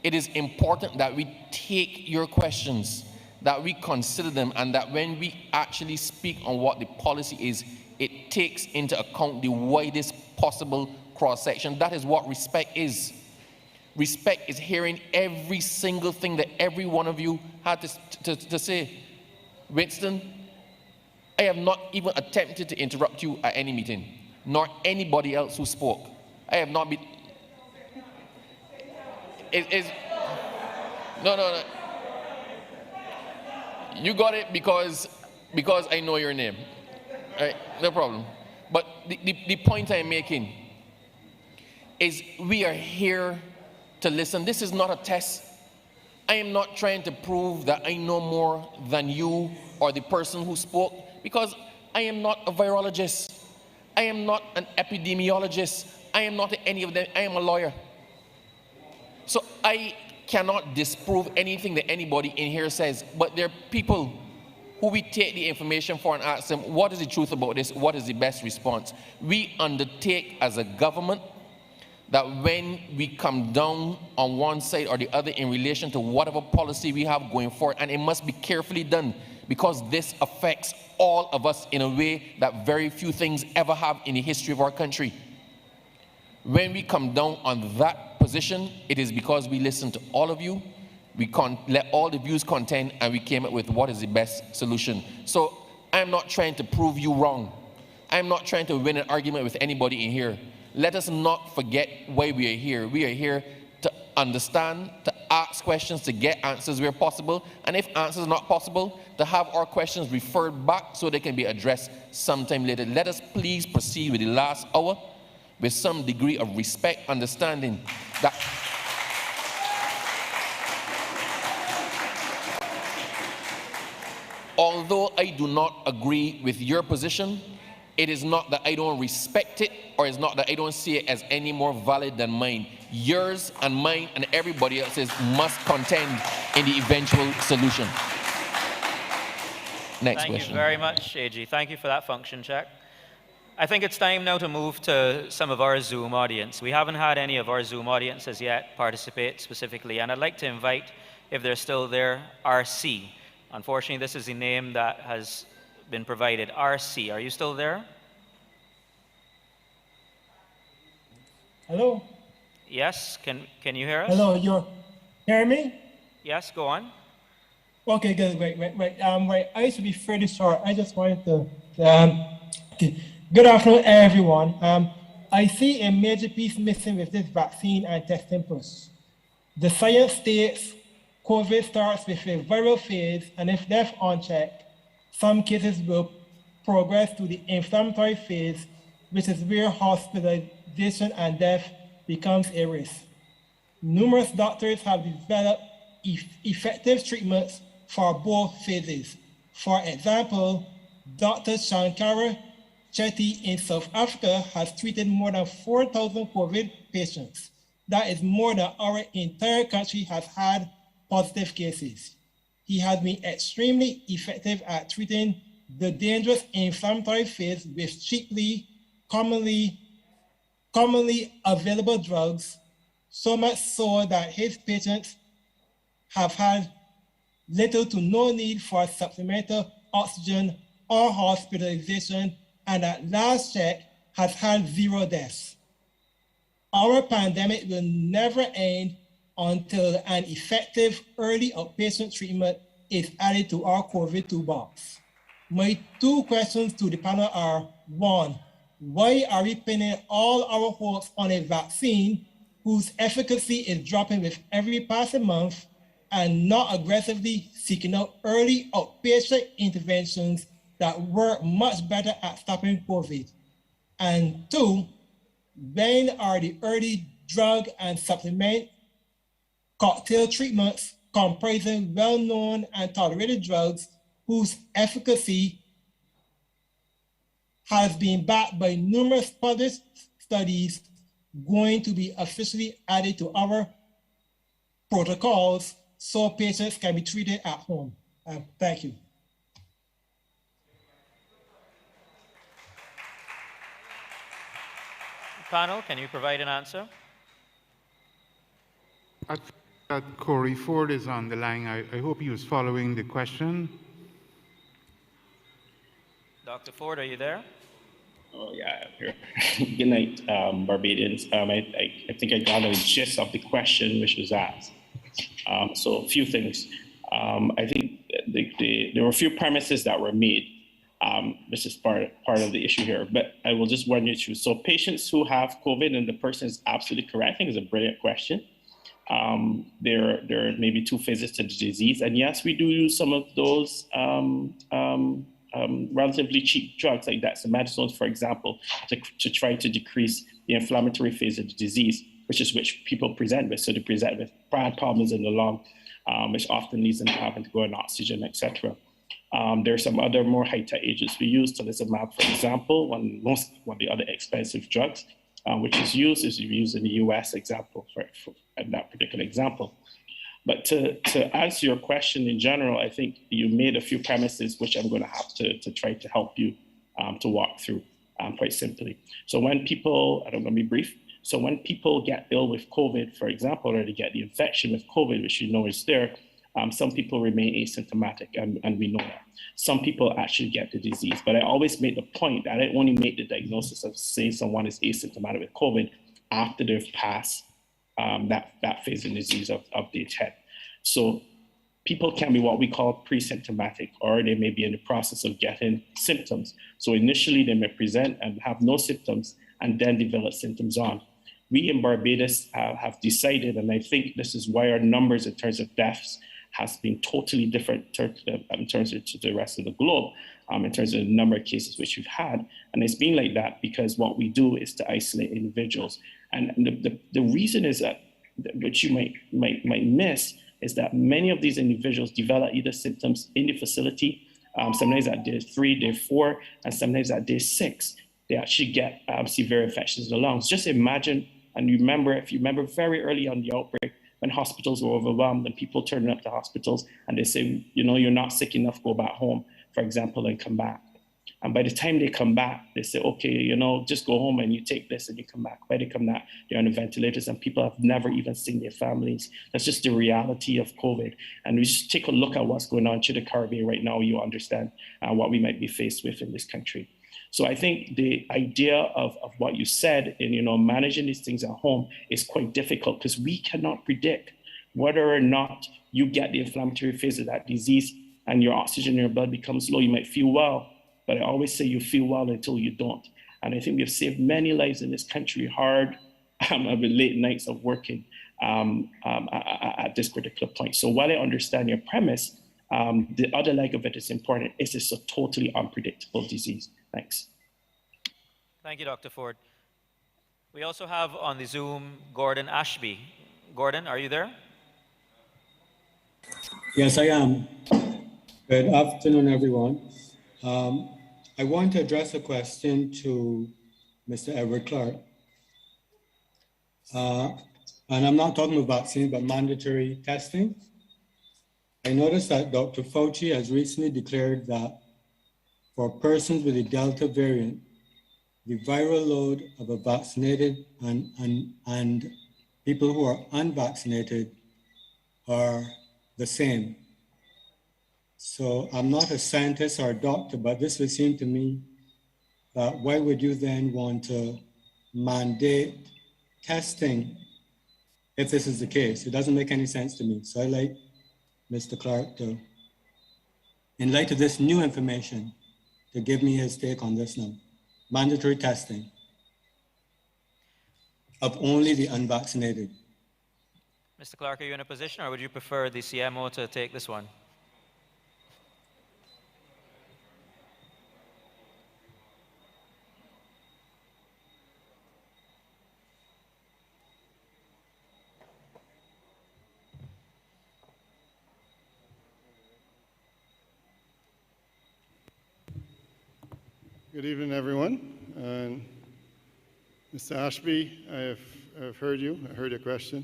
It is important that we take your questions, that we consider them, and that when we actually speak on what the policy is it takes into account the widest possible cross-section. That is what respect is. Respect is hearing every single thing that every one of you had to say. Winston, I have not even attempted to interrupt you at any meeting, nor anybody else who spoke. I have not been... No. You got it because I know your name. All right, no problem. But the point I'm making is we are here to listen. This is not a test. I am not trying to prove that I know more than you or the person who spoke, because I am not a virologist. I am not an epidemiologist. I am not any of them. I am a lawyer. So I cannot disprove anything that anybody in here says, but there are people who we take the information for and ask them, what is the truth about this? What is the best response? We undertake as a government that when we come down on one side or the other in relation to whatever policy we have going forward, and it must be carefully done because this affects all of us in a way that very few things ever have in the history of our country. When we come down on that position, it is because we listen to all of you, we let all the views contend, and we came up with what is the best solution. So I'm not trying to prove you wrong. I'm not trying to win an argument with anybody in here. Let us not forget why we are here. We are here to understand, to ask questions, to get answers where possible, and if answers are not possible, to have our questions referred back so they can be addressed sometime later. Let us please proceed with the last hour with some degree of respect, understanding that although I do not agree with your position, it is not that I don't respect it, or it's not that I don't see it as any more valid than mine. Yours and mine and everybody else's must contend in the eventual solution. Next question. Thank you very much, AG. Thank you for that function check. I think it's time now to move to some of our Zoom audience. We haven't had any of our Zoom audiences yet participate specifically, and I'd like to invite, if they're still there, RC. Unfortunately, this is the name that has been provided. RC, are you still there? Hello? Yes, can you hear us? Hello, you hear me? Yes, go on. Okay, good, right. I used to be fairly short. I just wanted to, okay. Good afternoon, everyone. I see a major piece missing with this vaccine and testing push. The science states COVID starts with a viral phase, and if left unchecked, some cases will progress to the inflammatory phase, which is where hospitalization and death becomes a risk. Numerous doctors have developed effective treatments for both phases. For example, Dr. Shankara Chetty in South Africa has treated more than 4,000 COVID patients. That is more than our entire country has had positive cases. He has been extremely effective at treating the dangerous inflammatory phase with cheaply, commonly available drugs, so much so that his patients have had little to no need for supplemental oxygen or hospitalization, and at last check has had 0 deaths. Our pandemic will never end until an effective early outpatient treatment is added to our COVID toolbox. My 2 questions to the panel are, 1, why are we pinning all our hopes on a vaccine whose efficacy is dropping with every passing month and not aggressively seeking out early outpatient interventions that work much better at stopping COVID? And 2, when are the early drug and supplement cocktail treatments comprising well-known and tolerated drugs whose efficacy has been backed by numerous published studies going to be officially added to our protocols so patients can be treated at home? Thank you. Panel, can you provide an answer? I think that Corey Ford is on the line. I hope he was following the question. Dr. Ford, are you there? Oh, yeah, here. Good night, Barbadians. I think I got a gist of the question which was asked. So a few things. I think there were a few premises that were made. This is part of the issue here, but I will just run you through. So patients who have COVID, and the person is absolutely correct, I think it's a brilliant question. There may be two phases to the disease, and yes, we do use some of those relatively cheap drugs like dexamethasones, for example, to try to decrease the inflammatory phase of the disease, which people present with. So they present with bad problems in the lung, which often leads them to having to go on oxygen, etc. There are some other more high-tech agents we use, tocilizumab, for example, one of the other expensive drugs, which is used in the US example for that particular example. But to answer your question in general, I think you made a few premises which I'm going to have to try to help you to walk through quite simply. So when people, I'm going to be brief. So when people get ill with COVID, for example, or they get the infection with COVID, which you know is there, some people remain asymptomatic, and we know that. Some people actually get the disease, but I always make the point that I only make the diagnosis of saying someone is asymptomatic with COVID after they've passed that phase of disease of day 10. So people can be what we call pre-symptomatic, or they may be in the process of getting symptoms. So initially they may present and have no symptoms and then develop symptoms on. We in Barbados have decided, and I think this is why our numbers in terms of deaths has been totally different in terms of to the rest of the globe, in terms of the number of cases which we've had. And it's been like that because what we do is to isolate individuals. And the reason is that, which you might miss, is that many of these individuals develop either symptoms in the facility, sometimes at day 3, day 4, and sometimes at day 6, they actually get severe infections in the lungs. Just imagine, and if you remember very early on the outbreak, when hospitals were overwhelmed and people turning up to hospitals and they say, you're not sick enough, go back home, for example, and come back. And by the time they come back, they say, okay, just go home and you take this and you come back. By the time that they're on the ventilators and people have never even seen their families. That's just the reality of COVID. And we just take a look at what's going on to the Caribbean right now, you understand what we might be faced with in this country. So I think the idea of what you said in managing these things at home is quite difficult because we cannot predict whether or not you get the inflammatory phase of that disease and your oxygen in your blood becomes low. You might feel well, but I always say you feel well until you don't. And I think we've saved many lives in this country hard with late nights of working at this particular point. So while I understand your premise, the other leg of it is important. It's a totally unpredictable disease. Thanks. Thank you, Dr. Ford. We also have on the Zoom Gordon Ashby. Gordon, are you there? Yes, I am. Good afternoon, everyone. I want to address a question to Mr. Edward Clark. And I'm not talking about vaccines, but mandatory testing. I noticed that Dr. Fauci has recently declared that for persons with the Delta variant, the viral load of a vaccinated and people who are unvaccinated are the same. So I'm not a scientist or a doctor, but this would seem to me that why would you then want to mandate testing if this is the case? It doesn't make any sense to me. So I'd like Mr. Clark to, in light of this new information, to give me his take on this now. Mandatory testing of only the unvaccinated. Mr. Clark, are you in a position, or would you prefer the CMO to take this one? Good evening, everyone. And Mr. Ashby, I've heard you. I heard your question.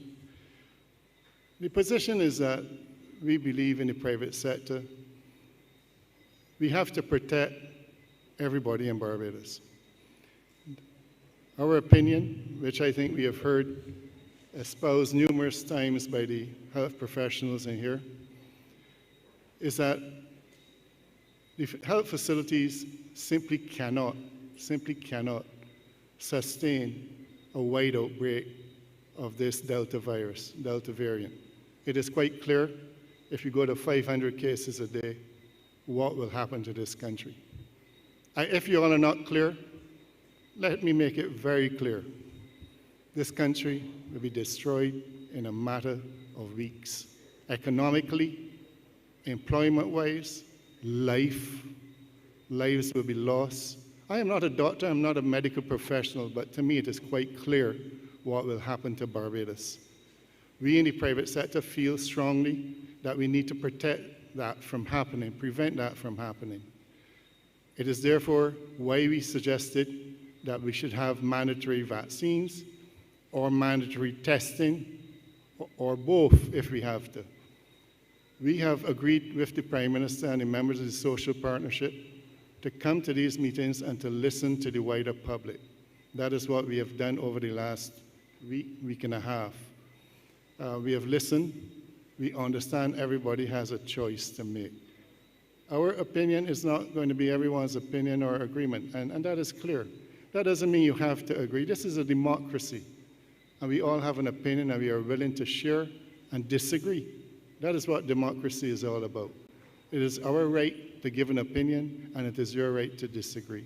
The position is that we believe in the private sector. We have to protect everybody in Barbados. Our opinion, which I think we have heard espoused numerous times by the health professionals in here, is that the health facilities simply cannot simply cannot sustain a wide outbreak of this Delta virus, Delta variant. It is quite clear, if you go to 500 cases a day, what will happen to this country. If you all are not clear, let me make it very clear. This country will be destroyed in a matter of weeks. Economically, employment-wise, lives will be lost. I am not a doctor, I'm not a medical professional, but to me it is quite clear what will happen to Barbados. We in the private sector feel strongly that we need to protect that from happening, prevent that from happening. It is therefore why we suggested that we should have mandatory vaccines or mandatory testing, or both if we have to. We have agreed with the Prime Minister and the members of the social partnership to come to these meetings and to listen to the wider public. That is what we have done over the last week and a half. We have listened. We understand everybody has a choice to make. Our opinion is not going to be everyone's opinion or agreement, and that is clear. That doesn't mean you have to agree. This is a democracy, and we all have an opinion, and we are willing to share and disagree. That is what democracy is all about. It is our right to give an opinion, and it is your right to disagree.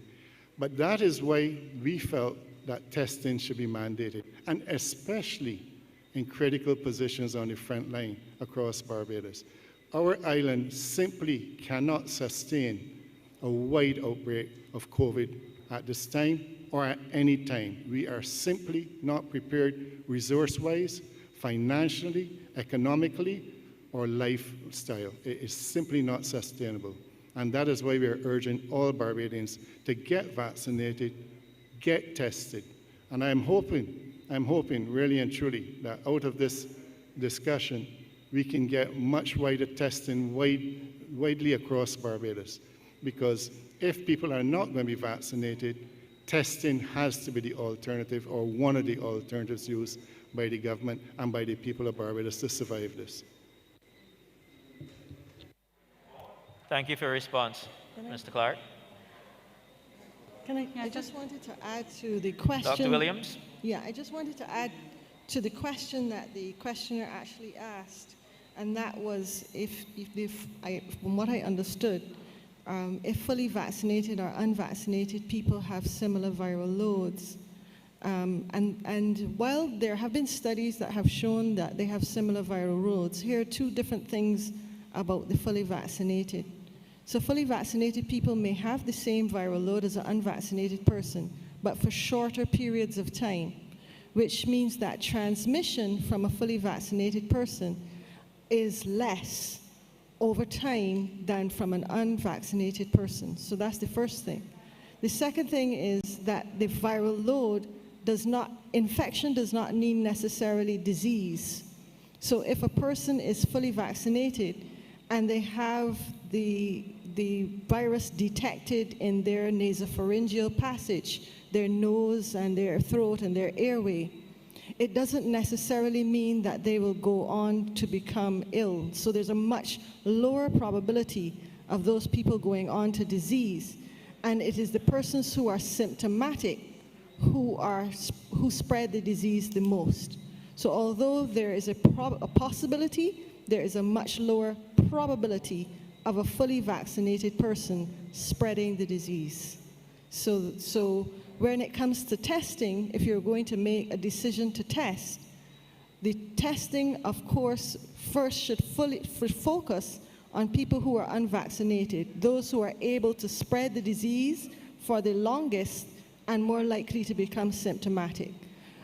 But that is why we felt that testing should be mandated, and especially in critical positions on the front line across Barbados. Our island simply cannot sustain a wide outbreak of COVID at this time or at any time. We are simply not prepared resource-wise, financially, economically, or lifestyle. It is simply not sustainable. And that is why we are urging all Barbadians to get vaccinated, get tested. And I'm hoping really and truly that out of this discussion, we can get much wider testing widely across Barbados. Because if people are not going to be vaccinated, testing has to be the alternative, or one of the alternatives used by the government and by the people of Barbados to survive this. Thank you for your response, Mr. Clark. I just wanted to add to the question. Dr. Williams? Yeah, I just wanted to add to the question that the questioner actually asked, and that was from what I understood, if fully vaccinated or unvaccinated people have similar viral loads. And while there have been studies that have shown that they have similar viral loads, here are two different things about the fully vaccinated. So fully vaccinated people may have the same viral load as an unvaccinated person, but for shorter periods of time, which means that transmission from a fully vaccinated person is less over time than from an unvaccinated person. So that's the first thing. The second thing is that the viral load infection does not mean necessarily disease. So if a person is fully vaccinated and they have the virus detected in their nasopharyngeal passage, their nose and their throat and their airway, it doesn't necessarily mean that they will go on to become ill. So there's a much lower probability of those people going on to disease. And it is the persons who are symptomatic who spread the disease the most. So although there is a possibility, there is a much lower probability of a fully vaccinated person spreading the disease. So when it comes to testing, if you're going to make a decision to test, the testing, of course, first should focus on people who are unvaccinated, those who are able to spread the disease for the longest and more likely to become symptomatic.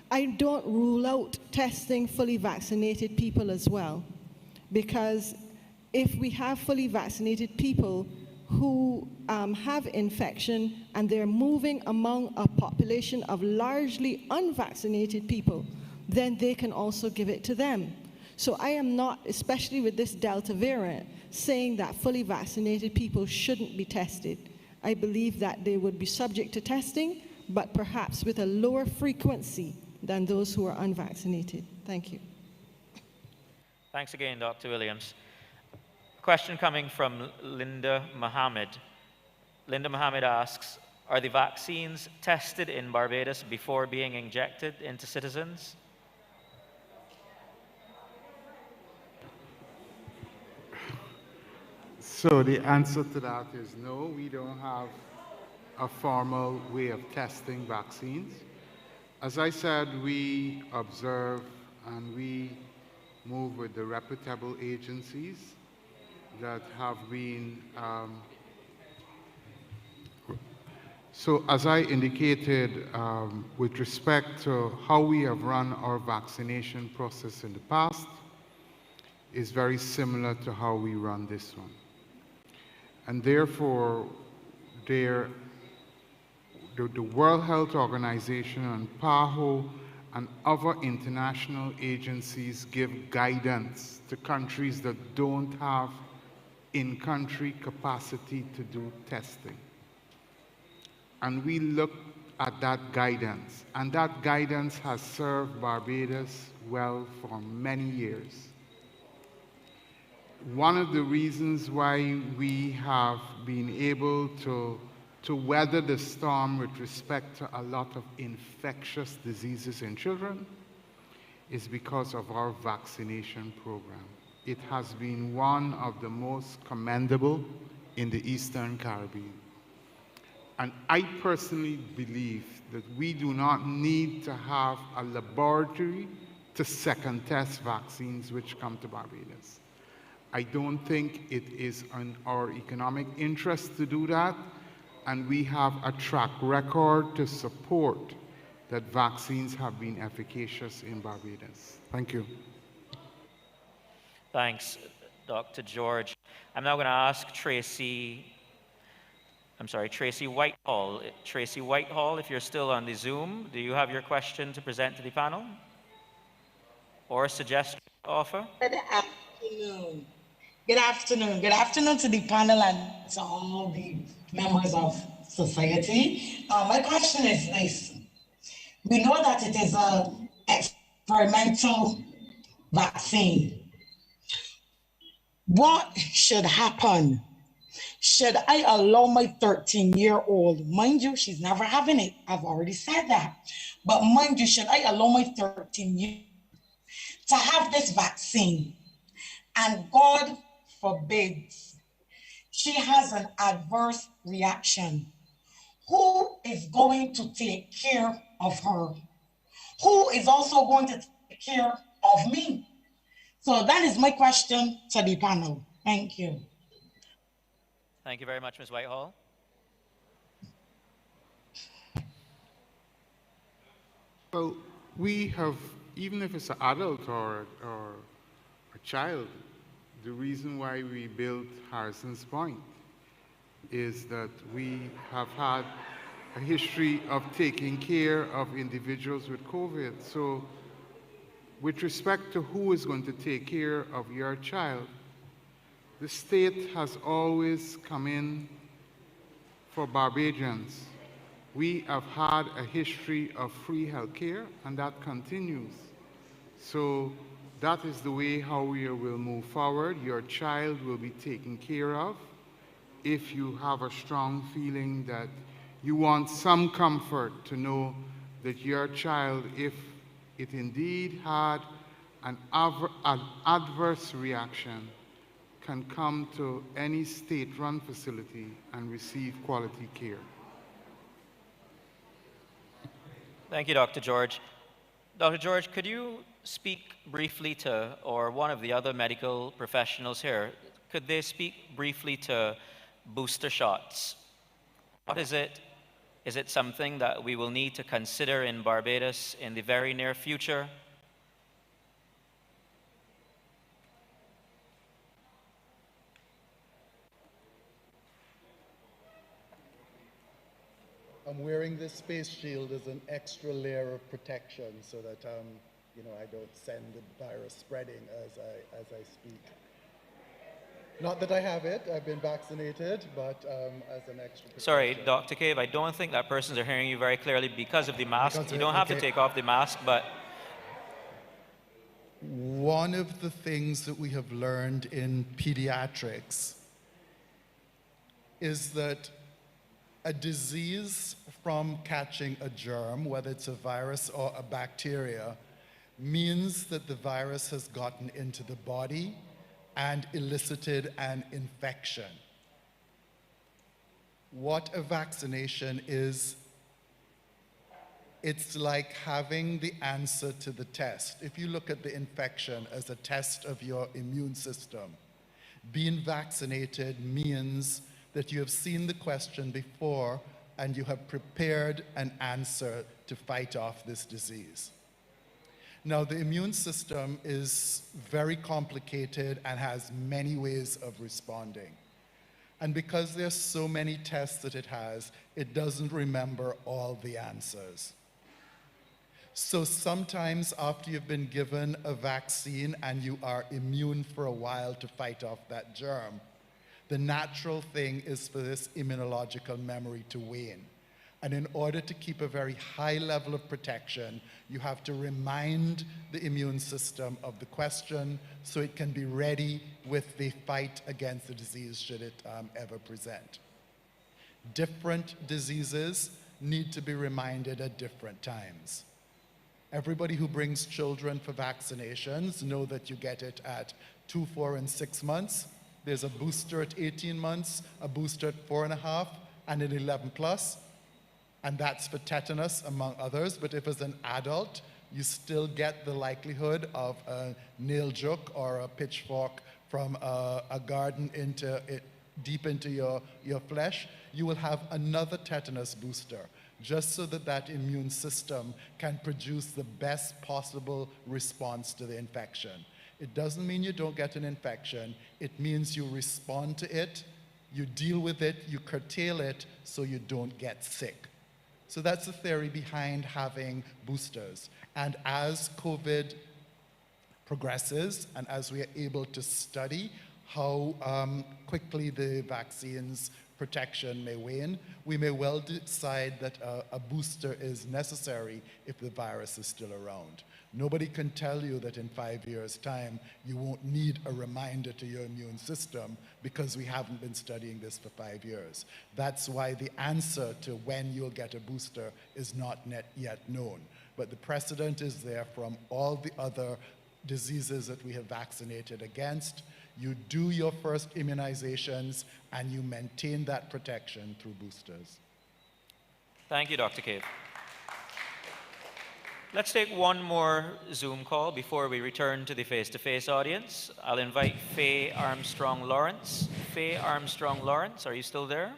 I don't rule out testing fully vaccinated people as well, because if we have fully vaccinated people who have infection and they're moving among a population of largely unvaccinated people, then they can also give it to them. So I am not, especially with this Delta variant, saying that fully vaccinated people shouldn't be tested. I believe that they would be subject to testing, but perhaps with a lower frequency than those who are unvaccinated. Thank you. Thanks again, Dr. Williams. Question coming from Linda Mohammed. Linda Mohammed asks, Are the vaccines tested in Barbados before being injected into citizens? So the answer to that is no, we don't have a formal way of testing vaccines. As I said, we observe and we move with the reputable agencies that have been so as I indicated, with respect to how we have run our vaccination process in the past, is very similar to how we run this one. And therefore, the World Health Organization and PAHO and other international agencies give guidance to countries that don't have in-country capacity to do testing. And we look at that guidance, and that guidance has served Barbados well for many years. One of the reasons why we have been able to weather the storm with respect to a lot of infectious diseases in children is because of our vaccination program. It has been one of the most commendable in the Eastern Caribbean. And I personally believe that we do not need to have a laboratory to second test vaccines which come to Barbados. I don't think it is in our economic interest to do that, and we have a track record to support that vaccines have been efficacious in Barbados. Thank you. Thanks, Dr. George. I'm now going to ask Tracy Whitehall. Tracy Whitehall, if you're still on the Zoom, do you have your question to present to the panel? Or a suggestion to offer? Good afternoon. Good afternoon. Good afternoon to the panel and to all the members of society. My question is this. We know that it is an experimental vaccine. What should happen? Should I allow my 13-year-old, mind you, she's never having it, I've already said that, but mind you, should I allow my 13-year-old to have this vaccine, and God forbids she has an adverse reaction? Who is going to take care of her? Who is also going to take care of me? So that is my question to the panel. Thank you. Thank you very much, Ms. Whitehall. Well, we have, even if it's an adult or a child, the reason why we built Harrison's Point is that we have had a history of taking care of individuals with COVID. So with respect to who is going to take care of your child, the state has always come in for Barbadians. We have had a history of free health care, and that continues. So that is the way how we will move forward. Your child will be taken care of. If you have a strong feeling that you want some comfort to know that your child, if it indeed had an adverse reaction, can come to any state-run facility and receive quality care. Thank you, Dr. George. Dr. George, could you speak briefly to, or one of the other medical professionals here, could they speak briefly to booster shots? What is it? Is it something that we will need to consider in Barbados in the very near future? I'm wearing this face shield as an extra layer of protection so that I don't send the virus spreading as I speak. Not that I have it, I've been vaccinated, but as an extra protection. Sorry, Dr. Cave, I don't think that persons are hearing you very clearly because of the mask. You don't have to take off the mask, but... One of the things that we have learned in pediatrics is that A disease from catching a germ, whether it's a virus or a bacteria, means that the virus has gotten into the body and elicited an infection. What a vaccination is, it's like having the answer to the test. If you look at the infection as a test of your immune system, being vaccinated means that you have seen the question before and you have prepared an answer to fight off this disease. Now, the immune system is very complicated and has many ways of responding. And because there's so many tests that it has, it doesn't remember all the answers. So sometimes after you've been given a vaccine and you are immune for a while to fight off that germ, the natural thing is for this immunological memory to wane. And in order to keep a very high level of protection, you have to remind the immune system of the question so it can be ready with the fight against the disease should it ever present. Different diseases need to be reminded at different times. Everybody who brings children for vaccinations know that you get it at 2, 4, and 6 months. There's a booster at 18 months, a booster at 4.5, and an 11 plus. And that's for tetanus, among others. But if as an adult, you still get the likelihood of a nail joke or a pitchfork from a garden deep into your flesh, you will have another tetanus booster, just so that that immune system can produce the best possible response to the infection. It doesn't mean you don't get an infection. It means you respond to it, you deal with it, you curtail it so you don't get sick. So that's the theory behind having boosters. And as COVID progresses and as we are able to study how quickly the vaccine's protection may wane, we may well decide that a booster is necessary if the virus is still around. Nobody can tell you that in 5 years' time you won't need a reminder to your immune system because we haven't been studying this for 5 years. That's why the answer to when you'll get a booster is not yet known. But the precedent is there from all the other diseases that we have vaccinated against. You do your first immunizations and you maintain that protection through boosters. Thank you, Dr. Cave. Let's take one more Zoom call before we return to the face-to-face audience. I'll invite Faye Armstrong-Lawrence. Faye Armstrong-Lawrence, are you still there?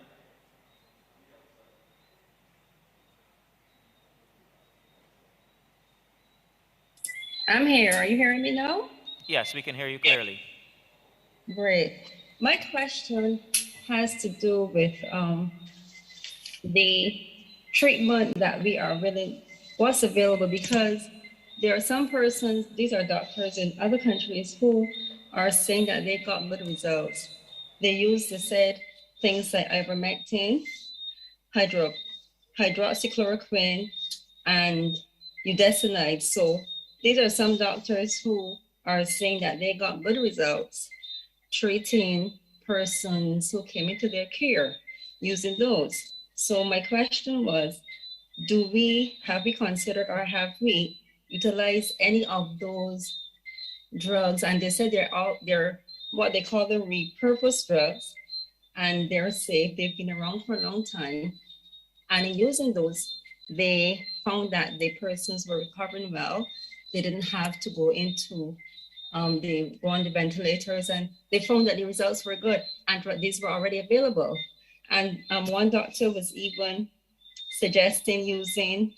I'm here. Are you hearing me now? Yes, we can hear you clearly. Great. My question has to do with the treatment that we are really, what's available, because there are some persons, these are doctors in other countries who are saying that they got good results. They use, they said, things like ivermectin, hydroxychloroquine, and budesonide. So these are some doctors who are saying that they got good results treating persons who came into their care using those. So my question was, have we considered or have we utilized any of those drugs? And they said they're what they call the repurposed drugs, and they're safe. They've been around for a long time. And in using those, they found that the persons were recovering well. They didn't have to go into, they go on the ventilators, and they found that the results were good, and these were already available. And one doctor was even suggesting using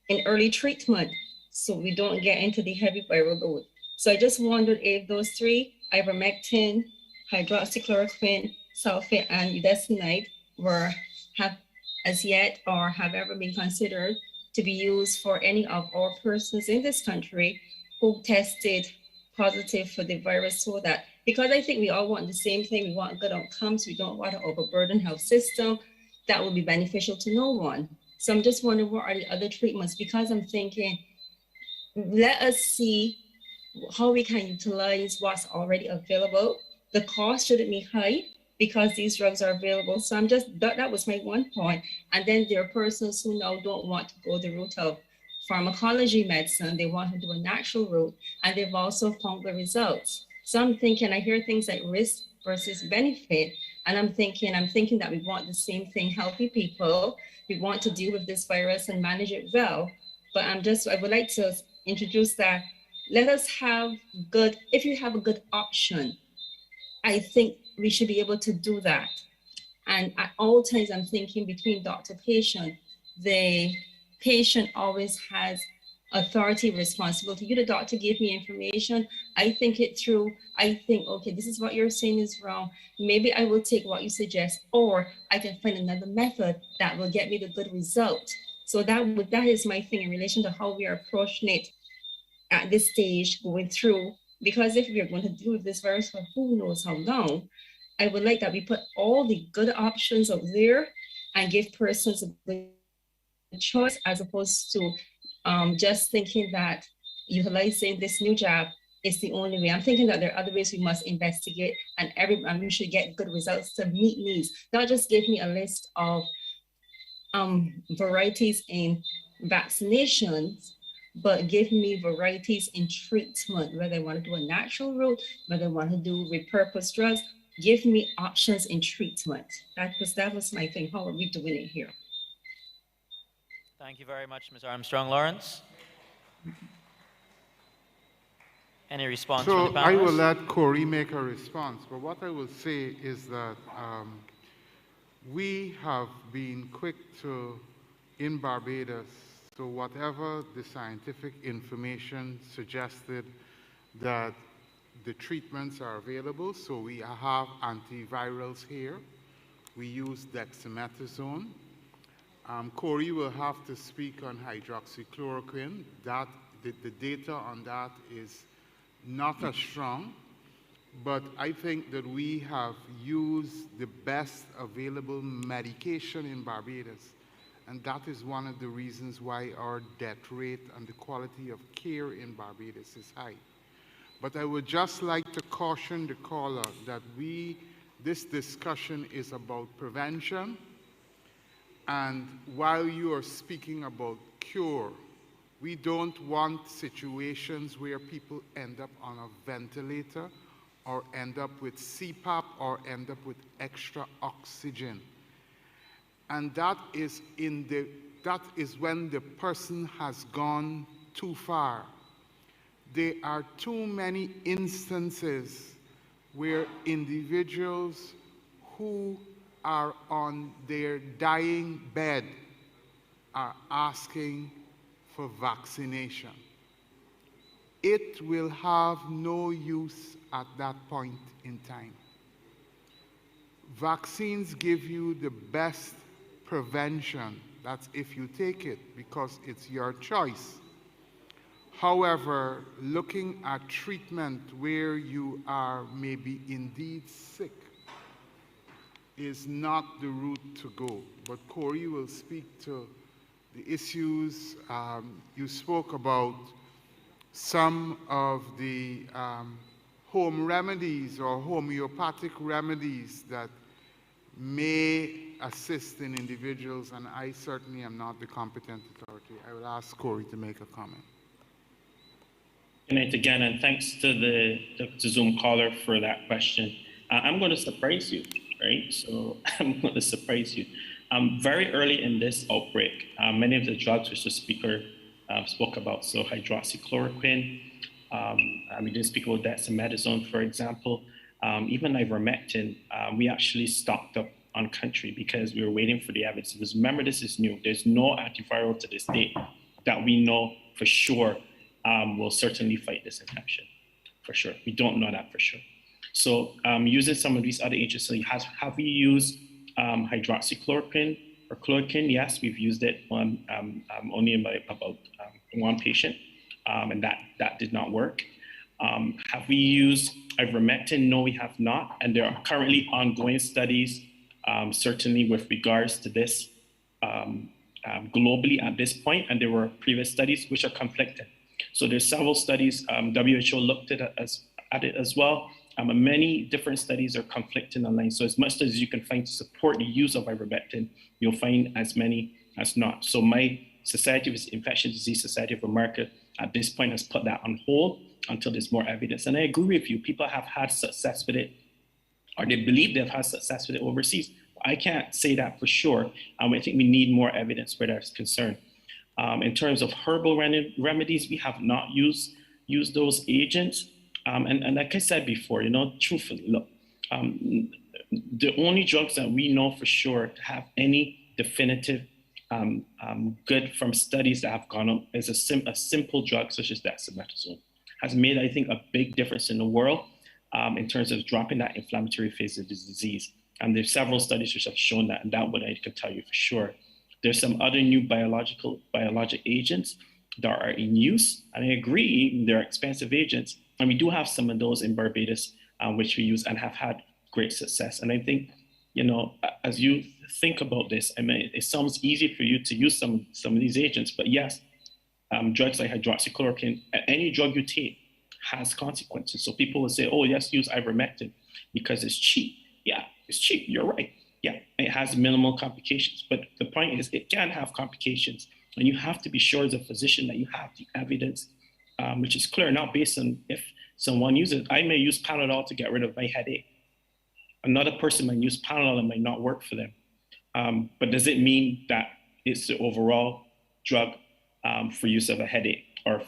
in early treatment so we don't get into the heavy viral load. So I just wondered if those three, ivermectin, hydroxychloroquine, sulfate, and budesonide have as yet or have ever been considered to be used for any of our persons in this country who tested positive for the virus, so that, because I think we all want the same thing, we want good outcomes, we don't want to overburden health system, that will be beneficial to no one. So I'm just wondering what are the other treatments, because I'm thinking, let us see how we can utilize what's already available. The cost shouldn't be high, because these drugs are available. So I'm just, that was my one point. And then there are persons who now don't want to go the route of pharmacology medicine. They want to do a natural route, and they've also found the results. So I'm thinking, I hear things like risk versus benefit, and I'm thinking that we want the same thing, healthy people. We want to deal with this virus and manage it well. But I would like to introduce that. Let us have good, if you have a good option, I think we should be able to do that. And at all times, I'm thinking between doctor-patient, the patient always has authority, responsibility. You, the doctor, gave me information. I think it through. I think, okay, this is what you're saying is wrong. Maybe I will take what you suggest, or I can find another method that will get me the good result. So that is my thing in relation to how we are approaching it at this stage going through. Because if we're going to deal with this virus for who knows how long, I would like that we put all the good options out there and give persons a good choice, as opposed to just thinking that utilizing this new jab is the only way. I'm thinking that there are other ways we must investigate, and we should get good results to meet needs. Not just give me a list of varieties in vaccinations, but give me varieties in treatment, whether I want to do a natural route, whether I want to do repurposed drugs. Give me options in treatment. That was my thing. How are we doing it here? Thank you very much, Ms. Armstrong-Lawrence. Any response from the panelists? I will let Corey make a response, but what I will say is that we have been quick to, in Barbados, so whatever the scientific information suggested that the treatments are available, so we have antivirals here. We use dexamethasone. Corey will have to speak on hydroxychloroquine. The data on that is not as strong, but I think that we have used the best available medication in Barbados, and that is one of the reasons why our death rate and the quality of care in Barbados is high. But I would just like to caution the caller that this discussion is about prevention, and while you are speaking about cure, we don't want situations where people end up on a ventilator or end up with CPAP or end up with extra oxygen. And that is when the person has gone too far. There are too many instances where individuals who are on their dying bed are asking for vaccination. It will have no use at that point in time. Vaccines give you the best prevention. That's if you take it, because it's your choice. However, looking at treatment where you are maybe indeed sick is not the route to go. But Corey will speak to the issues. You spoke about some of the home remedies or homeopathic remedies that may assist in individuals, and I certainly am not the competent authority. I will ask Corey to make a comment. Good night again, and thanks to the Zoom caller for that question. I'm going to surprise you, right? So I'm going to surprise you. Very early in this outbreak, many of the drugs which the speaker spoke about, so hydroxychloroquine, we didn't speak about dexamethasone, for example, even ivermectin, we actually stocked up on country because we were waiting for the evidence. Because remember, this is new. There's no antiviral to this date that we know for sure will certainly fight this infection, for sure. We don't know that for sure. So using some of these other agents, so have we used hydroxychloroquine or chloroquine? Yes, we've used it on only in about one patient, and that did not work. Have we used ivermectin? No, we have not. And there are currently ongoing studies, certainly with regards to this globally at this point, and there were previous studies which are conflicting. So there's several studies, WHO looked at it as well, And many different studies are conflicting online. So as much as you can find to support the use of ivermectin, you'll find as many as not. So my Society of Infectious Disease Society of America at this point has put that on hold until there's more evidence. And I agree with you, people have had success with it, or they believe they've had success with it overseas. I can't say that for sure. I think we need more evidence where that's concerned. In terms of herbal remedies, we have not used those agents. And like I said before, truthfully, look, the only drugs that we know for sure to have any definitive good from studies that have gone up is a simple drug such as dexamethasone. Has made, I think, a big difference in the world in terms of dropping that inflammatory phase of the disease. And there's several studies which have shown that, and that one I can tell you for sure. There's some other new biologic agents that are in use, and I agree, they're expensive agents, and we do have some of those in Barbados, which we use and have had great success. And I think, as you think about this, I mean, it sounds easy for you to use some of these agents, but yes, drugs like hydroxychloroquine, any drug you take has consequences. So people will say, oh, yes, use ivermectin because it's cheap. Yeah, it's cheap, you're right. Yeah, it has minimal complications, but the point is it can have complications, and you have to be sure as a physician that you have the evidence, which is clear, not based on if someone uses. I may use Panadol to get rid of my headache. Another person might use Panadol and might not work for them. But does it mean that it's the overall drug for use of a headache, or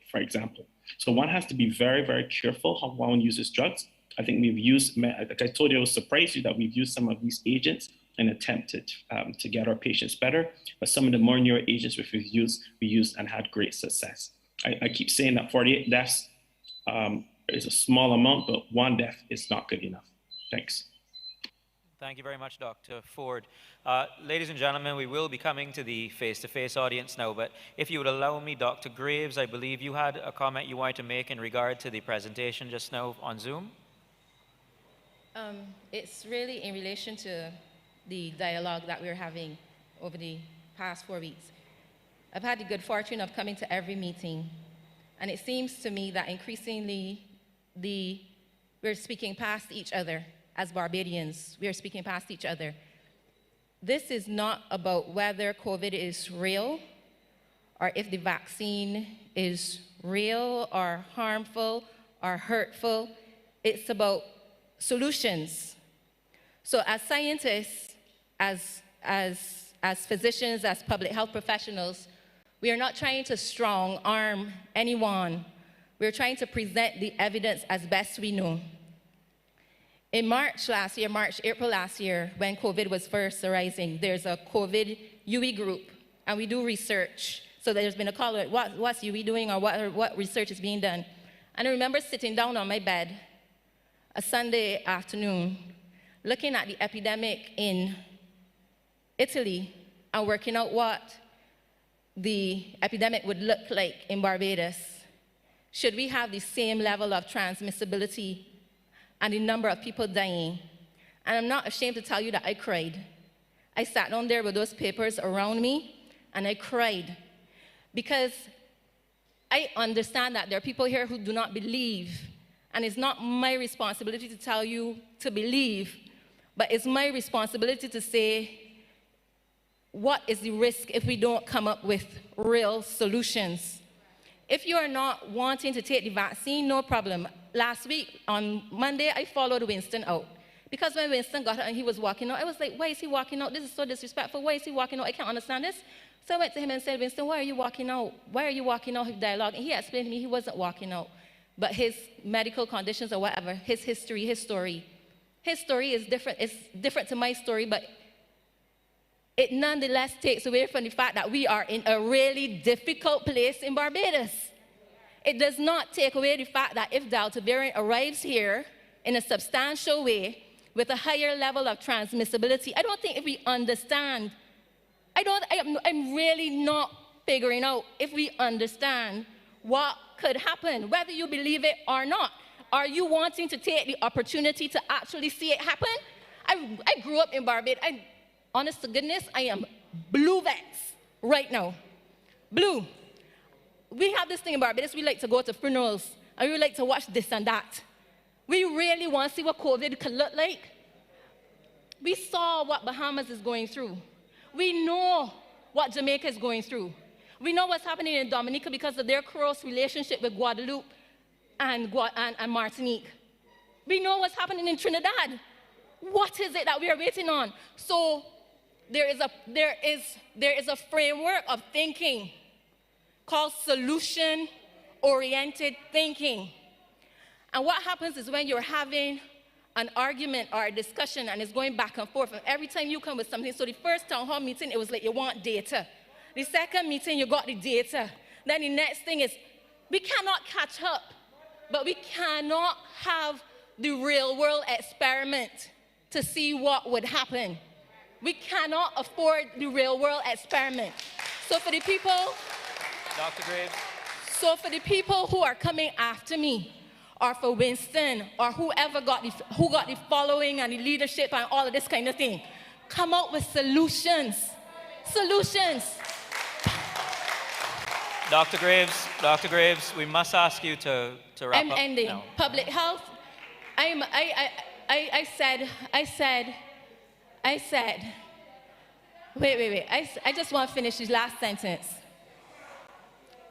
for example? So one has to be very, very careful how one uses drugs. I think we've used, like I told you, I was surprised that we've used some of these agents and attempted to get our patients better. But some of the more newer agents which we used and had great success. I keep saying that 48 deaths is a small amount, but one death is not good enough. Thanks. Thank you very much, Dr. Ford. Ladies and gentlemen, we will be coming to the face-to-face audience now, but if you would allow me, Dr. Graves, I believe you had a comment you wanted to make in regard to the presentation just now on Zoom. It's really in relation to the dialogue that we're having over the past 4 weeks. I've had the good fortune of coming to every meeting, and it seems to me that increasingly we're speaking past each other. As Barbadians, we are speaking past each other. This is not about whether COVID is real or if the vaccine is real or harmful or hurtful. It's about solutions. So as scientists, as physicians, as public health professionals, we are not trying to strong arm anyone. We're trying to present the evidence as best we know. In April last year, when COVID was first arising, there's a COVID UE group, and we do research. So there's been a call, what's UE doing, or what research is being done? And I remember sitting down on my bed a Sunday afternoon, looking at the epidemic in Italy and working out what the epidemic would look like in Barbados. Should we have the same level of transmissibility and the number of people dying? And I'm not ashamed to tell you that I cried. I sat down there with those papers around me, and I cried because I understand that there are people here who do not believe, and it's not my responsibility to tell you to believe, but it's my responsibility to say, what is the risk if we don't come up with real solutions? If you are not wanting to take the vaccine, no problem. Last week, on Monday, I followed Winston out. Because when Winston got out and he was walking out, I was like, why is he walking out? This is so disrespectful. Why is he walking out? I can't understand this. So I went to him and said, Winston, why are you walking out? Why are you walking out of dialogue? And he explained to me he wasn't walking out, but his medical conditions or whatever, his history, his story. His story is different. It's different to my story, but it nonetheless takes away from the fact that we are in a really difficult place in Barbados. It does not take away the fact that if Delta variant arrives here in a substantial way with a higher level of transmissibility, I don't think if we understand, I'm really not figuring out if we understand what could happen, whether you believe it or not. Are you wanting to take the opportunity to actually see it happen? I grew up in Barbados. Honest to goodness, I am blue vexed right now. Blue. We have this thing in Barbados, we like to go to funerals, and we like to watch this and that. We really want to see what COVID could look like. We saw what Bahamas is going through. We know what Jamaica is going through. We know what's happening in Dominica because of their close relationship with Guadeloupe and Martinique. We know what's happening in Trinidad. What is it that we are waiting on? So there is a framework of thinking called solution-oriented thinking. And what happens is when you're having an argument or a discussion and it's going back and forth, and every time you come with something, so the first town hall meeting, it was like you want data. The second meeting, you got the data. Then the next thing is, we cannot catch up, but we cannot have the real world experiment to see what would happen. We cannot afford the real world experiment. So for the people, Dr. Graves. So for the people who are coming after me, or for Winston, or whoever who got the following and the leadership and all of this kind of thing, come up with solutions. Solutions. Dr. Graves, we must ask you to wrap I'm up. ending. No. Public health. I said, wait. I just want to finish this last sentence.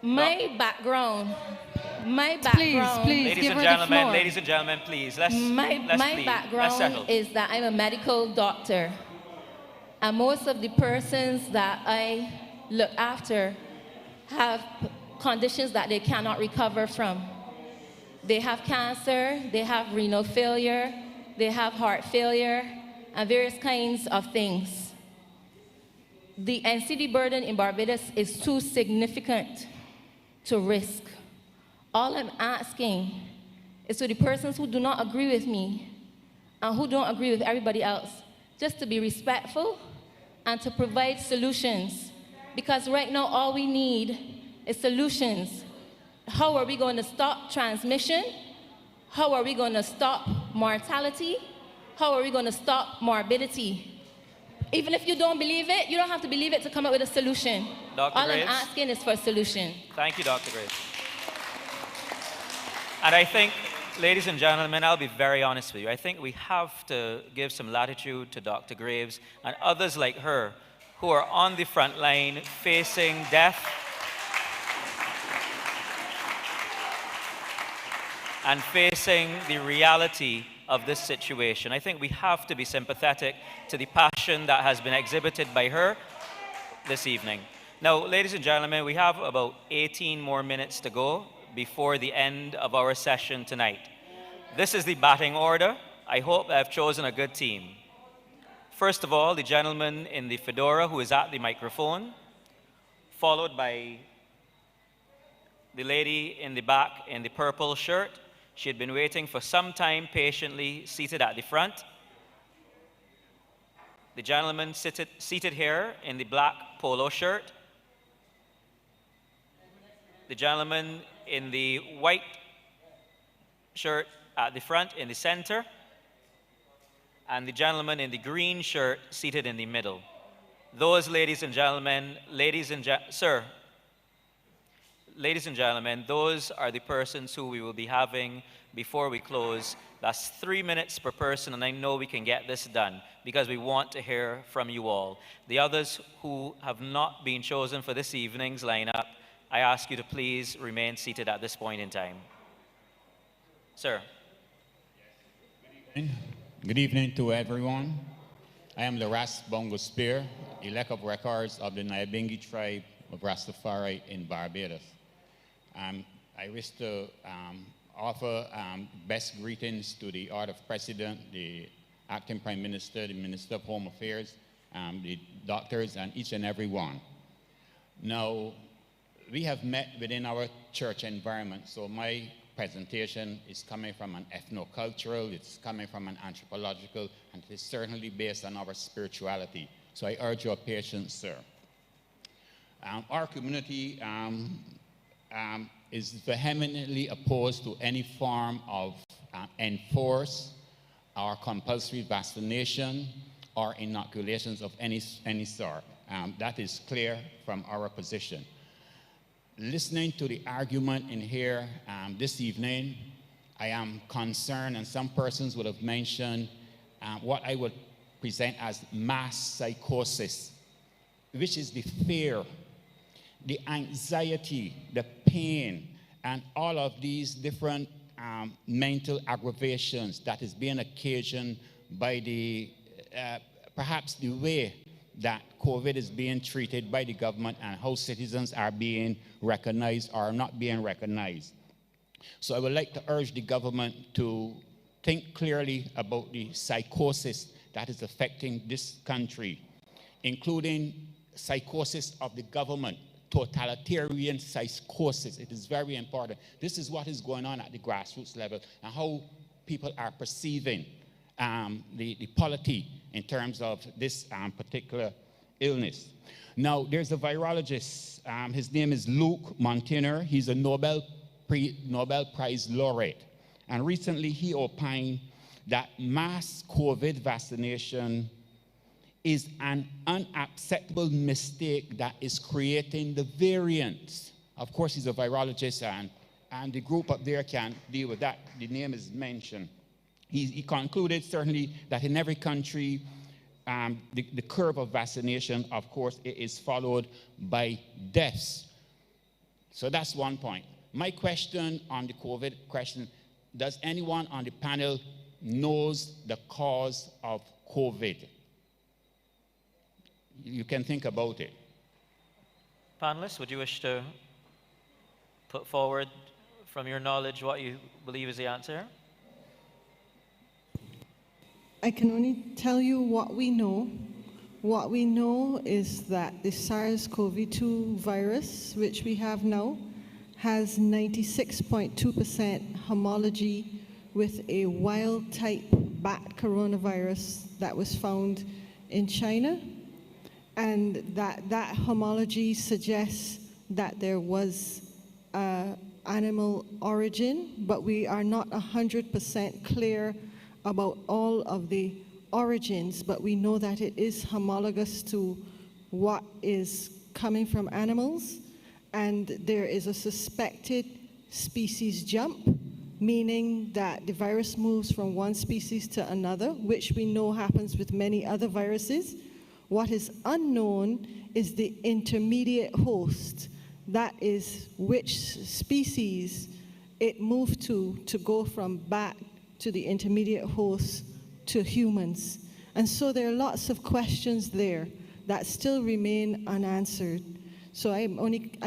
My background. Ladies and gentlemen, please, let's background is that I'm a medical doctor. And most of the persons that I look after have conditions that they cannot recover from. They have cancer, they have renal failure, they have heart failure, and various kinds of things. The NCD burden in Barbados is too significant to risk. All I'm asking is to the persons who do not agree with me and who don't agree with everybody else, just to be respectful and to provide solutions. Because right now, all we need is solutions. How are we going to stop transmission? How are we going to stop mortality? How are we going to stop morbidity? Even if you don't believe it, you don't have to believe it to come up with a solution. Dr. All Graves. I'm asking is for a solution. Thank you, Dr. Graves. And I think, ladies and gentlemen, I'll be very honest with you. I think we have to give some latitude to Dr. Graves and others like her who are on the front line facing death and facing the reality of this situation. I think we have to be sympathetic to the passion that has been exhibited by her this evening. Now, ladies and gentlemen, we have about 18 more minutes to go before the end of our session tonight. This is the batting order. I hope I've chosen a good team. First of all, the gentleman in the fedora who is at the microphone, followed by the lady in the back in the purple shirt. She had been waiting for some time patiently seated at the front. The gentleman seated here in the black polo shirt. The gentleman in the white shirt at the front in the center. And the gentleman in the green shirt seated in the middle. Those, ladies and gentlemen, ladies and gentlemen, those are the persons who we will be having before we close. That's 3 minutes per person, and I know we can get this done because we want to hear from you all. The others who have not been chosen for this evening's lineup, I ask you to please remain seated at this point in time. Sir. Good evening to everyone. I am Laras Bongo Spear, elect of records of the Nyabingi tribe of Rastafari in Barbados. I wish to offer best greetings to the Order of President, the Acting Prime Minister, the Minister of Home Affairs, the doctors, and each and every one. Now, we have met within our church environment, so my presentation is coming from an ethno-cultural, it's coming from an anthropological, and it is certainly based on our spirituality. So I urge your patience, sir. Our community is vehemently opposed to any form of enforced or compulsory vaccination or inoculations of any sort. That is clear from our position. Listening to the argument in here this evening, I am concerned, and some persons would have mentioned what I would present as mass psychosis, which is the fear, the anxiety, the pain, and all of these different mental aggravations that is being occasioned by the, perhaps the way that COVID is being treated by the government and how citizens are being recognized or not being recognized. So I would like to urge the government to think clearly about the psychosis that is affecting this country, including psychosis of the government, totalitarian psychosis. It is very important. This is what is going on at the grassroots level and how people are perceiving the polity in terms of this particular illness. Now, there's a virologist. His name is Luc Montagnier. He's a Nobel Prize laureate. And recently he opined that mass COVID vaccination is an unacceptable mistake that is creating the variants. Of course, he's a virologist, and the group up there can deal with that. The name is mentioned. He concluded certainly that in every country, the curve of vaccination, of course, it is followed by deaths. So that's one point. My question on the COVID question, does anyone on the panel knows the cause of COVID? You can think about it. Panelists, would you wish to put forward from your knowledge what you believe is the answer? I can only tell you what we know. What we know is that the SARS-CoV-2 virus, which we have now, has 96.2% homology with a wild-type bat coronavirus that was found in China, and that homology suggests that there was animal origin, but we are not 100% clear about all of the origins, but we know that it is homologous to what is coming from animals, and there is a suspected species jump, meaning that the virus moves from one species to another, which we know happens with many other viruses. What is unknown is the intermediate host, that is which species it moved to go from bat to the intermediate host to humans. And so there are lots of questions there that still remain unanswered. So I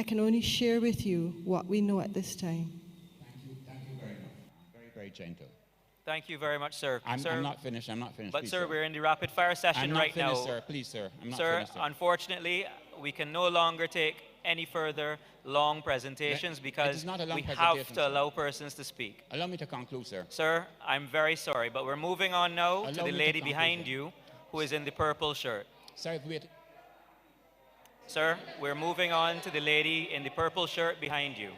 can only share with you what we know at this time. Thank you very much. Very, very gentle. Thank you very much, sir. I'm sir, not finished. But please, sir, we're in the rapid fire session right now. Sir. Please, sir. I'm not sir, finished, sir. Unfortunately, we can no longer take any further long presentations because we have to allow persons to speak. Allow me to conclude, sir. Sir, I'm very sorry, but we're moving on now to the lady behind you who is in the purple shirt. Sir, wait. Sir, we're moving on to the lady in the purple shirt behind you.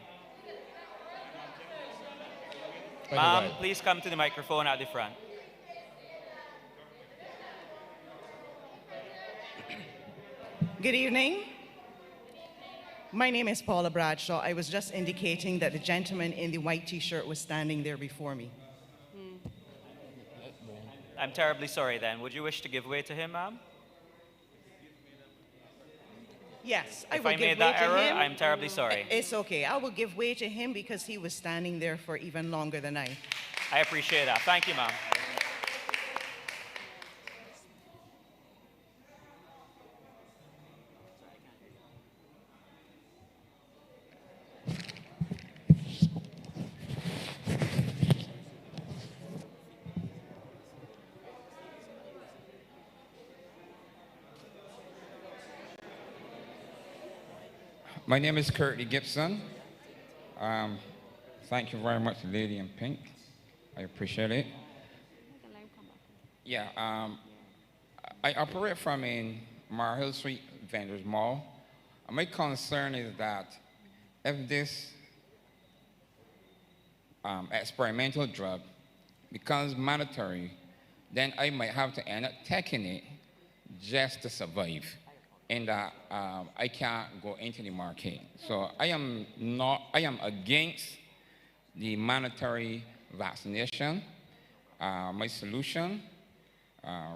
Ma'am, please come to the microphone at the front. Good evening. My name is Paula Bradshaw. I was just indicating that the gentleman in the white t-shirt was standing there before me. I'm terribly sorry then. Would you wish to give way to him, ma'am? Yes, I if will I give made way that to error, him. I'm terribly sorry. It's okay. I will give way to him because he was standing there for even longer than I. I appreciate that. Thank you, ma'am. My name is Curtly Gibson. Thank you very much, Lady in Pink. I appreciate it. Yeah, I operate from in Mar Hill Street Vendors Mall. My concern is that if this experimental drug becomes mandatory, then I might have to end up taking it just to survive. And that I can't go into the market. So I am against the mandatory vaccination. My solution,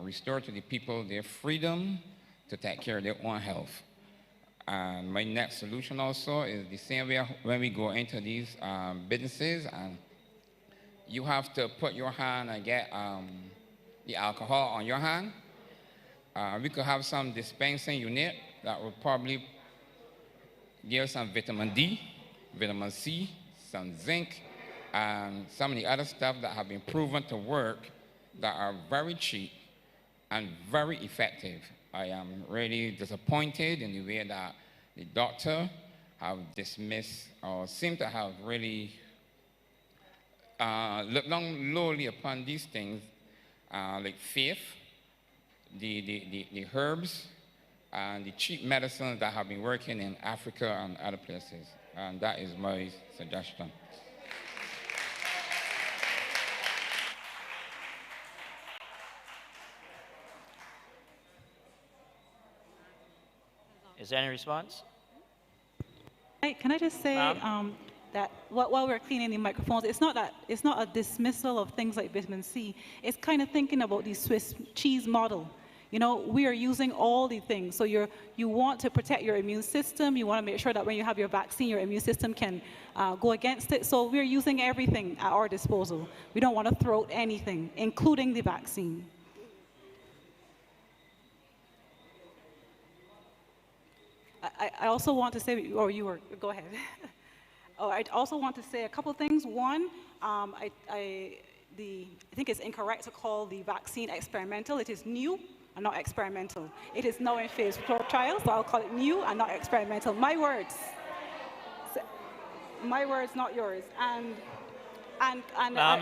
restore to the people their freedom to take care of their own health. And my next solution also is the same way when we go into these businesses, and you have to put your hand and get the alcohol on your hand. We could have some dispensing unit that would probably give some vitamin D, vitamin C, some zinc, and some of the other stuff that have been proven to work that are very cheap and very effective. I am really disappointed in the way that the doctor have dismissed or seem to have really looked down lowly upon these things like faith, the herbs, and the cheap medicines that have been working in Africa and other places. And that is my suggestion. Is there any response? Can I just say that while we're cleaning the microphones, it's not a dismissal of things like vitamin C. It's kind of thinking about the Swiss cheese model. You know, we are using all the things. So you want to protect your immune system. You want to make sure that when you have your vaccine, your immune system can go against it. So we're using everything at our disposal. We don't want to throw out anything, including the vaccine. I also want to say, or you were, go ahead. I also want to say a couple things. One, I think it's incorrect to call the vaccine experimental. It is new and not experimental. It is now in phase 4 trials, so I'll call it new and not experimental. My words, not yours. And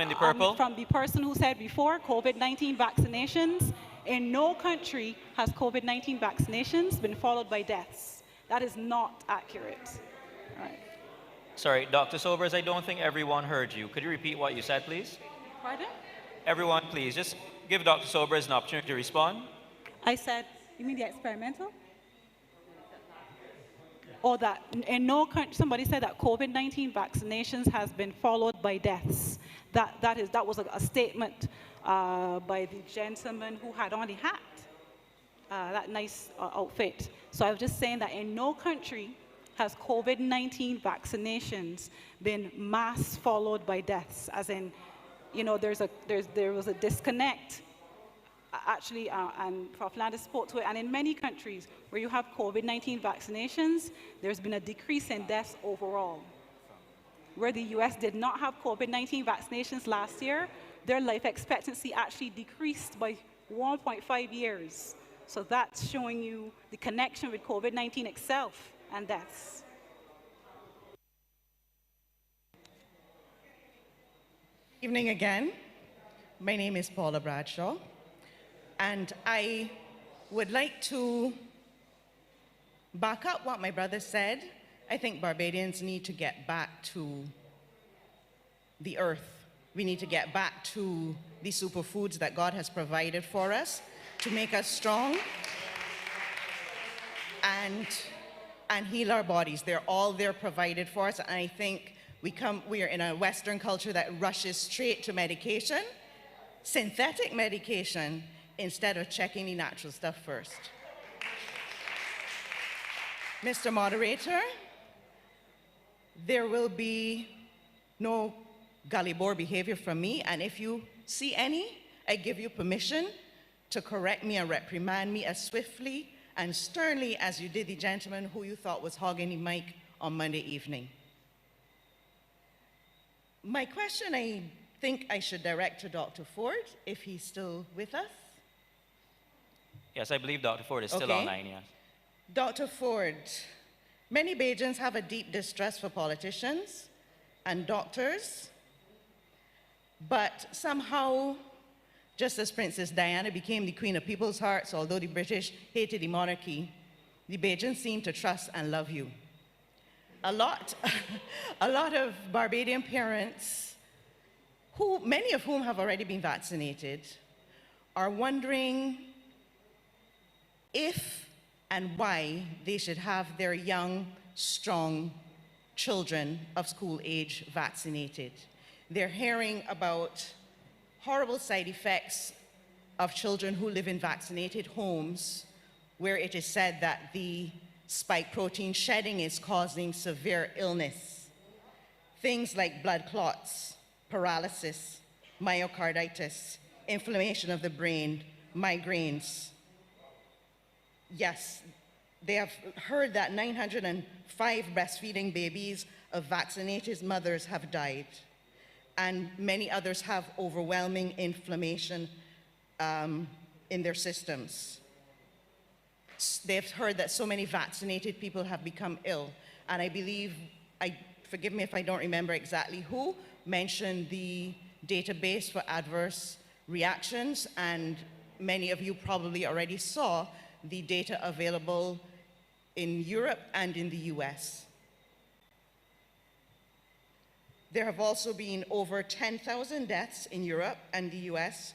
in the purple. From the person who said before, COVID-19 vaccinations, in no country has COVID-19 vaccinations been followed by deaths. That is not accurate. All right. Sorry, Dr. Sobers, I don't think everyone heard you. Could you repeat what you said, please? Pardon? Everyone, please, just give Dr. Sobers an opportunity to respond. I said, you mean the experimental? Or that in no country, somebody said that COVID-19 vaccinations has been followed by deaths. That was a statement by the gentleman who had on the hat, that nice outfit. So I was just saying that in no country has COVID-19 vaccinations been mass followed by deaths, as in, you know, there was a disconnect, actually, and Prof. Landis spoke to it, and in many countries where you have COVID-19 vaccinations, there's been a decrease in deaths overall. Where the US did not have COVID-19 vaccinations last year, their life expectancy actually decreased by 1.5 years. So that's showing you the connection with COVID-19 itself and deaths. Evening again. My name is Paula Bradshaw, and I would like to back up what my brother said. I think Barbadians need to get back to the earth. We need to get back to the superfoods that God has provided for us to make us strong and heal our bodies. They're all there provided for us. And I think we are in a Western culture that rushes straight to medication, synthetic medication, instead of checking the natural stuff first. Mr. Moderator, there will be no gully-boar behavior from me, and if you see any, I give you permission to correct me and reprimand me as swiftly and sternly as you did the gentleman who you thought was hogging the mic on Monday evening. My question, I think I should direct to Dr. Ford, if he's still with us. Yes, I believe Dr. Ford is still online, yes. Dr. Ford, many Bajans have a deep distrust for politicians and doctors, but somehow, just as Princess Diana became the queen of people's hearts, although the British hated the monarchy, the Bajans seem to trust and love you. A lot of Barbadian parents, many of whom have already been vaccinated, are wondering if and why they should have their young, strong children of school age vaccinated. They're hearing about horrible side effects of children who live in vaccinated homes, where it is said that the spike protein shedding is causing severe illness. Things like blood clots, paralysis, myocarditis, inflammation of the brain, migraines. Yes, they have heard that 905 breastfeeding babies of vaccinated mothers have died, and many others have overwhelming inflammation in their systems. They've heard that so many vaccinated people have become ill, and I believe, forgive me if I don't remember exactly who, mentioned the database for adverse reactions, and many of you probably already saw the data available in Europe and in the US. There have also been over 10,000 deaths in Europe and the US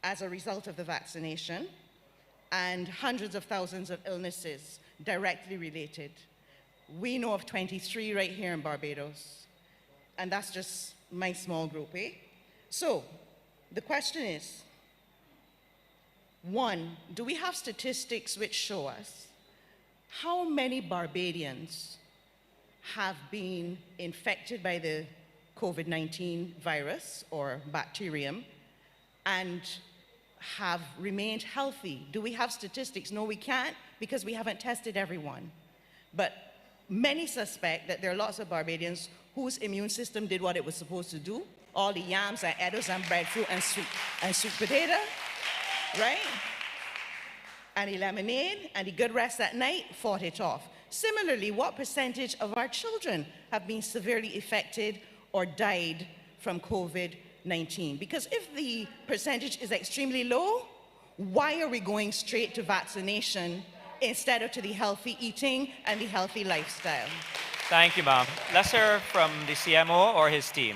as a result of the vaccination, and hundreds of thousands of illnesses directly related. We know of 23 right here in Barbados, and that's just my small group, eh? So the question is, one, do we have statistics which show us how many Barbadians have been infected by the COVID-19 virus or bacterium and have remained healthy? Do we have statistics? No, we can't, because we haven't tested everyone. But many suspect that there are lots of Barbadians whose immune system did what it was supposed to do, all the yams and eddos and breadfruit and sweet potato, right? And the lemonade and the good rest at night fought it off. Similarly, what percentage of our children have been severely affected or died from COVID-19? Because if the percentage is extremely low, why are we going straight to vaccination instead of to the healthy eating and the healthy lifestyle? Thank you, ma'am. Let's hear from the CMO or his team.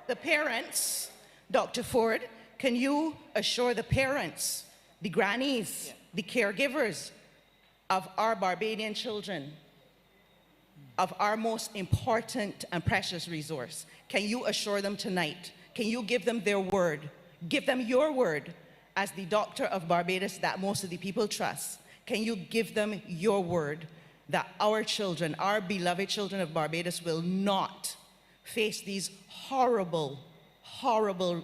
The parents, Dr. Ford, can you assure the parents, the grannies, the caregivers of our Barbadian children, of our most important and precious resource, can you assure them tonight? Can you give them their word? Give them your word as the doctor of Barbados that most of the people trust. Can you give them your word that our children, our beloved children of Barbados, will not face these horrible, horrible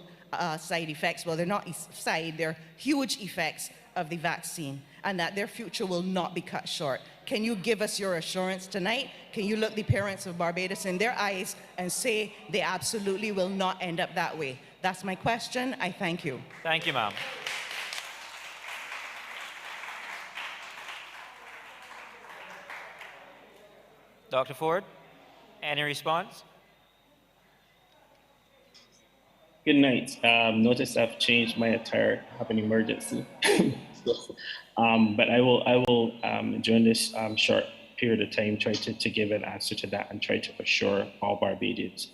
side effects? Well, they're not side, they're huge effects of the vaccine, and that their future will not be cut short. Can you give us your assurance tonight? Can you look the parents of Barbados in their eyes and say they absolutely will not end up that way? That's my question. I thank you. Thank you, ma'am. Dr. Ford, any response? Good night. Notice I've changed my attire. I have an emergency. But I will during this short period of time, try to give an answer to that and try to assure all Barbadians.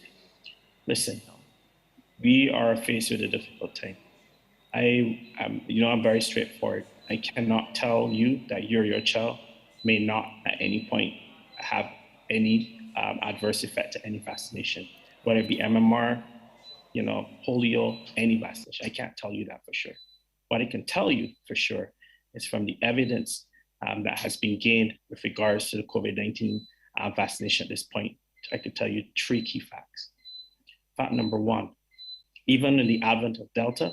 Listen, we are faced with a difficult time. I'm very straightforward. I cannot tell you that your child may not at any point have any adverse effect to any vaccination, whether it be MMR, polio, any vaccination. I can't tell you that for sure. What I can tell you for sure is from the evidence that has been gained with regards to the COVID-19 vaccination at this point, I can tell you 3 key facts. Fact number 1, even in the advent of Delta,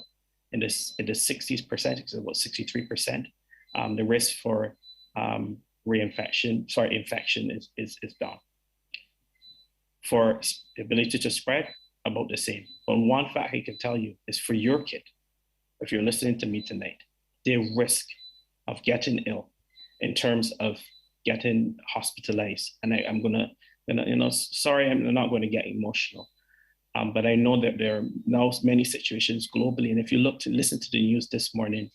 in the 60s percent, it's about 63%, the risk for infection is down. For the ability to spread, about the same. But one fact I can tell you is for your kid, if you're listening to me tonight, the risk of getting ill in terms of getting hospitalized, and I'm sorry, I'm not going to get emotional, but I know that there are now many situations globally, and if you listen to the news this morning,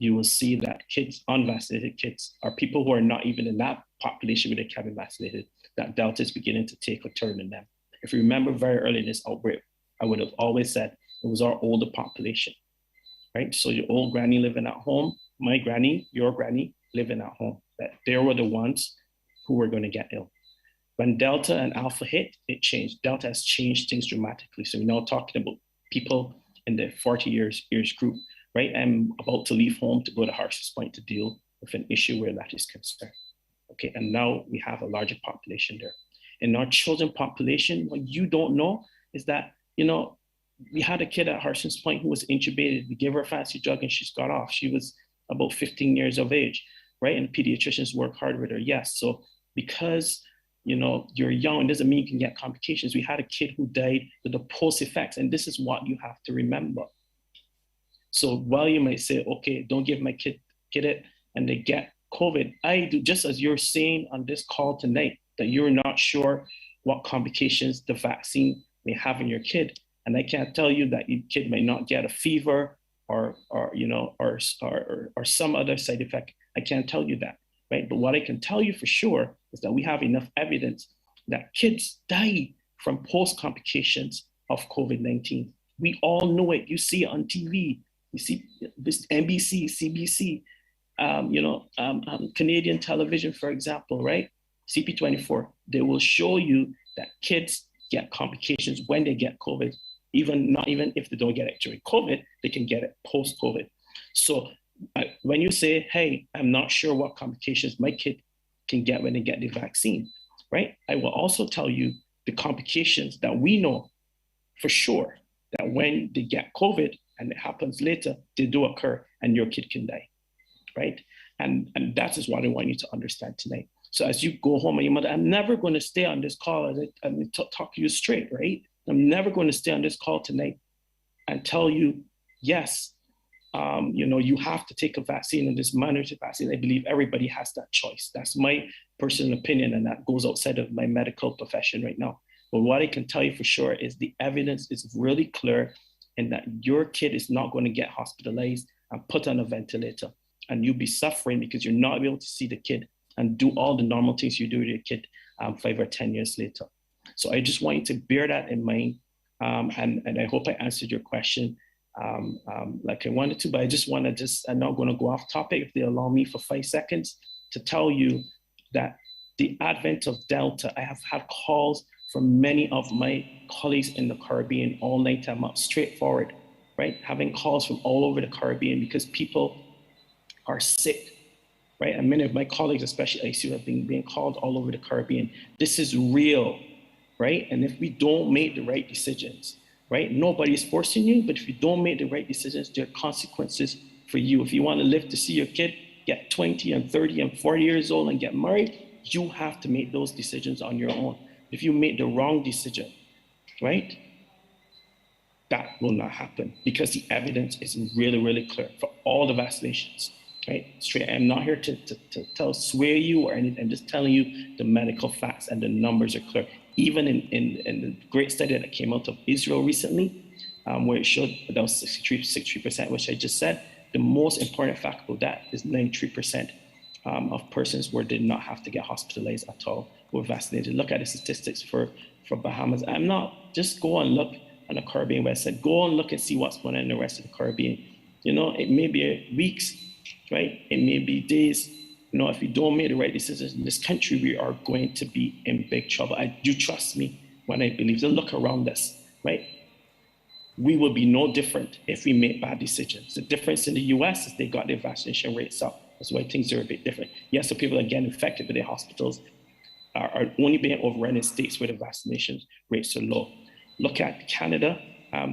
you will see that unvaccinated kids, are people who are not even in that population where they can be vaccinated, that Delta is beginning to take a turn in them. If you remember very early in this outbreak, I would have always said it was our older population, right? So your old granny living at home, my granny, your granny, living at home, that they were the ones who were going to get ill. When Delta and Alpha hit, it changed. Delta has changed things dramatically. So we're now talking about people in the 40 years group, right? I'm about to leave home to go to Harson's Point to deal with an issue where that is concerned. Okay, and now we have a larger population there. In our children population, what you don't know is that, you know, we had a kid at Harson's Point who was intubated. We gave her a fancy drug and she's got off. She was about 15 years of age, right? And pediatricians work hard with her, yes. So because, you know, you're young, doesn't mean you can get complications. We had a kid who died with the post effects, and this is what you have to remember. So while you might say, okay, don't give my kid it, and they get COVID, I do, just as you're saying on this call tonight, that you're not sure what complications the vaccine may have in your kid. And I can't tell you that your kid may not get a fever or you know, or some other side effect. I can't tell you that, right? But what I can tell you for sure is that we have enough evidence that kids die from post complications of COVID-19. We all know it. You see it on TV. You see this NBC, CBC, Canadian television, for example, right? CP24, they will show you that kids get complications when they get COVID, not even if they don't get it during COVID, they can get it post-COVID. So when you say, hey, I'm not sure what complications my kid can get when they get the vaccine, right? I will also tell you the complications that we know for sure that when they get COVID and it happens later, they do occur and your kid can die, right? And that is what I want you to understand tonight. So as you go home and your mother, I'm never going to stay on this call and talk to you straight, right? I'm never going to stay on this call tonight and tell you, yes, you have to take a vaccine and this mandatory vaccine. I believe everybody has that choice. That's my personal opinion, and that goes outside of my medical profession right now. But what I can tell you for sure is the evidence is really clear in that your kid is not going to get hospitalized and put on a ventilator, and you'll be suffering because you're not able to see the kid and do all the normal things you do with your kid 5 or 10 years later. So I just want you to bear that in mind. And I hope I answered your question like I wanted to, but I just want to I'm not going to go off topic if they allow me for 5 seconds to tell you that the advent of Delta, I have had calls from many of my colleagues in the Caribbean all night. I'm up straightforward, right? Having calls from all over the Caribbean because people are sick. Right? And many of my colleagues, especially ICU, have been being called all over the Caribbean. This is real, right? And if we don't make the right decisions, right? Nobody's forcing you, but if you don't make the right decisions, there are consequences for you. If you want to live to see your kid get 20 and 30 and 40 years old and get married, you have to make those decisions on your own. If you make the wrong decision, right? That will not happen because the evidence is really, really clear for all the vaccinations. Right? Straight. I'm not here to sway you or anything. I'm just telling you the medical facts and the numbers are clear. Even in the great study that came out of Israel recently, where it showed that was 63%, which I just said, the most important fact about that is 93% of persons where did not have to get hospitalized at all were vaccinated. Look at the statistics for Bahamas. I'm not, just go and look on the Caribbean website. Go and look and see what's going on in the rest of the Caribbean. You know, it may be weeks, right? It may be days. You know, if we don't make the right decisions in this country, we are going to be in big trouble. You trust me when I believe. So look around us, right? We will be no different if we make bad decisions. The difference in the US is they got their vaccination rates up. That's why things are a bit different. Yes, the people that get infected, but their hospitals are only being overrun in states where the vaccination rates are low. Look at Canada.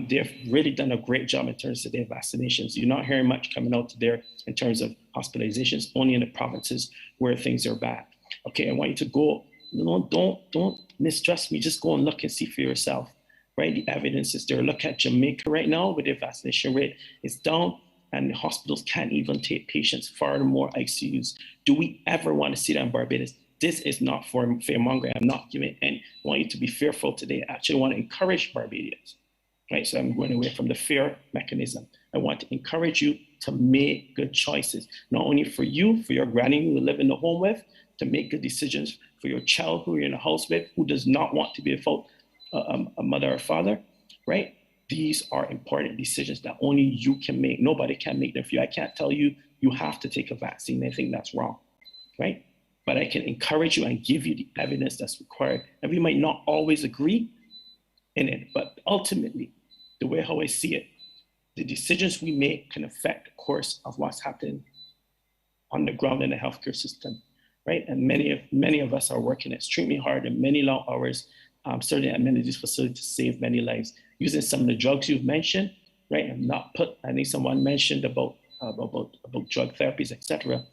They've really done a great job in terms of their vaccinations. You're not hearing much coming out there in terms of hospitalizations, only in the provinces where things are bad. Okay, I want you to go, don't mistrust me, just go and look and see for yourself, right? The evidence is there. Look at Jamaica right now with their vaccination rate is down and the hospitals can't even take patients, far more ICUs. Do we ever want to see that in Barbados? This is not for fear-mongering. I'm not giving any, I want you to be fearful today. I actually want to encourage Barbadians. Right, so I'm going away from the fear mechanism. I want to encourage you to make good choices, not only for you, for your granny who you live in the home with, to make good decisions for your child who you're in a house with, who does not want to be without a mother or father, right? These are important decisions that only you can make. Nobody can make them for you. I can't tell you you have to take a vaccine. I think that's wrong, right? But I can encourage you and give you the evidence that's required. And we might not always agree in it, but ultimately, the way how I see it, the decisions we make can affect the course of what's happening on the ground in the healthcare system, right? And many of us are working extremely hard and many long hours, certainly at many of these facilities to save many lives, using some of the drugs you've mentioned, right? And not put, I think someone mentioned about drug therapies, etc.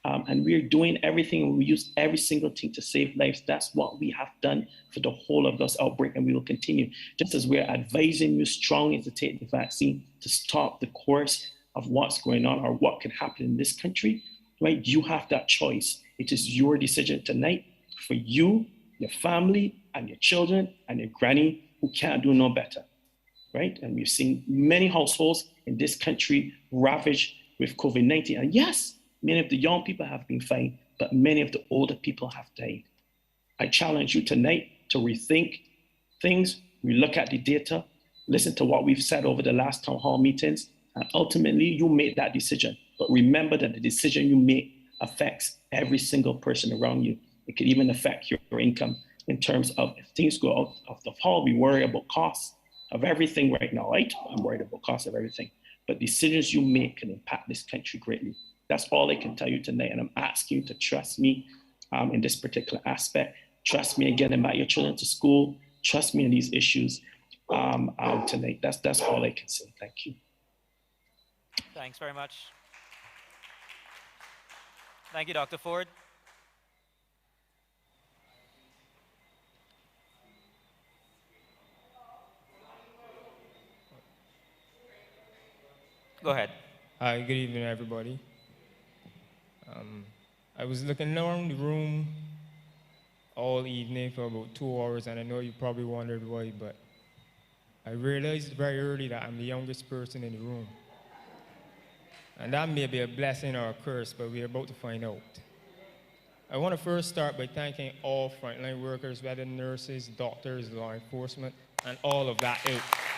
And we're doing everything, we use every single thing to save lives. That's what we have done for the whole of this outbreak, and we will continue. Just as we're advising you strongly to take the vaccine to stop the course of what's going on or what can happen in this country, right? You have that choice. It is your decision tonight for you, your family, and your children, and your granny who can't do no better, right? And we've seen many households in this country ravaged with COVID-19. And yes, many of the young people have been fine, but many of the older people have died. I challenge you tonight to rethink things, relook at the data, listen to what we've said over the last town hall meetings, and ultimately you make that decision. But remember that the decision you make affects every single person around you. It could even affect your income in terms of if things go out of the hall, we worry about costs of everything right now, right? I'm worried about costs of everything. But decisions you make can impact this country greatly. That's all I can tell you tonight. And I'm asking you to trust me in this particular aspect. Trust me in getting back your children to school. Trust me in these issues tonight. That's all I can say. Thank you. Thanks very much. Thank you, Dr. Ford. Go ahead. Hi, good evening, everybody. I was looking around the room all evening for about 2 hours, and I know you probably wondered why, but I realized very early that I'm the youngest person in the room. And that may be a blessing or a curse, but we're about to find out. I want to first start by thanking all frontline workers, whether nurses, doctors, law enforcement, and all of that ilk.